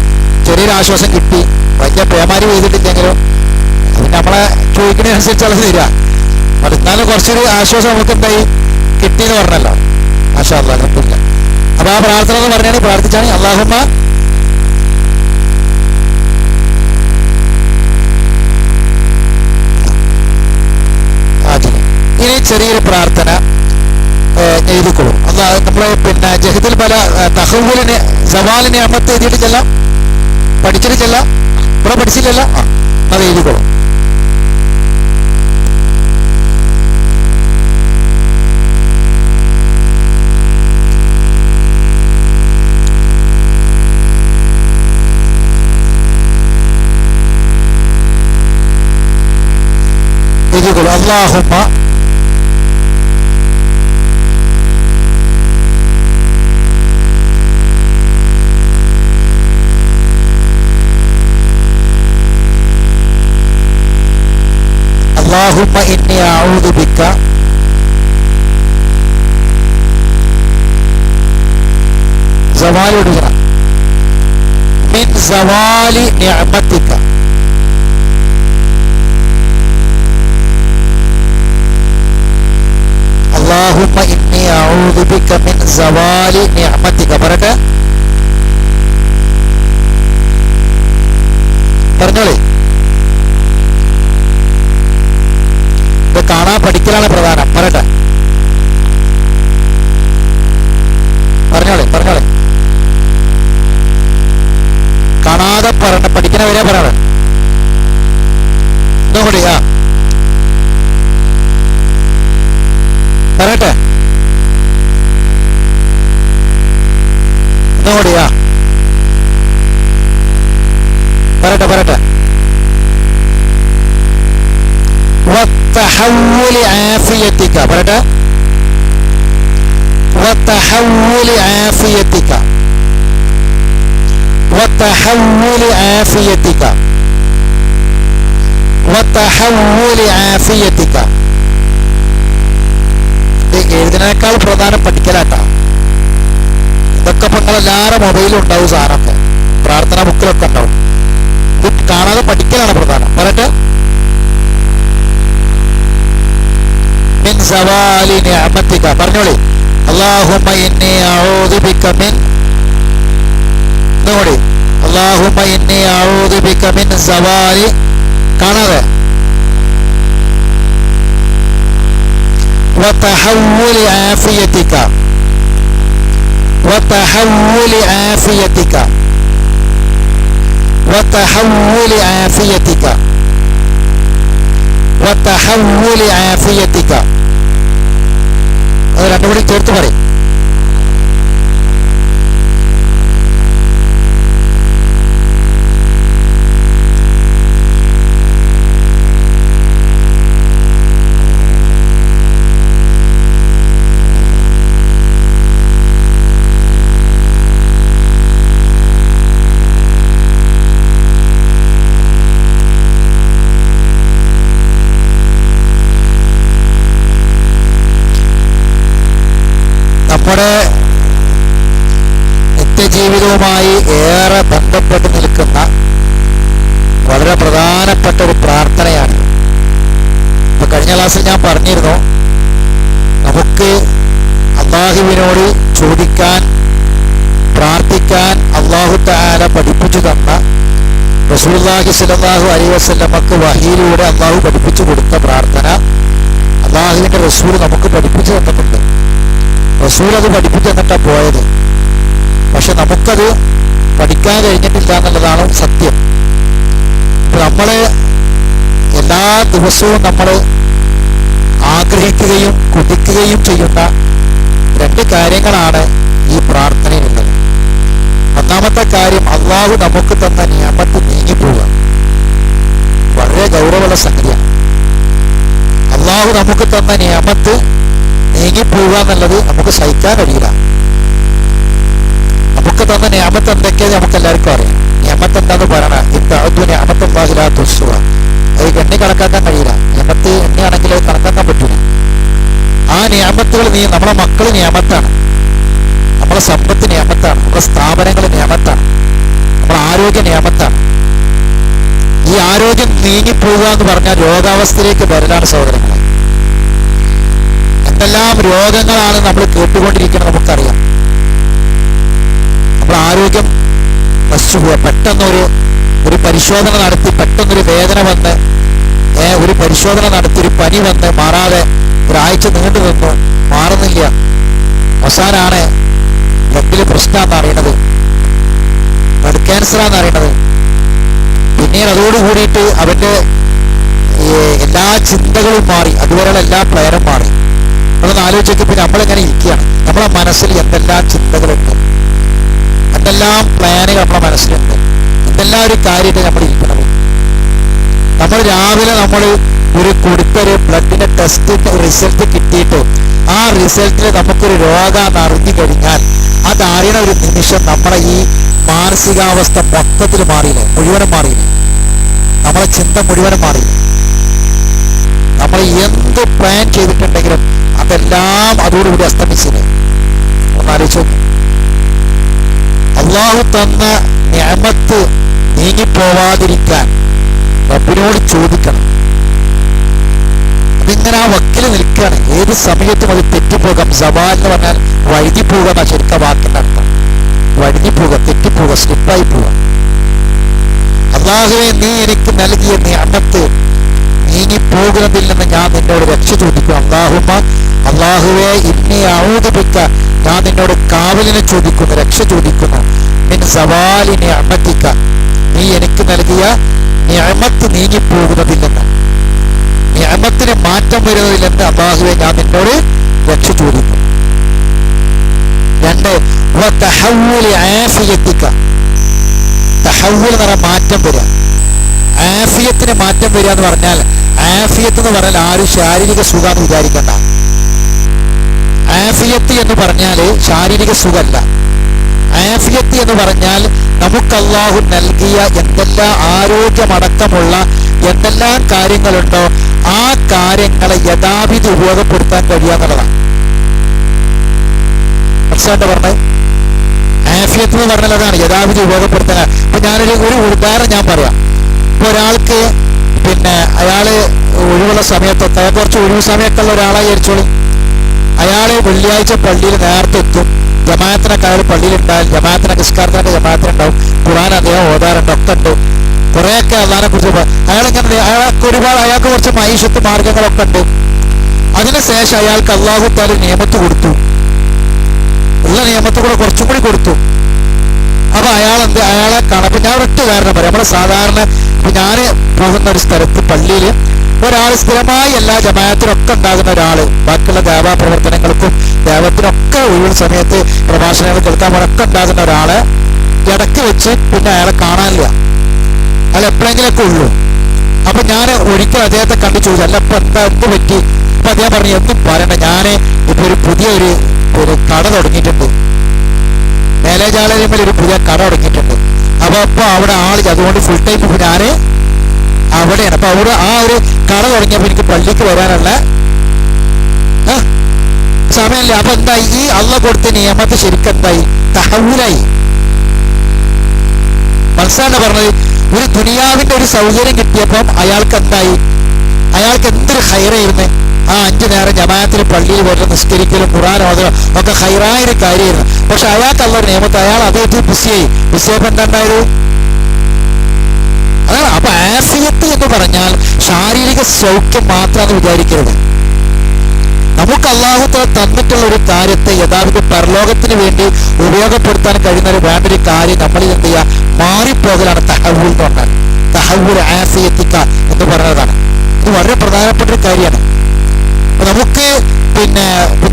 ചെറിയൊരു ആശ്വാസം കിട്ടി. വലിയ പേമാരി പെയ്തിട്ടില്ലെങ്കിലും പിന്നെ നമ്മളെ ചോദിക്കുന്നതിനനുസരിച്ചുള്ളത് തരിക. എന്നാലും കുറച്ചൊരു ആശ്വാസം നമുക്ക് എന്തായി കിട്ടിയെന്ന് പറഞ്ഞല്ലോ. മാഷാ അല്ലാഹ്, അൽഹംദുലില്ലാഹ്. അപ്പൊ ആ പ്രാർത്ഥന എന്ന് പറഞ്ഞാൽ പ്രാർത്ഥിച്ചാണ് അല്ലാഹുമ്മ ഇനി ചെറിയൊരു പ്രാർത്ഥന എഴുതിക്കൊള്ളും. നമ്മളെ പിന്നെ ജഹദിൽ പല തഹവ്വുലിനെ സവാലിനെ അമ്മത്ത് എഴുതിയിട്ട് ചെല്ലാം, പഠിച്ചിട്ട് ചെല്ലാം. ഇവിടെ പഠിച്ചില്ലല്ല, അത് എഴുതിക്കൊള്ളും. എഴുതിക്കൊള്ളും. അല്ലാഹുമ്മ اللهم إني أعوذ بك زوال من زوال نعمتك اللهم إني أعوذ بك من زوال نعمتك. بركة പറഞ്ഞോളേ. ഇത് കാണാൻ പഠിക്കലാണ് പ്രധാനം. പറയട്ടെ, പറഞ്ഞോളെ പറഞ്ഞോളെ. കാണാതെ പറയണ്ട, പഠിക്കണ വരെ പറയണം. ഒന്നുകൂടി പറയട്ടെ, ഒന്നുകൂടി പറയട്ടെ പറയട്ടെ. وتحول عافيتك. بردا وتحول عافيتك وتحول عافيتك وتحول عافيتك. എഴുതിനേക്കാൾ പ്രധാനം പഠിക്കലാട്ടാ. ഇതൊക്കെ ഇപ്പൊ നിങ്ങളെല്ലാവരും മൊബൈലും ഉണ്ടാവും, സാധനമൊക്കെ പ്രാർത്ഥന ബുക്കിലൊക്കെ ഉണ്ടാവും. ഇത് കാണാതെ പഠിക്കലാണ് പ്രധാനം. പറയട്ടെ, من زوال نعمتك. പറഞ്ഞോളി. اللهم إني أعوذ بك من നോടി. اللهم إني أعوذ بك من زوال കാണാതെ وتحول عافيتك وتحول عافيتك وتحول عافيتك وتحول عافيتك. അത് രണ്ടും കൂടി ചേർത്ത് പറയും. നമ്മുടെ ജീവിതവുമായി ഏറെ ബന്ധപ്പെട്ട് നിൽക്കുന്ന വളരെ പ്രധാനപ്പെട്ട ഒരു പ്രാർത്ഥനയാണ്. ഇപ്പൊ കഴിഞ്ഞ ക്ലാസ്സിൽ ഞാൻ പറഞ്ഞിരുന്നു, നമുക്ക് അള്ളാഹുവിനോട് ചോദിക്കാൻ പ്രാർത്ഥിക്കാൻ അള്ളാഹു തആല പഠിപ്പിച്ചു തന്ന റസൂലുള്ളാഹി സ്വല്ലല്ലാഹു അലൈഹി വസല്ലമക്ക് വഹീയിലൂടെ അള്ളാഹു പഠിപ്പിച്ചു കൊടുത്ത പ്രാർത്ഥന അള്ളാഹുവിന്റെ റസൂൽ നമുക്ക് പഠിപ്പിച്ചു തന്നിട്ടുണ്ട്. റസൂൽ അത് പഠിപ്പിച്ചു തന്നിട്ടാ പോയത്. പക്ഷെ നമുക്കത് പഠിക്കാൻ കഴിഞ്ഞിട്ടില്ല എന്നുള്ളതാണ് സത്യം. നമ്മള് എല്ലാ ദിവസവും നമ്മൾ ആഗ്രഹിക്കുകയും കുതിക്കുകയും ചെയ്യുന്ന രണ്ട് കാര്യങ്ങളാണ് ഈ പ്രാർത്ഥനയിലുള്ളത്. ഒന്നാമത്തെ കാര്യം, അള്ളാഹു നമുക്ക് തന്ന നിയമത്ത് നീങ്ങിപ്പോവുക. വളരെ ഗൗരവമുള്ള സംഗതിയാണ്. അള്ളാഹു നമുക്ക് തന്ന നിയമത്ത് നീങ്ങിപ്പോവുക എന്നുള്ളത് നമുക്ക് സഹിക്കാൻ കഴിയില്ല. നമുക്ക് തന്ന നിയമത്ത് എന്തൊക്കെയാണ് നമുക്ക് എല്ലാവർക്കും അറിയാം. നിയമത്ത് എന്താന്ന് പറയണ, നിയമത്തുല്ലാഹിലാ തുഹ്സുഹ, അത് എണ്ണി കണക്കാക്കാൻ കഴിയില്ല. നിയമത്ത് എണ്ണയാണെങ്കിൽ അത് കണക്കാക്കാൻ പറ്റില്ല. ആ നിയമത്തുകൾ നമ്മളെ മക്കൾ നിയമത്താണ്, നമ്മളെ സമ്പത്ത് നിയമത്താണ്, നമ്മളെ സ്ഥാപനങ്ങൾ നിയമത്താണ്, നമ്മളെ ആരോഗ്യ നിയമത്താണ്. ഈ ആരോഗ്യം നീങ്ങിപ്പോവുക എന്ന് പറഞ്ഞാൽ രോഗാവസ്ഥയിലേക്ക് വരലാണ് സഹോദരങ്ങളെ. എന്തെല്ലാം രോഗങ്ങളാണ് നമ്മൾ കേട്ടുകൊണ്ടിരിക്കുന്നത് നമുക്കറിയാം. നമ്മുടെ ആരോഗ്യം നശിച്ചു പോവുക. പെട്ടെന്നൊരു പരിശോധന നടത്തി പെട്ടെന്നൊരു വേദന വന്ന്, ഒരു പരിശോധന നടത്തി ഒരു പനി വന്ന് മാറാതെ ഒരാഴ്ച നീണ്ടു നിന്നു, മാറുന്നില്ല. അവസാനാണ് ബ്ലഡിൽ പ്രശ്നമാണെന്ന് അറിയണത്, ബ്ലഡ് ക്യാൻസറാന്ന് അറിയണത്. പിന്നീട് അതോടുകൂടിയിട്ട് അവന്റെ എല്ലാ ചിന്തകളും മാറി, അതുപോലെയുള്ള എല്ലാ പ്ലെയറും മാറി. നമ്മളൊന്ന് ആലോചിച്ചപ്പോൾ നമ്മളിങ്ങനെ ഇരിക്കുകയാണ്. നമ്മളെ മനസ്സിൽ എന്തെല്ലാം ചിന്തകളുണ്ട്, എന്തെല്ലാം പ്ലാനുകൾ നമ്മളെ മനസ്സിലുണ്ട്, എന്തെല്ലാം ഒരു കാര്യമായിട്ട് നമ്മൾ ഇരിക്കണം. നമ്മൾ രാവിലെ നമ്മൾ കൊടുത്തൊരു ബ്ലഡിന്റെ ടെസ്റ്റിന്റെ റിസൾട്ട് കിട്ടിയിട്ട് ആ റിസൾട്ടിൽ നമുക്കൊരു രോഗം അറിഞ്ഞു കഴിഞ്ഞാൽ അതറിയണ ഒരു നിമിഷം നമ്മളെ ഈ മാനസികാവസ്ഥ മൊത്തത്തിൽ മാറിയില്ലേ, മുഴുവനും മാറിയില്ലേ, നമ്മളെ ചിന്ത മുഴുവനും മാറിയില്ലേ. നമ്മൾ എന്ത് പ്ലാൻ ചെയ്തിട്ടുണ്ടെങ്കിലും അതെല്ലാം അതോടുകൂടി അസ്തമിച്ചില്ലേ. ഒന്ന് ആലോചിച്ച് നോക്കി. അള്ളാഹു തന്ന നിഅമത്ത് നീങ്ങിപ്പോവാതിരിക്കാൻ റബ്ബിനോട് ചോദിക്കണം. അതിങ്ങനെ ആ വക്കിൽ നിൽക്കുകയാണ്. ഏത് സമയത്തും അത് തെറ്റിപ്പോകാം. സവാൽ എന്ന് പറഞ്ഞാൽ വഴുതി പോവുക എന്നാ ശരിക്കും വാക്കിന്റെ അർത്ഥം. വഴുതി പോവുക, തെറ്റിപ്പോവുക, സ്ലിപ്പായി പോവുക. അള്ളാഹുവെ, നീ എനിക്ക് നൽകിയ നിഅമത്ത് നീങ്ങിപ്പോകുന്നതിൽ നിന്ന് ഞാൻ നിന്നോട് രക്ഷ ചോദിക്കും. അള്ളാഹുവെ ഇന്നി അഊദു ബിക, ഞാൻ നിന്നോട് കാവലിനെ ചോദിക്കുന്നു, രക്ഷ ചോദിക്കുന്നു. മിൻ സവാലി നിഅമതിക, നീ എനിക്ക് നൽകിയ നിഅമത്ത് നീങ്ങിപ്പോകുന്നതിൽ നിന്ന്, നിഅമത്തിന് മാറ്റം വരുന്നതിൽ നിന്ന് അള്ളാഹുവെ ഞാൻ നിന്നോട് രക്ഷ ചോദിക്കുന്നു. 2 വതഹവ്വുലി ആഫിയതിക, തഹവ്വുൽ എന്ന് പറഞ്ഞാൽ മാറ്റം വരിക, ആഫിയത്തിന് മാറ്റം വരിക എന്ന് പറഞ്ഞാൽ, ആഫിയത്ത് എന്ന് പറഞ്ഞാൽ ആരും ശാരീരിക സുഖാന്ന് വിചാരിക്കണ്ട. ആഫിയത്ത് എന്ന് പറഞ്ഞാൽ ശാരീരിക സുഖമല്ല. ആഫിയത്ത് എന്ന് പറഞ്ഞാൽ നമുക്ക് അല്ലാഹു നൽകിയ എന്തെല്ലാം ആരോഗ്യമടക്കമുള്ള എന്തെല്ലാം കാര്യങ്ങളുണ്ടോ ആ കാര്യങ്ങളെ യഥാവിധി ഉപയോഗപ്പെടുത്താൻ കഴിയാന്നുള്ളതാണ്. മനസ്സിലായിട്ട് പറഞ്ഞത് ആഫിയത്ത് എന്ന് പറഞ്ഞാൽ അതാണ്, യഥാവിധി ഉപയോഗപ്പെടുത്താൻ. അപ്പൊ ഞാനൊരു ഉദാഹരണം ഞാൻ പറയാം. ഇപ്പൊ ഒരാൾക്ക് അയാള് ഒഴിവുള്ള സമയത്തൊക്കെ, കുറച്ച് ഒഴിവ് സമയമൊക്കെ ഉള്ള ഒരാളായി വിചാരിച്ചോളൂ. അയാള് വെള്ളിയാഴ്ച പള്ളിയിൽ നേരത്തെ എത്തും. ജമാഅത്തിനൊക്കെ അയാൾ പള്ളിയിലുണ്ടാവും, ജമാഅത്തിനെ നിസ്കാരത്തിനൊക്കെ ജമാഅത്തിനുണ്ടാവും, ഖുർആൻ അദ്ദേഹം ഓതാറുണ്ട്, ഒക്കെ ഉണ്ട്. കുറെയൊക്കെ അള്ളാഹിനെ കുറിച്ച് അയാളിങ്ങനെ അയാൾക്ക് കുറച്ച് മൈഷത്ത് മാർഗങ്ങളൊക്കെ ഉണ്ട്. അതിനുശേഷം അയാൾക്ക് അള്ളാഹു തആല നിയമത്ത് കൊടുത്തു, ഉള്ള നിയമത്ത് കൂടെ കുറച്ചും കൂടി കൊടുത്തു. അപ്പൊ അയാളെ കാണാൻ ഞാൻ ഒറ്റ കാരണം പറയാം. നമ്മളെ സാധാരണ ഞാൻ പോകുന്ന ഒരു സ്ഥലത്ത് പള്ളിയിൽ ഒരാൾ സ്ഥിരമായി എല്ലാ ജമാഅത്തിനൊക്കെ ഉണ്ടാകുന്ന ഒരാള്, ബാക്കിയുള്ള ദേവാ പ്രവർത്തനങ്ങൾക്കും ദേവത്തിനൊക്കെ ഒഴിവുള്ള സമയത്ത് പ്രഭാഷണങ്ങൾ കേൾക്കാൻ ഒക്കെ ഉണ്ടാകുന്ന ഒരാളെ ഇടയ്ക്ക് വെച്ച് അയാളെ കാണാനില്ല, അയാൾ എപ്പോഴെങ്കിലൊക്കെ ഉള്ളൂ. അപ്പൊ ഞാൻ ഒരിക്കൽ അദ്ദേഹത്തെ കണ്ടു ചോദിച്ചു, അല്ല ഇപ്പൊ എന്ത് പറ്റി? അപ്പൊ അദ്ദേഹം പറഞ്ഞു, എന്തും പറയണ്ട, ഞാൻ ഇപ്പൊ ഒരു പുതിയ ഒരു കട തുടങ്ങിയിട്ടുണ്ട്, മേലേജാലയിൽ ഒരു പുതിയ കട തുടങ്ങിയിട്ടുണ്ട്. അപ്പൊ അവിടെ ആളില്ല, അതുകൊണ്ട് ഫുൾ ടൈം ഇപ്പൊ ഞാന് അവിടെയാണ്. അപ്പൊ അവിടെ ആ ഒരു കട തുടങ്ങിയപ്പോ എനിക്ക് പള്ളിക്ക് വരാനുള്ള സമയമില്ല. അപ്പൊ എന്തായി, ഈ അള്ളാഹ് കൊടുത്ത നിയമത്ത് ശരിക്കും എന്തായി, തഹവ്വുലായി. മനസ്സിലാണ് പറഞ്ഞത്. ഒരു ദുനിയാവിന്റെ ഒരു സൗകര്യം കിട്ടിയപ്പം അയാൾക്ക് എന്തായി? അയാൾക്ക് എന്തൊരു ഹൈറായിരുന്നു. ആ 5 നേരം ജമാഅത്തിൽ പള്ളിയിൽ വരുന്ന നിസ്കരിക്കലും ഖുർആൻ ഓതലും ഒക്കെ ഹൈറായൊരു കാര്യമായിരുന്നു. പക്ഷെ അയാൾക്ക് അള്ളൊരു നിയമത്തെ അയാൾ അതേറ്റ് ബിസിയായപ്പോൾ എന്താ ഉണ്ടായത്? അതാണ്. അപ്പൊ ആഫിയത്ത് എന്ന് പറഞ്ഞാൽ ശാരീരിക സൗഖ്യം മാത്രമാണ് വിചാരിക്കരുത്. നമുക്ക് അള്ളാഹു തന്നിട്ടുള്ള ഒരു കാര്യത്തെ യഥാർത്ഥ പരലോകത്തിന് വേണ്ടി ഉപയോഗപ്പെടുത്താൻ കഴിയുന്ന വേണ്ടൊരു കാര്യം നമ്മളിൽ എന്ത് ചെയ്യുക? മാറിപ്പോകലാണ് തഹവ്വുൽ എന്ന് പറഞ്ഞാൽ. തഹവ്വുൽ ആഫിയത്തിക്ക എന്ന് പറയുന്നതാണ്. ഇത് വളരെ പ്രധാനപ്പെട്ട ഒരു കാര്യമാണ്. നമുക്ക്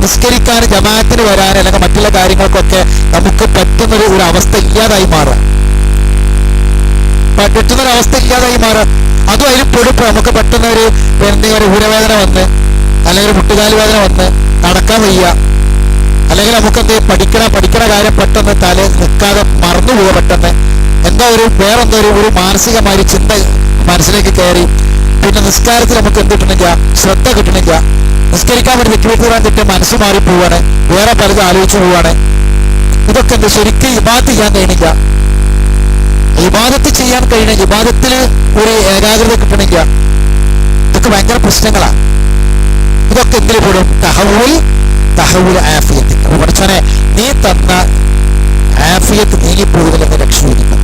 നിസ്കരിക്കാൻ ജമാഅത്തിന് വരാൻ അല്ലെങ്കിൽ മറ്റുള്ള കാര്യങ്ങൾക്കൊക്കെ നമുക്ക് പറ്റുന്നൊരു അവസ്ഥ ഇല്ലാതായി മാറുക. പറ്റുന്നൊരവസ്ഥ ഇല്ലാതായി മാറുക. അതും അതിൽ പെടുമ്പോൾ നമുക്ക് പെട്ടെന്ന് ഒരു ഊരവേദന വന്ന് അല്ലെങ്കിൽ ഒരു മുട്ടുകാല് വേദന വന്ന് നടക്കാൻ വയ്യ, അല്ലെങ്കിൽ നമുക്ക് എന്ത് പഠിക്കണ കാര്യം പെട്ടെന്ന് തല നിൽക്കാതെ മറന്നു പോവുക. പെട്ടെന്ന് വേറെന്തോ ഒരു മാനസികമായ ചിന്ത മനസ്സിലേക്ക് കയറി. പിന്നെ നിസ്കാരത്തിൽ നമുക്ക് എന്ത് കിട്ടണില്ല? ശ്രദ്ധ കിട്ടണില്ല. നിസ്കരിക്കാൻ വേണ്ടി വെക്കുവെക്കുവാൻ കിട്ടിയ മനസ്സ് മാറി പോവാണ്, വേറെ പലതും ആലോചിച്ചു പോവാണ്. ഇതൊക്കെ എന്ത് ശരിക്കും ഇബാദത്ത് ചെയ്യാൻ കഴിയണില്ല. ഇബാദത്ത് ചെയ്യാൻ കഴിയണ ഇബാദത്തിന് ഒരു ഏകാഗ്രത കിട്ടണില്ല. ഇതൊക്കെ ഭയങ്കര പ്രശ്നങ്ങളാണ്. ഇതൊക്കെ എന്തിനു പെടും? തഹവ്വുൽ ആഫിയത്ത്. അപ്പൊ പഠിച്ചോനെ, നീ തന്ന ആഫിയത്ത് നീങ്ങിപ്പോകുന്നില്ലെന്ന് രക്ഷപ്പെടുന്നു.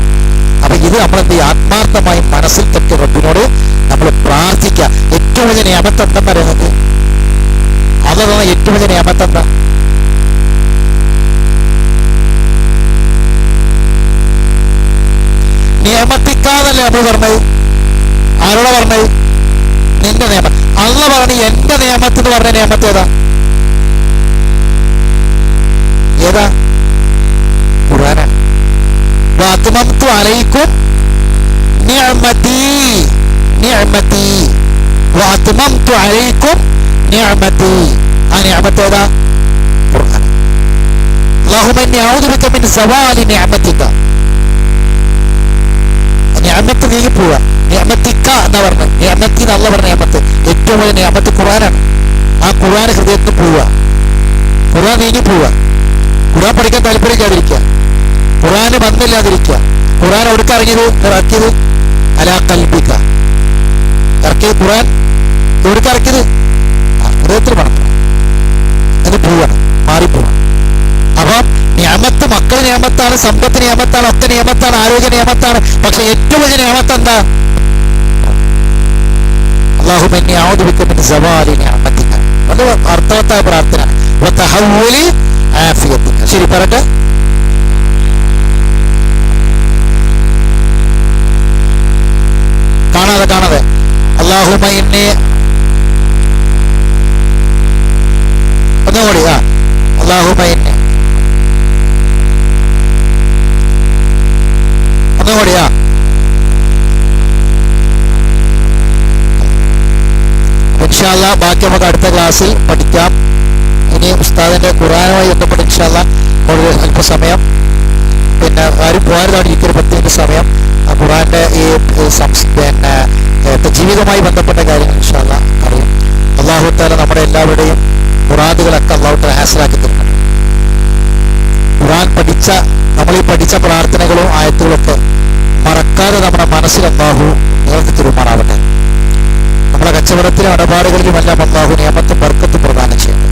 അപ്പൊ ഇത് നമ്മളെന്ത് ആത്മാർത്ഥമായി മനസ്സിൽ തട്ടി റബ്ബിനോട് നമ്മൾ പ്രാർത്ഥിക്കുക. ഏറ്റവും വലിയ നിയമത്ത് എന്താ പറയുന്നത്? അതാണ് ഏറ്റവും വലിയ നിയമത്ത് എന്താ? നിയമത്തിക്കാന്നല്ലേ നമ്മൾ പറഞ്ഞത്? ആരോടാ പറഞ്ഞത്? നിന്റെ നിയമം. അള്ള പറഞ്ഞു എന്റെ നിയമത്ത് എന്ന് പറഞ്ഞ നിയമത്ത് ഏതാ? ഖുർആനാണ്. വഅത്മംതു അലൈക്കും നിഅമതി വഅത്മംതു അലൈക്കും നിഅമതി. ആ നിഅമത്ത് ഏതാ? ഖുർആൻ. അല്ലാഹുമ്മ ഇന്നി അഊദു ബിക മിൻ സവാലി നിഅമതിക. നിഅമത്ത് നീങ്ങി പോവുക. നിഅമത്തിക്ക എന്നാ പറഞ്ഞത്. നിഅമത്തി എന്ന് അള്ള പറഞ്ഞ നിഅമത്ത്. ഏറ്റവും വലിയ നിഅമത്ത് ഖുർആനാണ്. ആ ഖുർആൻ ഹൃദയത്തിൽ പോവുക. ഖുർആൻ നീങ്ങി പോവുക. ഖുർആൻ പഠിക്കാൻ താല്പര്യമില്ലാതിരിക്കുക. ഖുർആന് ബന്ധമില്ലാതിരിക്കുക. ഖുർആൻ എവിടേക്ക് ഇറക്കിയത്? അലാ ഖൽബിക. ഇറക്കിയത് ഖുർആൻ എവിടേക്ക് ഇറക്കിയത്? ഹൃദയത്തിൽ പണക്കണം. അത് പോവാണ്, മാറിപ്പോവാണ്. അപ്പം നിയമത്ത്, മക്കൾ നിയമത്താണ്, സമ്പത്ത് നിയമത്താണ്, ഒക്കെ നിയമത്താണ്, ആരോഗ്യ നിയമത്താണ്. പക്ഷെ ഏറ്റവും വലിയ നിയമത്ത് എന്താ? അല്ലാഹുമ്മ ഇന്നി അഊദു ബിക മിൻ സവാലി നിഅമതിക. വളരെ അർത്ഥവത്തായ പ്രാർത്ഥന. വതഹവ്വുലി ആഫിയതിക. ശരി, പറട്ടെ. കാണാതെ അല്ലാഹുമ്മ ഇന്നി, ഒന്നുകൂടി. അല്ലാഹുമ്മ ഇന്നി, ഒന്നുകൂടി. ഇൻഷാ അല്ലാഹ് ബാക്കി നമുക്ക് അടുത്ത ക്ലാസ്സിൽ പഠിക്കാം. ഇനി ഉസ്താദിന്റെ ഖുർആനുമായി ബന്ധപ്പെട്ട് ഇൻഷാ അല്ലാഹ് അല്പസമയം ആരും പോയതാണ് എനിക്കൊരു 10 മിനിറ്റ് സമയം ഖുർആന്റെ ഈ ജീവിതവുമായി ബന്ധപ്പെട്ട കാര്യങ്ങൾ ഇൻഷാ അല്ലാഹ് അറിയും. അല്ലാഹു തആല നമ്മുടെ എല്ലാവരുടെയും മുറാദുകളൊക്കെ അല്ലാഹു തആല ഹാസിലാക്കി തരണം. ഖുർആൻ നമ്മളീ പഠിച്ച പ്രാർത്ഥനകളും ആയത്തുകളൊക്കെ മറക്കാതെ നമ്മുടെ മനസ്സിൽ അല്ലാഹു നിലനിർത്തി തരുമാറാവട്ടെ. നമ്മുടെ കച്ചവടത്തിലും ഇടപാടുകളിലുമെല്ലാം അല്ലാഹു നിയമത്തും ബർക്കത്തും പ്രദാനം ചെയ്യുന്നു.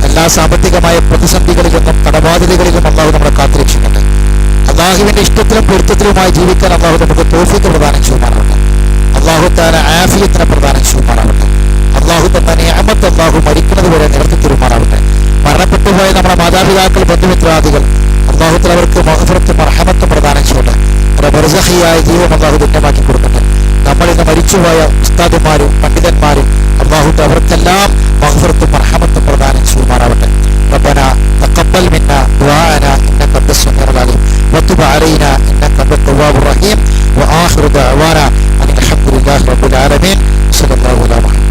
എല്ലാ സാമ്പത്തികമായ പ്രതിസന്ധികളിൽ നിന്നും കടബാധ്യതകളിലും അല്ലാഹു നമ്മളെ കാത്തുരക്ഷിക്കട്ടെ. അല്ലാഹുവിന്റെ ഇഷ്ടത്തിലും പൊരുത്തത്തിലുമായി ജീവിക്കാൻ അല്ലാഹു നമുക്ക് തൗഫീഖ് പ്രദാനം ചെയ്യുമാറാവട്ടെ. അല്ലാഹു തആല ആഫിയത്തിനെ പ്രദാനം ചെയ്യുമാറാവട്ടെ. അല്ലാഹു തന്ന നിഅമത്ത് അല്ലാഹു മരിക്കുന്നത് വരെ നിലനിർത്തി തരുമാറാവട്ടെ. മരണപ്പെട്ടുപോയ നമ്മുടെ മാതാപിതാക്കൾ, ബന്ധുമിത്രാദികൾ അല്ലാഹു തആല അവർക്ക് മഗ്ഫിറത്തും മർഹമത്തും പ്രദാനം ചെയ്യട്ടെ. അവരുടെ ബർസഖിയായ ജീവിതം അല്ലാഹു ധന്യമാക്കി കൊടുക്കട്ടെ. നമ്മളിന്ന് മരിച്ചുപോയ ഉസ്താദുമാരും പണ്ഡിതന്മാരും അല്ലാഹു തആല അവർക്കെല്ലാം മഗ്ഫിറത്തും മർഹമത്തും പ്രദാനം ചെയ്യുമാറാവട്ടെ. ربنا تقبل منا دعاءنا انك انت السميع العليم وتب علينا انك انت التواب الرحيم واخر دعوانا ان الحمد لله رب العالمين صلى الله على محمد.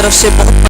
तरफ से बहुत